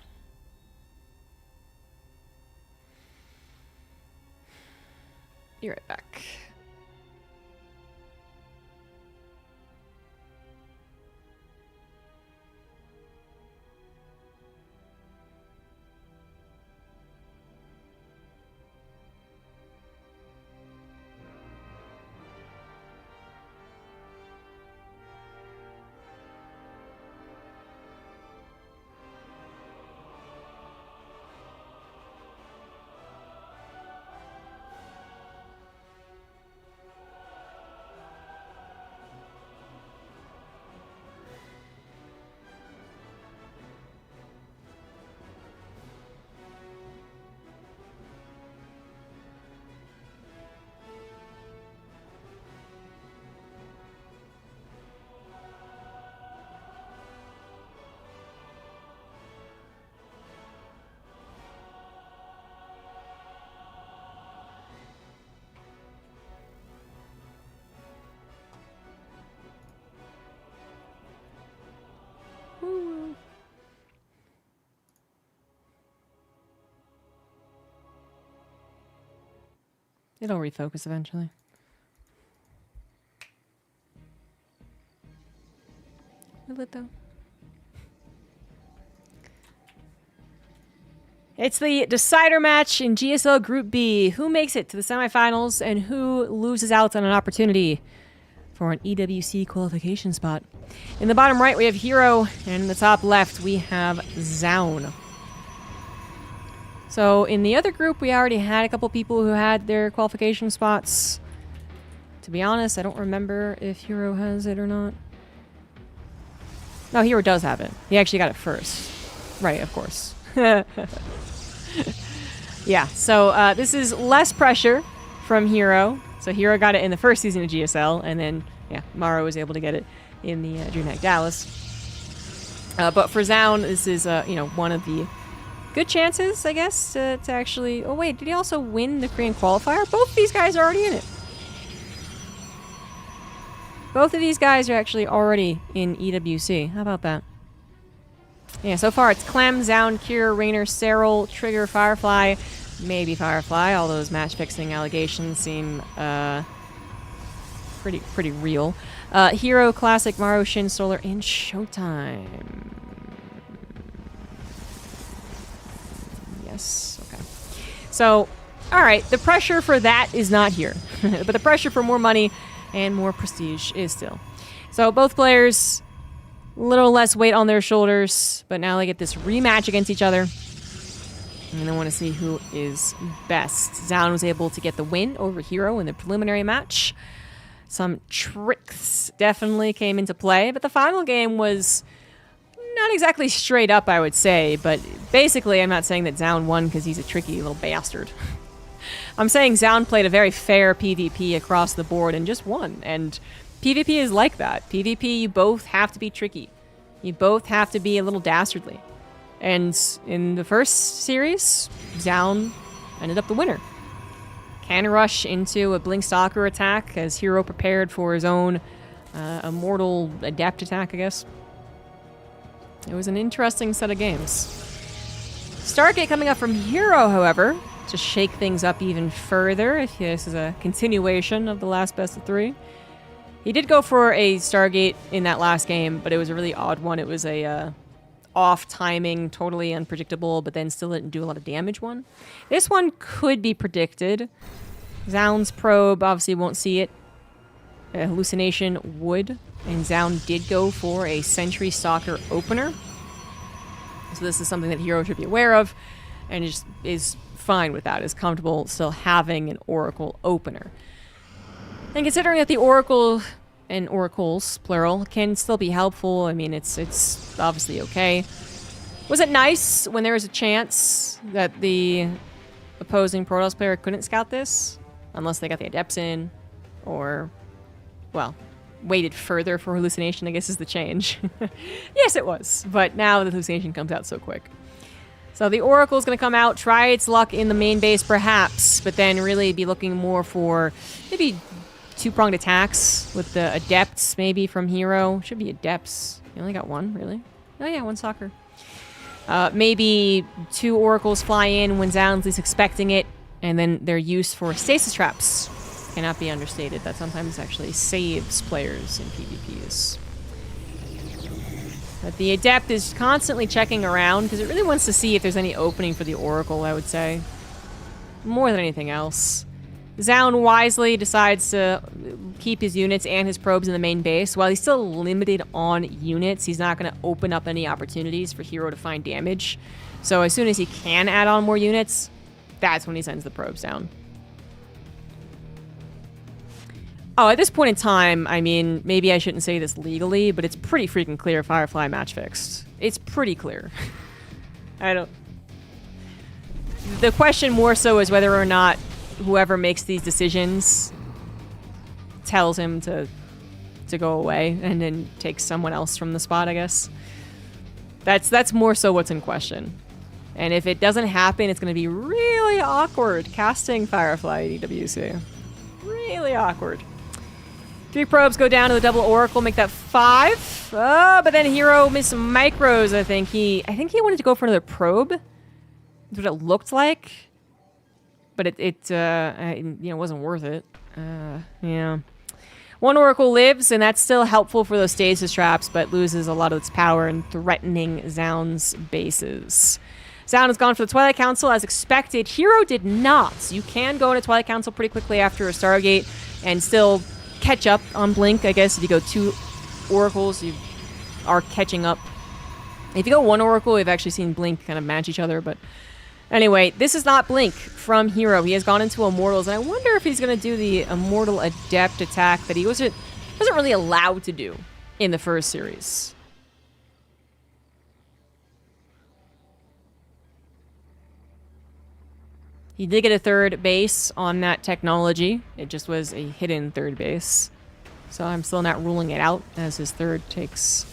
Be right back. It'll refocus eventually. Will it though? It's the decider match in GSL Group B. Who makes it to the semifinals and who loses out on an opportunity for an EWC qualification spot? In the bottom right, we have Hero, and in the top left, we have Zaun. So in the other group, we already had a couple people who had their qualification spots. To be honest, I don't remember if Hero has it or not. No, Hero does have it. He actually got it first. Right, of course. Yeah, so this is less pressure from Hero. So Hero got it in the first season of GSL, and then, yeah, Maro was able to get it in the DreamHack Dallas. But for Zaun, this is, you know, one of the good chances, I guess, to actually... Oh, wait, did he also win the Korean qualifier? Both of these guys are already in it. Both of these guys are actually already in EWC. How about that? Yeah, so far it's Clem, Zaun, Kira, Rainer, Serral, Trigger, Firefly, maybe Firefly. All those match-fixing allegations seem pretty real. Hero, Classic, Maro, Shin, Solar, and Showtime. Yes, okay. So, alright, the pressure for that is not here. But the pressure for more money and more prestige is still. So both players, a little less weight on their shoulders, but now they get this rematch against each other. And I want to see who is best. Zaun was able to get the win over Hero in the preliminary match. Some tricks definitely came into play, but the final game was not exactly straight up, I would say. But basically, I'm not saying that Zaun won because he's a tricky little bastard. I'm saying Zaun played a very fair PvP across the board and just won. And PvP is like that. PvP, you both have to be tricky. You both have to be a little dastardly. And in the first series, Zaun ended up the winner. Can rush into a Blink Stalker attack as Hero prepared for his own Immortal Adept attack, I guess. It was an interesting set of games. Stargate coming up from Hero, however, to shake things up even further, if this is a continuation of the last best of 3. He did go for a Stargate in that last game, but it was a really odd one. It was a off timing, totally unpredictable, but then still didn't do a lot of damage one. This one could be predicted. Zaun's probe obviously won't see it. Hallucination would, and Zaun did go for a Sentry Stalker opener. So this is something that Hero should be aware of, and just is fine with that, is comfortable still having an Oracle opener. And considering that the Oracle and Oracles, plural, can still be helpful, I mean, it's obviously okay. Was it nice when there was a chance that the opposing Protoss player couldn't scout this? Unless they got the Adepts in, or, well, waited further for Hallucination, I guess is the change. Yes, it was, but now the Hallucination comes out so quick. So the Oracle is going to come out, try its luck in the main base perhaps, but then really be looking more for maybe two-pronged attacks with the Adepts maybe from Hero. Should be Adepts. You only got one, really? Oh yeah, one soccer. Maybe 2 oracles fly in when Zound's least expecting it, and then their use for stasis traps cannot be understated. That sometimes actually saves players in PvPs. But the Adept is constantly checking around because it really wants to see if there's any opening for the Oracle, I would say. More than anything else. Zound wisely decides to keep his units and his probes in the main base. While he's still limited on units, he's not going to open up any opportunities for Hero to find damage. So as soon as he can add on more units, that's when he sends the probes down. Oh, at this point in time, I mean, maybe I shouldn't say this legally, but it's pretty freaking clear Firefly match fixed. It's pretty clear. The question more so is whether or not whoever makes these decisions tells him to go away and then takes someone else from the spot, I guess. That's more so what's in question. And if it doesn't happen, it's going to be really awkward casting Firefly at EWC. Really awkward. 3 probes go down to the double Oracle, make that 5. But then Hero missed some micros, I think. I think he wanted to go for another probe. That's what it looked like. But it wasn't worth it. Yeah. 1 Oracle lives, and that's still helpful for those stasis traps, but loses a lot of its power in threatening Zound's bases. Zound has gone for the Twilight Council as expected. Hero did not. So you can go into Twilight Council pretty quickly after a Stargate and still catch up on Blink, I guess. If you go 2 Oracles, you are catching up. If you go 1 Oracle, we've actually seen Blink kind of match each other, but anyway, this is not Blink from Hero. He has gone into Immortals, and I wonder if he's going to do the Immortal Adept attack that he wasn't really allowed to do in the first series. He did get a 3rd base on that technology. It just was a hidden 3rd base. So I'm still not ruling it out as his 3rd takes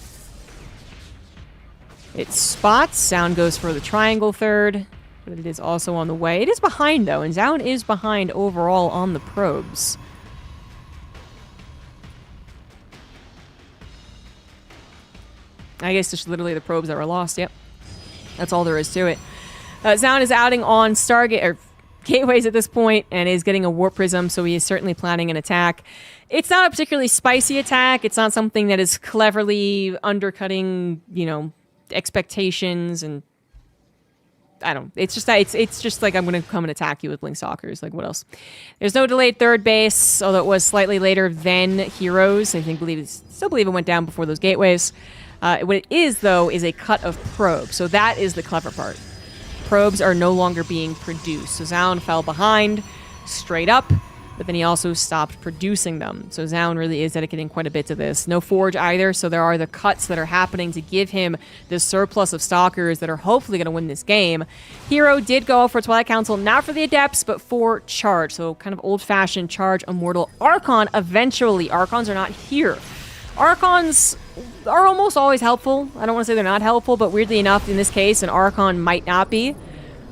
its spots. Zound goes for the triangle 3rd. But it is also on the way. It is behind, though, and Zound is behind overall on the probes. I guess just literally the probes that were lost, yep. That's all there is to it. Zound is outing on Stargate, or gateways at this point, and is getting a Warp Prism, so he is certainly planning an attack. It's not a particularly spicy attack. It's not something that is cleverly undercutting, expectations and it's just that it's just like I'm going to come and attack you with Blink Stalkers. Like, what else? There's no delayed 3rd base, although it was slightly later than Heroes. I still believe it went down before those gateways. What it is, though, is a cut of probes. So that is the clever part. Probes are no longer being produced. So Zound fell behind straight up, but then he also stopped producing them. So Zound really is dedicating quite a bit to this. No Forge either, so there are the cuts that are happening to give him this surplus of Stalkers that are hopefully going to win this game. Hero did go for Twilight Council, not for the Adepts, but for Charge. So kind of old-fashioned Charge Immortal. Archon eventually. Archons are not here. Archons are almost always helpful. I don't want to say they're not helpful, but weirdly enough, in this case, an Archon might not be.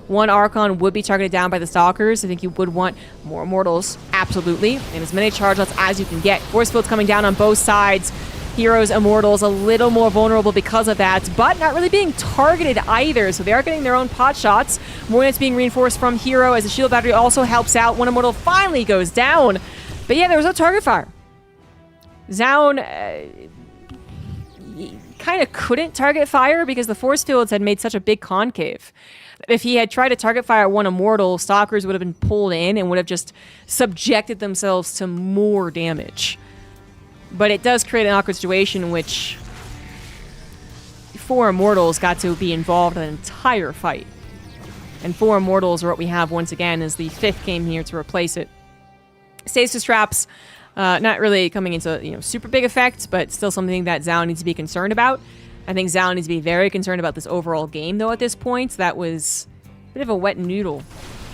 1 Archon would be targeted down by the Stalkers. I think you would want more Immortals, absolutely, and as many chargelets as you can get. Force Field's coming down on both sides. Heroes, Immortals, a little more vulnerable because of that, but not really being targeted either, so they are getting their own pot shots. More units being reinforced from Hero as the shield battery also helps out. 1 Immortal finally goes down, but yeah, there was no target fire. Zound kind of couldn't target fire because the force fields had made such a big concave. If he had tried to target fire at 1 Immortal, Stalkers would have been pulled in and would have just subjected themselves to more damage. But it does create an awkward situation in which 4 Immortals got to be involved in an entire fight. And 4 Immortals are what we have once again as the 5th came here to replace it. Stasis traps, not really coming into super big effect, but still something that Zound needs to be concerned about. I think Zound needs to be very concerned about this overall game, though, at this point. That was a bit of a wet noodle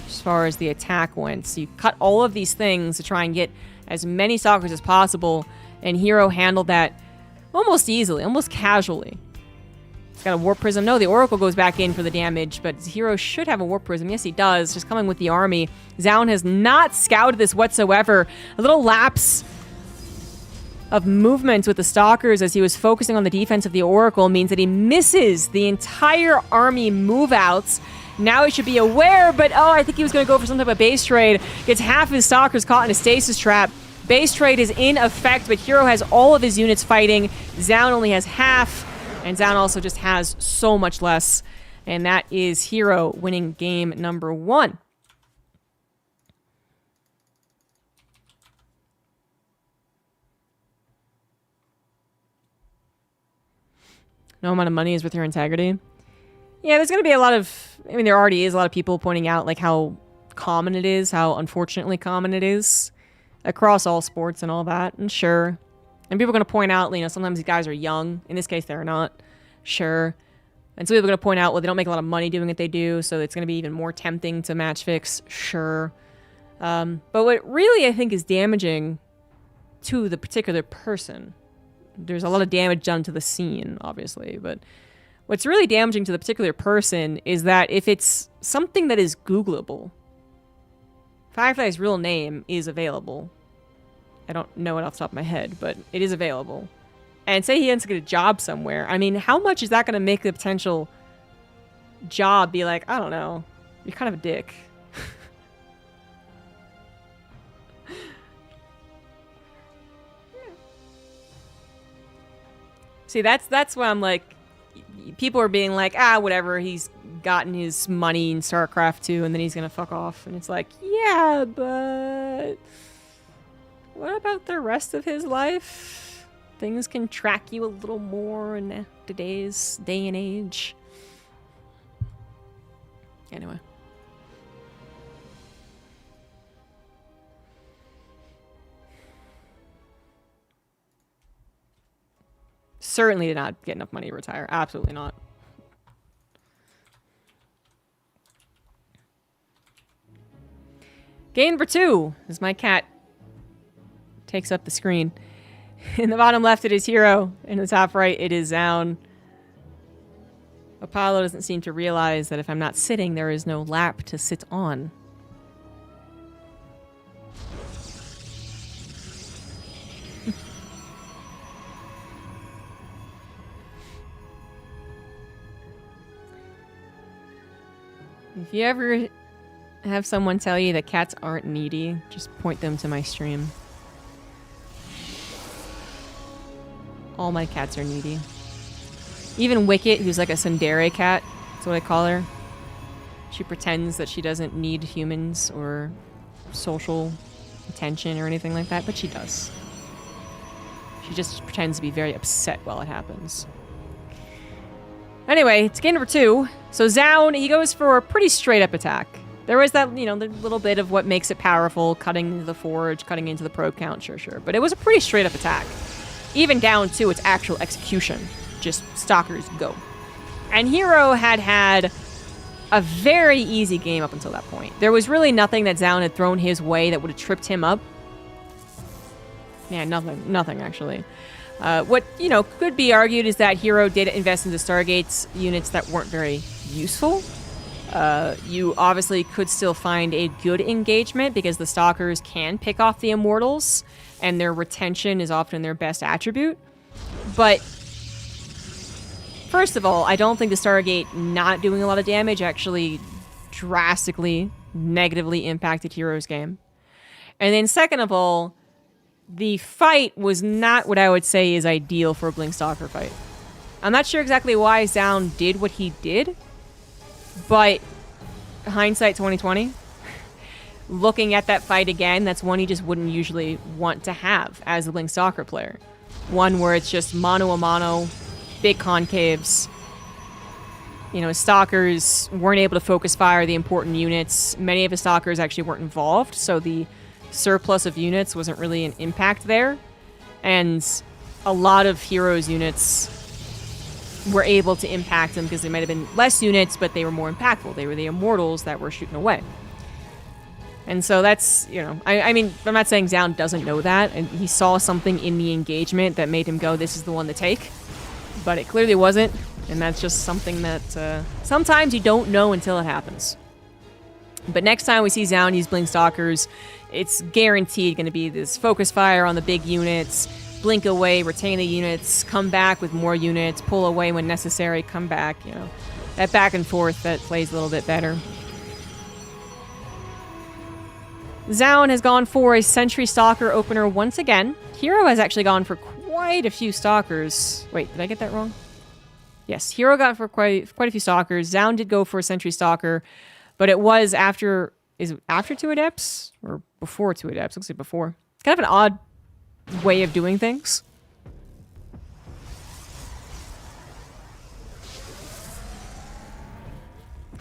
as far as the attack went. So you cut all of these things to try and get as many Stalkers as possible, and Hero handled that almost easily, almost casually. He's got a Warp Prism. No, the Oracle goes back in for the damage, but Hero should have a Warp Prism. Yes, he does. Just coming with the army. Zound has not scouted this whatsoever. A little lapse of movement with the Stalkers as he was focusing on the defense of the Oracle means that he misses the entire army move-outs. Now he should be aware, but oh, I think he was going to go for some type of base trade. Gets half his Stalkers caught in a stasis trap. Base trade is in effect, but Hero has all of his units fighting. Zaun only has half, and Zaun also just has so much less. And that is Hero winning game number 1. No amount of money is with your integrity. Yeah, there's going to be a lot of... I mean, there already is a lot of people pointing out like how common it is, how unfortunately common it is across all sports and all that. And sure. And people are going to point out, you know, sometimes these guys are young. In this case, they're not. Sure. And so people are going to point out, well, they don't make a lot of money doing what they do, so it's going to be even more tempting to match fix. Sure. But what really, I think, is damaging to the particular person... There's a lot of damage done to the scene, obviously, but what's really damaging to the particular person is that if it's something that is Googleable, Firefly's real name is available. I don't know it off the top of my head, but it is available. And say he ends up getting a job somewhere. I mean, how much is that going to make the potential job be like, I don't know, you're kind of a dick. See, that's why I'm like, people are being like, ah, whatever, he's gotten his money in StarCraft 2 and then he's gonna fuck off. And it's like, yeah, but what about the rest of his life? Things can track you a little more in today's day and age. Anyway. Certainly did not get enough money to retire. Absolutely not. Game number 2 as my cat takes up the screen. In the bottom left, it is Hero. In the top right, it is Zaun. Apollo doesn't seem to realize that if I'm not sitting, there is no lap to sit on. If you ever have someone tell you that cats aren't needy, just point them to my stream. All my cats are needy. Even Wicket, who's like a tsundere cat, that's what I call her. She pretends that she doesn't need humans or social attention or anything like that, but she does. She just pretends to be very upset while it happens. Anyway, it's game number 2. So Zaun, he goes for a pretty straight-up attack. There was that, you know, the little bit of what makes it powerful, cutting into the forge, cutting into the probe count, sure. But it was a pretty straight-up attack. Even down to its actual execution. Just stalkers, go. And Hero had a very easy game up until that point. There was really nothing that Zaun had thrown his way that would have tripped him up. Yeah, nothing actually. What, you know, could be argued is that Hero did invest into Stargate's units that weren't very useful. You obviously could still find a good engagement because the Stalkers can pick off the Immortals, and their retention is often their best attribute. But, first of all, I don't think the Stargate not doing a lot of damage actually drastically, negatively impacted Hero's game. And then second of all, the fight was not what I would say is ideal for a Blink Stalker fight. I'm not sure exactly why Zaun did what he did, but hindsight 2020, looking at that fight again, that's one he just wouldn't usually want to have as a Blink Stalker player. One where it's just mano-a-mano, big concaves. You know, his Stalkers weren't able to focus fire the important units. Many of his Stalkers actually weren't involved, so the surplus of units wasn't really an impact there. And a lot of Hero's units were able to impact them because they might have been less units, but they were more impactful. They were the Immortals that were shooting away. And so that's, you know, I mean, I'm not saying Zaun doesn't know that, and he saw something in the engagement that made him go, this is the one to take. But it clearly wasn't, and that's just something that sometimes you don't know until it happens. But next time we see Zaun use Blink Stalkers, it's guaranteed going to be this focus fire on the big units, blink away, retain the units, come back with more units, pull away when necessary, come back, you know. That back and forth, that plays a little bit better. Zaun has gone for a Sentry Stalker opener once again. Hero has actually gone for quite a few Stalkers. Wait, did I get that wrong? Yes, Hero got for quite a few Stalkers. Zaun did go for a Sentry Stalker, but it was after... Is it after 2 Adepts? Or before 2 Adepts? Looks like before. Kind of an odd way of doing things.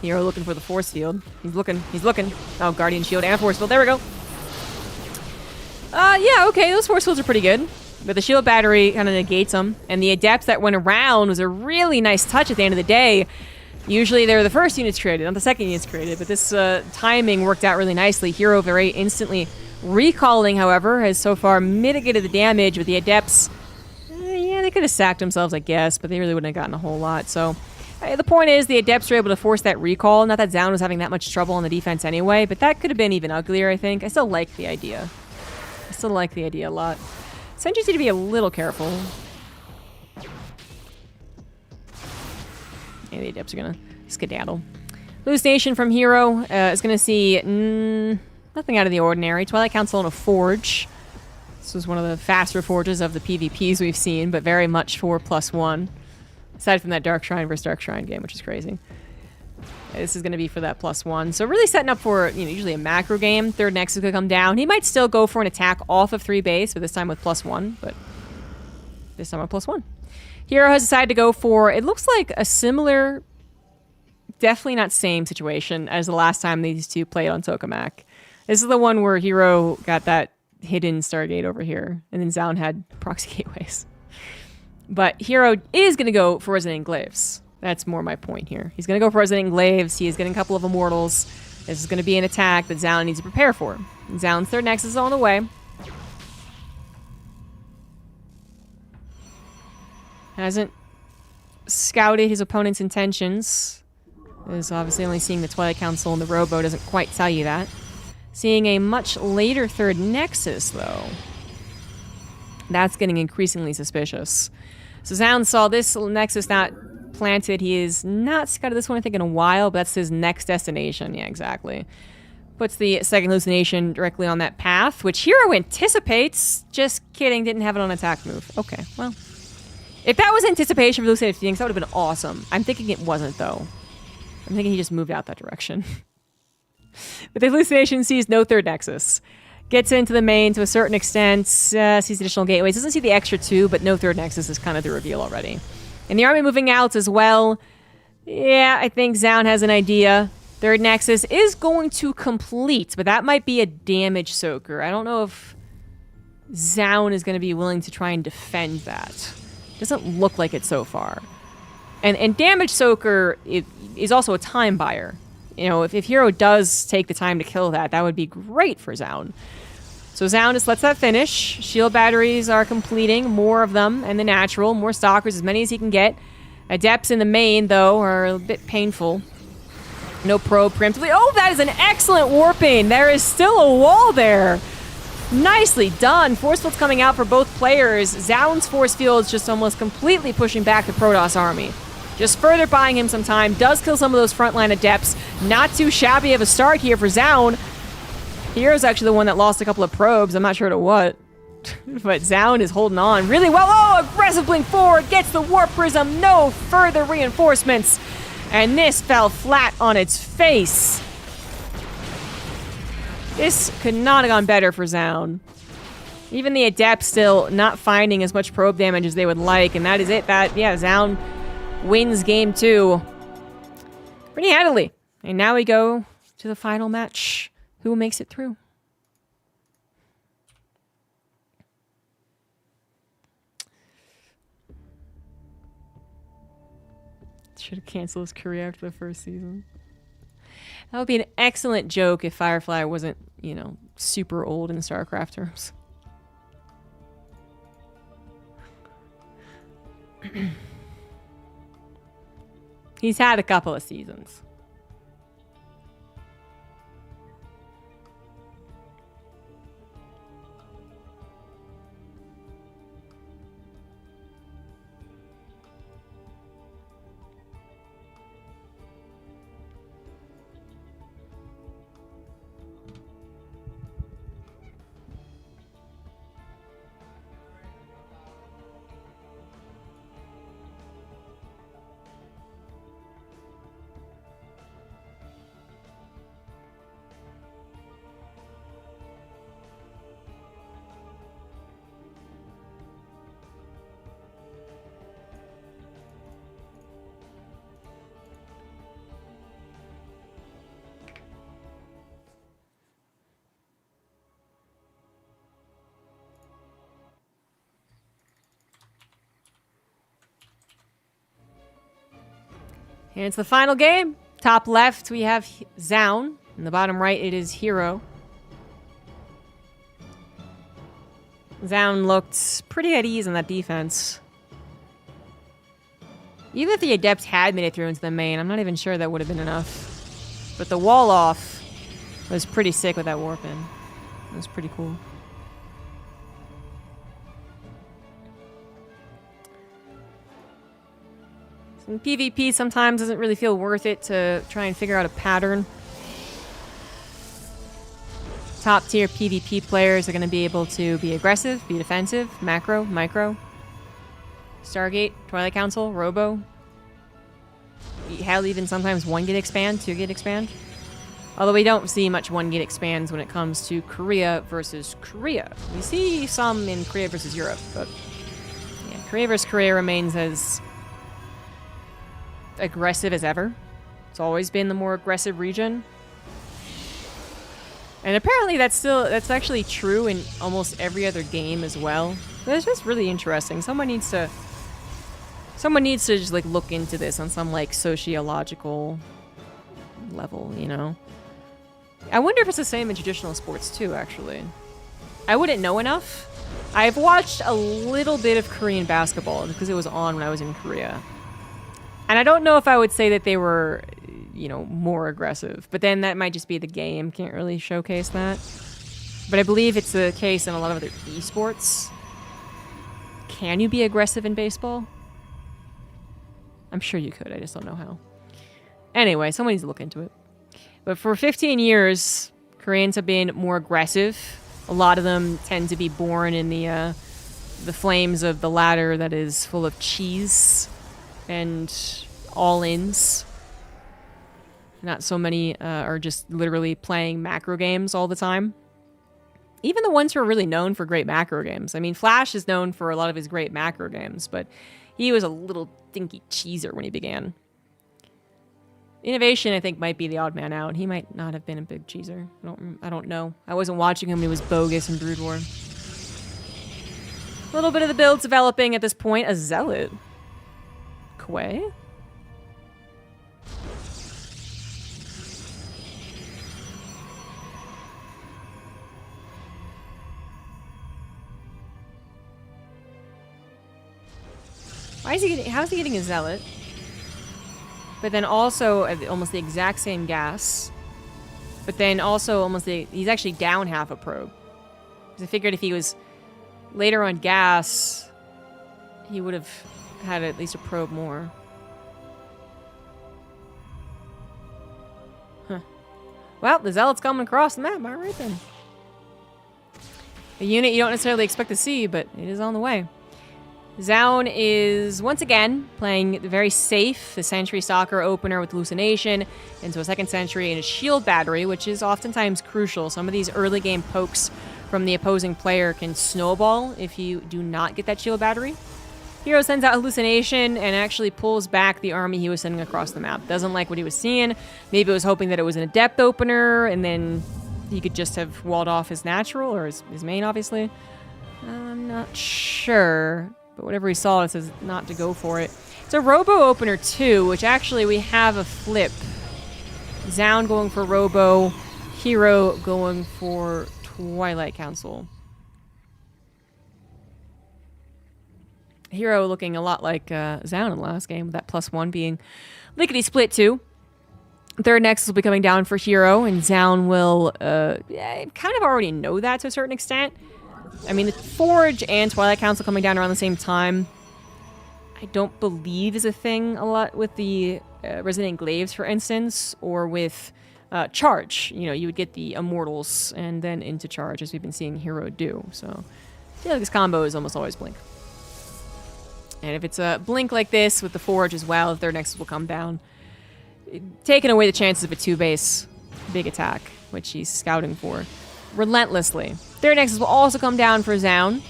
Hero looking for the force field. He's looking. Oh, Guardian Shield and force field. There we go. Yeah, okay. Those force fields are pretty good. But the shield battery kind of negates them. And the Adept that went around was a really nice touch at the end of the day. Usually they're the first units created, not the second units created. But this timing worked out really nicely. Hero very instantly recalling, however, has so far mitigated the damage. With the Adepts, yeah, they could have sacked themselves, I guess. But they really wouldn't have gotten a whole lot. So... the point is, the Adepts were able to force that recall. Not that Zaun was having that much trouble on the defense anyway, but that could have been even uglier, I think. I still like the idea. I still like the idea a lot. Sentries need to be a little careful. Yeah, the Adepts are going to skedaddle. Hallucination from Hero is going to see nothing out of the ordinary. Twilight Council and a Forge. This was one of the faster forges of the PvPs we've seen, but very much for +1. Aside from that Dark Shrine versus Dark Shrine game, which is crazy. This is going to be for that +1. So really setting up for, you know, usually a macro game. Third Nexus could come down. He might still go for an attack off of 3 base, but this time with +1. But this time with +1. Hero has decided to go for, it looks like a similar, definitely not same situation as the last time these two played on Tokamak. This is the one where Hero got that hidden Stargate over here, and then Zaun had proxy gateways. But Hero is going to go for Resident Enclaves. That's more my point here. He's going to go for Resident Enclaves. He is getting a couple of Immortals. This is going to be an attack that Zaun needs to prepare for. Zaun's third Nexus is on the way. Hasn't scouted his opponent's intentions. Is obviously only seeing the Twilight Council and the Robo doesn't quite tell you that. Seeing a much later third Nexus, though. That's getting increasingly suspicious. So Zaun saw this Nexus not planted. He is not scouted this one, I think, in a while, but that's his next destination. Yeah, exactly. Puts the second hallucination directly on that path, which Hero anticipates. Just kidding, didn't have it on attack move. Okay, well. If that was anticipation for Hallucinated Phoenix, that would have been awesome. I'm thinking it wasn't, though. I'm thinking he just moved out that direction. But the hallucination sees no third Nexus. Gets into the main to a certain extent, sees additional gateways. Doesn't see the extra 2, but no third Nexus is kind of the reveal already. And the army moving out as well. Yeah, I think Zaun has an idea. Third Nexus is going to complete, but that might be a damage soaker. I don't know if Zaun is going to be willing to try and defend that. Doesn't look like it so far. And damage soaker is also a time buyer. You know, if Hero does take the time to kill that, that would be great for Zaun. So Zaun just lets that finish. Shield batteries are completing, more of them, and the natural. More Stalkers, as many as he can get. Adepts in the main, though, are a bit painful. No probe preemptively. Oh, that is an excellent warping. There is still a wall there. Nicely done. Force field's coming out for both players. Zaun's force field's just almost completely pushing back the Protoss army. Just further buying him some time. Does kill some of those frontline Adepts. Not too shabby of a start here for Zaun. Hero's actually the one that lost a couple of probes. I'm not sure to what. But Zaun is holding on really well. Oh, aggressive blink forward. Gets the Warp Prism. No further reinforcements. And this fell flat on its face. This could not have gone better for Zaun. Even the Adepts still not finding as much probe damage as they would like. And that is it. Zaun wins game 2 pretty handily. And now we go to the final match. Who makes it through? Should have canceled his career after the first season. That would be an excellent joke if Firefly wasn't, you know, super old in StarCraft terms. He's had a couple of seasons. And it's the final game. Top left, we have Zoun. In the bottom right, it is Hero. Zoun looked pretty at ease on that defense. Even if the Adept had made it through into the main, I'm not even sure that would have been enough. But the wall off was pretty sick with that warp in. It was pretty cool. In PvP, sometimes doesn't really feel worth it to try and figure out a pattern. Top tier PvP players are going to be able to be aggressive, be defensive, macro, micro, Stargate, Twilight Council, Robo. Hell, even sometimes 1-git expand, 2-git expand. Although we don't see much 1-git expands when it comes to Korea versus Korea. We see some in Korea versus Europe, but yeah, Korea versus Korea remains as aggressive as ever. It's always been the more aggressive region. And apparently that's actually true in almost every other game as well. But it's just really interesting. Someone needs to just like look into this on some like sociological level, you know. I wonder if it's the same in traditional sports too, actually. I wouldn't know enough. I've watched a little bit of Korean basketball because it was on when I was in Korea. And I don't know if I would say that they were, you know, more aggressive. But then that might just be the game. Can't really showcase that. But I believe it's the case in a lot of other esports. Can you be aggressive in baseball? I'm sure you could. I just don't know how. Anyway, someone needs to look into it. But for 15 years, Koreans have been more aggressive. A lot of them tend to be born in the flames of the ladder that is full of cheese and all-ins. Not so many are just literally playing macro games all the time. Even the ones who are really known for great macro games. I mean, Flash is known for a lot of his great macro games, but he was a little dinky cheeser when he began. Innovation, I think, might be the odd man out. He might not have been a big cheeser. I don't know. I wasn't watching him when he was bogus in Brood War. A little bit of the build developing at this point. A Zealot. Quay? How is he getting a Zealot? But then also almost the exact same gas. But then also he's actually down half a probe. Because I figured if he was later on gas, he would have had at least a probe more. Huh. Well, the Zealot's coming across the map. All right then. A unit you don't necessarily expect to see, but it is on the way. Zoun is, once again, playing very safe, the Sentry Stalker opener with Hallucination into a second Sentry and a Shield Battery, which is oftentimes crucial. Some of these early game pokes from the opposing player can snowball if you do not get that Shield Battery. Hero sends out Hallucination and actually pulls back the army he was sending across the map. Doesn't like what he was seeing. Maybe was hoping that it was an Adept opener, and then he could just have walled off his natural, or his main, obviously. I'm not sure. But whatever he saw, it says not to go for it. It's a Robo opener too, which actually we have a flip. Zoun going for Robo, Hero going for Twilight Council. Hero looking a lot like Zoun in the last game, with that +1 being lickety split too. Third Nexus will be coming down for Hero, and Zoun will kind of already know that to a certain extent. I mean, the Forge and Twilight Council coming down around the same time, I don't believe is a thing a lot with the Resident Glaives, for instance, or with Charge. You know, you would get the Immortals and then into Charge, as we've been seeing Hero do. So, I feel like this combo is almost always Blink. And if it's a Blink like this with the Forge as well, if their Nexus will come down, taking away the chances of a 2-base big attack, which he's scouting for relentlessly. Their Nexus will also come down for Zoun.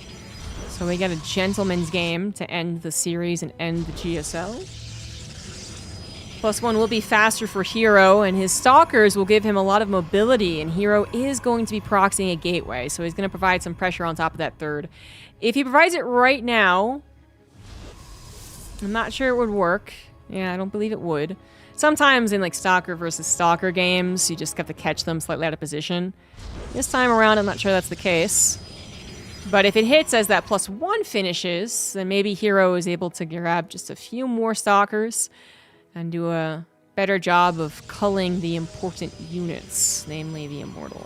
So we get a gentleman's game to end the series and end the GSL. +1 will be faster for Hero, and his Stalkers will give him a lot of mobility, and Hero is going to be proxying a gateway, so he's going to provide some pressure on top of that third. If he provides it right now, I'm not sure it would work. Yeah, I don't believe it would. Sometimes in like Stalker versus Stalker games, you just have to catch them slightly out of position. This time around, I'm not sure that's the case. But if it hits as that +1 finishes, then maybe Hero is able to grab just a few more Stalkers and do a better job of culling the important units, namely the Immortal.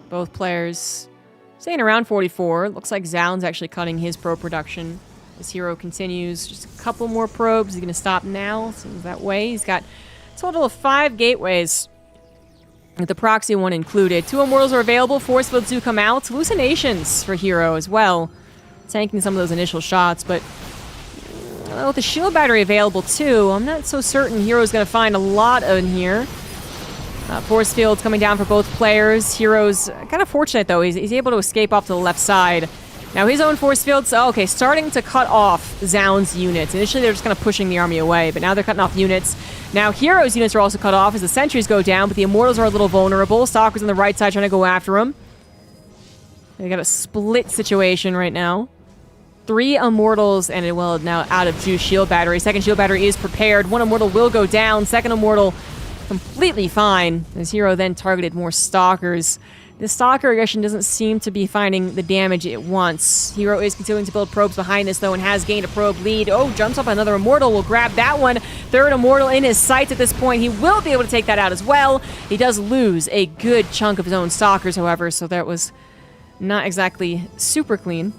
Both players staying around 44. Looks like Zound's actually cutting his probe production. As Hero continues, just a couple more probes. He's going to stop now. Seems that way. He's got a total of 5 gateways, with the proxy one included. 2 Immortals are available. Force fields do come out. Hallucinations for Hero as well, tanking some of those initial shots. But with the shield battery available too, I'm not so certain Hero's going to find a lot in here. Force fields coming down for both players. Hero's kind of fortunate, though. He's able to escape off to the left side. Now, his own force fields, okay, starting to cut off Zound's units. Initially, they're just kind of pushing the army away, but now they're cutting off units. Now, Hero's units are also cut off as the sentries go down, but the Immortals are a little vulnerable. Stalker's on the right side trying to go after him. They got a split situation right now. 3 Immortals, and well, now out of juice shield battery. Second shield battery is prepared. 1 Immortal will go down. Second Immortal completely fine, as Hero then targeted more Stalkers. The Stalker aggression doesn't seem to be finding the damage it wants. Hero is continuing to build probes behind this, though, and has gained a probe lead. Oh, jumps up another Immortal. Will grab that one. Third Immortal in his sights at this point. He will be able to take that out as well. He does lose a good chunk of his own Stalkers, however, so that was not exactly super clean.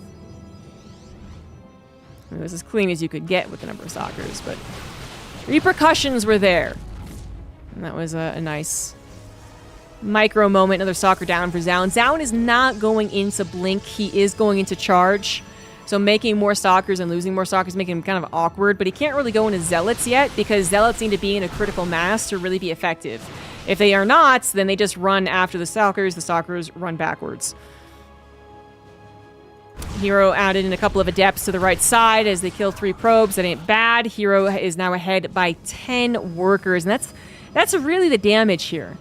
It was as clean as you could get with the number of Stalkers, but repercussions were there. And that was a nice micro moment. Another Stalker down for Zound. Zound is not going into Blink. He is going into Charge. So making more Stalkers and losing more Stalkers making him kind of awkward. But he can't really go into Zealots yet because Zealots need to be in a critical mass to really be effective. If they are not, then they just run after the Stalkers run backwards. Hero added in a couple of Adepts to the right side as they kill 3 probes. That ain't bad. Hero is now ahead by 10 workers. And that's really the damage here.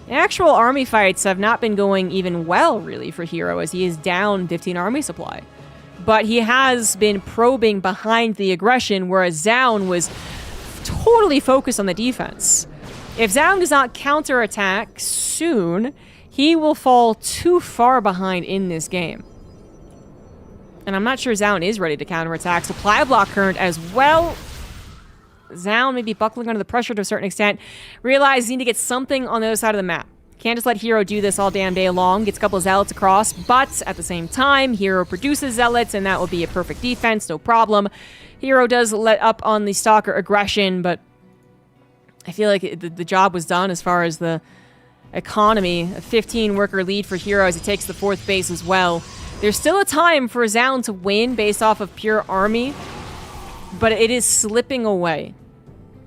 Actual army fights have not been going even well, really, for Hero, as he is down 15 army supply. But he has been probing behind the aggression, whereas Zound was totally focused on the defense. If Zound does not counterattack soon, he will fall too far behind in this game. And I'm not sure Zound is ready to counterattack. Supply block current as well. Zound may be buckling under the pressure to a certain extent. Realize you need to get something on the other side of the map. Can't just let Hero do this all damn day long. Gets a couple of Zealots across, but at the same time, Hero produces Zealots, and that will be a perfect defense, no problem. Hero does let up on the Stalker aggression, but I feel like the job was done as far as the economy. A 15-worker lead for Hero as he takes the 4th base as well. There's still a time for Zound to win based off of pure army, but it is slipping away.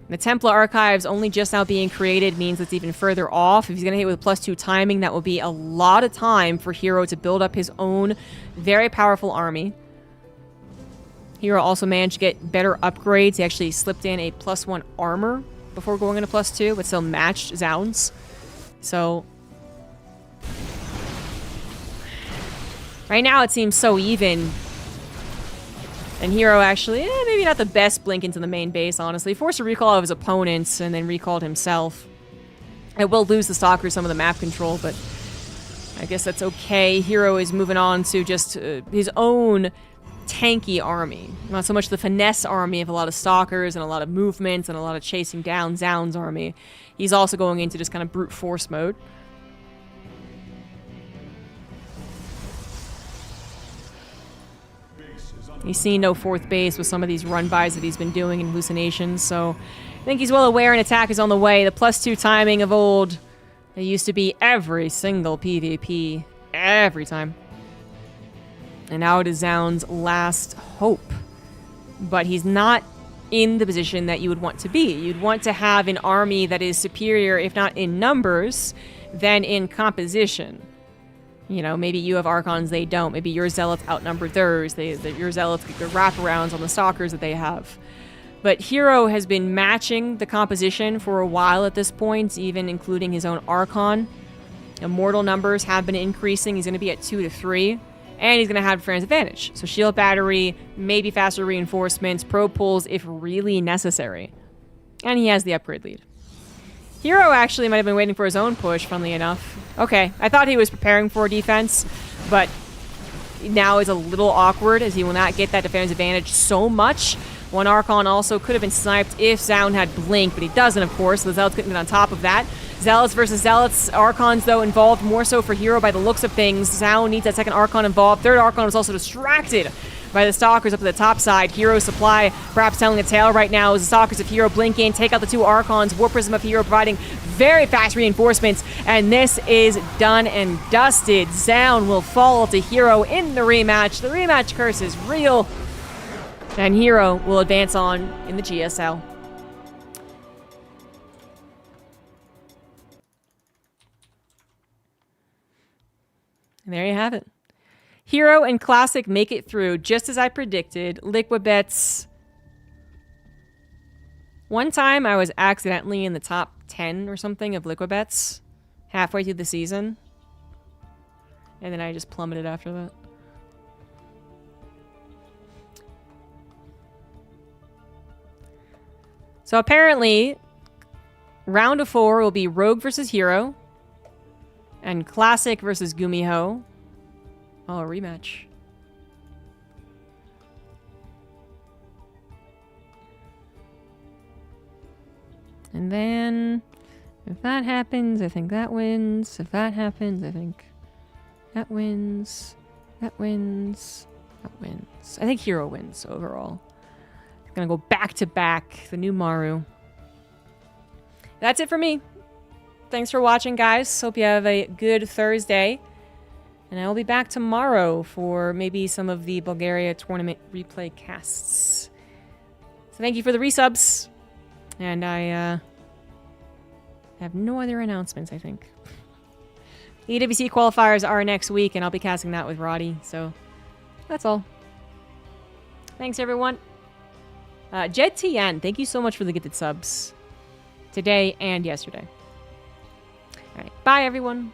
The Templar Archives only just now being created means it's even further off. If he's going to hit with +2 timing, that will be a lot of time for Hero to build up his own very powerful army. Hero also managed to get better upgrades. He actually slipped in a +1 armor before going into +2, but still matched Zound's. So right now it seems so even. And Hero actually, maybe not the best blink into the main base, honestly. Forced a recall of his opponents and then recalled himself. It will lose the Stalker some of the map control, but I guess that's okay. Hero is moving on to just his own tanky army. Not so much the finesse army of a lot of Stalkers and a lot of movements and a lot of chasing down Zound's army. He's also going into just kind of brute force mode. He's seen no 4th base with some of these run-bys that he's been doing in Hallucinations, so I think he's well aware an attack is on the way. The +2 timing of old, it used to be every single PvP, every time. And now it is Zound's last hope. But he's not in the position that you would want to be. You'd want to have an army that is superior, if not in numbers, than in composition. You know, maybe you have Archons, they don't. Maybe your Zealots outnumber theirs. Your Zealots get good wraparounds on the Stalkers that they have. But Hero has been matching the composition for a while at this point, even including his own Archon. Immortal numbers have been increasing. He's going to be at 2 to 3. And he's going to have Fran's advantage. So shield battery, maybe faster reinforcements, pro pulls if really necessary. And he has the upgrade lead. Hero actually might have been waiting for his own push, funnily enough. Okay, I thought he was preparing for defense, but now is a little awkward as he will not get that defender's advantage so much. One Archon also could have been sniped if Zaun had Blink, but he doesn't, of course, so the Zealots couldn't get on top of that. Zealots versus Zealots. Archons, though, involved more so for Hero by the looks of things. Zaun needs that second Archon involved. Third Archon was also distracted by the Stalkers up at the top side. Hero supply perhaps telling a tale right now as the Stalkers of Hero blink in, take out the two Archons. War Prism of Hero providing very fast reinforcements, and this is done and dusted. Zaun will fall to Hero in the rematch. The rematch curse is real, and Hero will advance on in the GSL. And there you have it. Hero and Classic make it through, just as I predicted. Liquibets. One time I was accidentally in the top 10 or something of Liquibets halfway through the season. And then I just plummeted after that. So apparently, round of 4 will be Rogue versus Hero. And Classic versus Gumiho. Oh, a rematch. And then, if that happens, I think that wins. If that happens, I think that wins. That wins. That wins. I think Hero wins overall. It's gonna go back to back. The new Maru. That's it for me. Thanks for watching, guys. Hope you have a good Thursday. And I will be back tomorrow for maybe some of the Bulgaria tournament replay casts. So thank you for the resubs. And I have no other announcements, I think. The EWC qualifiers are next week, and I'll be casting that with Roddy. So that's all. Thanks, everyone. Jed TN, thank you so much for the gifted subs today and yesterday. All right, bye, everyone.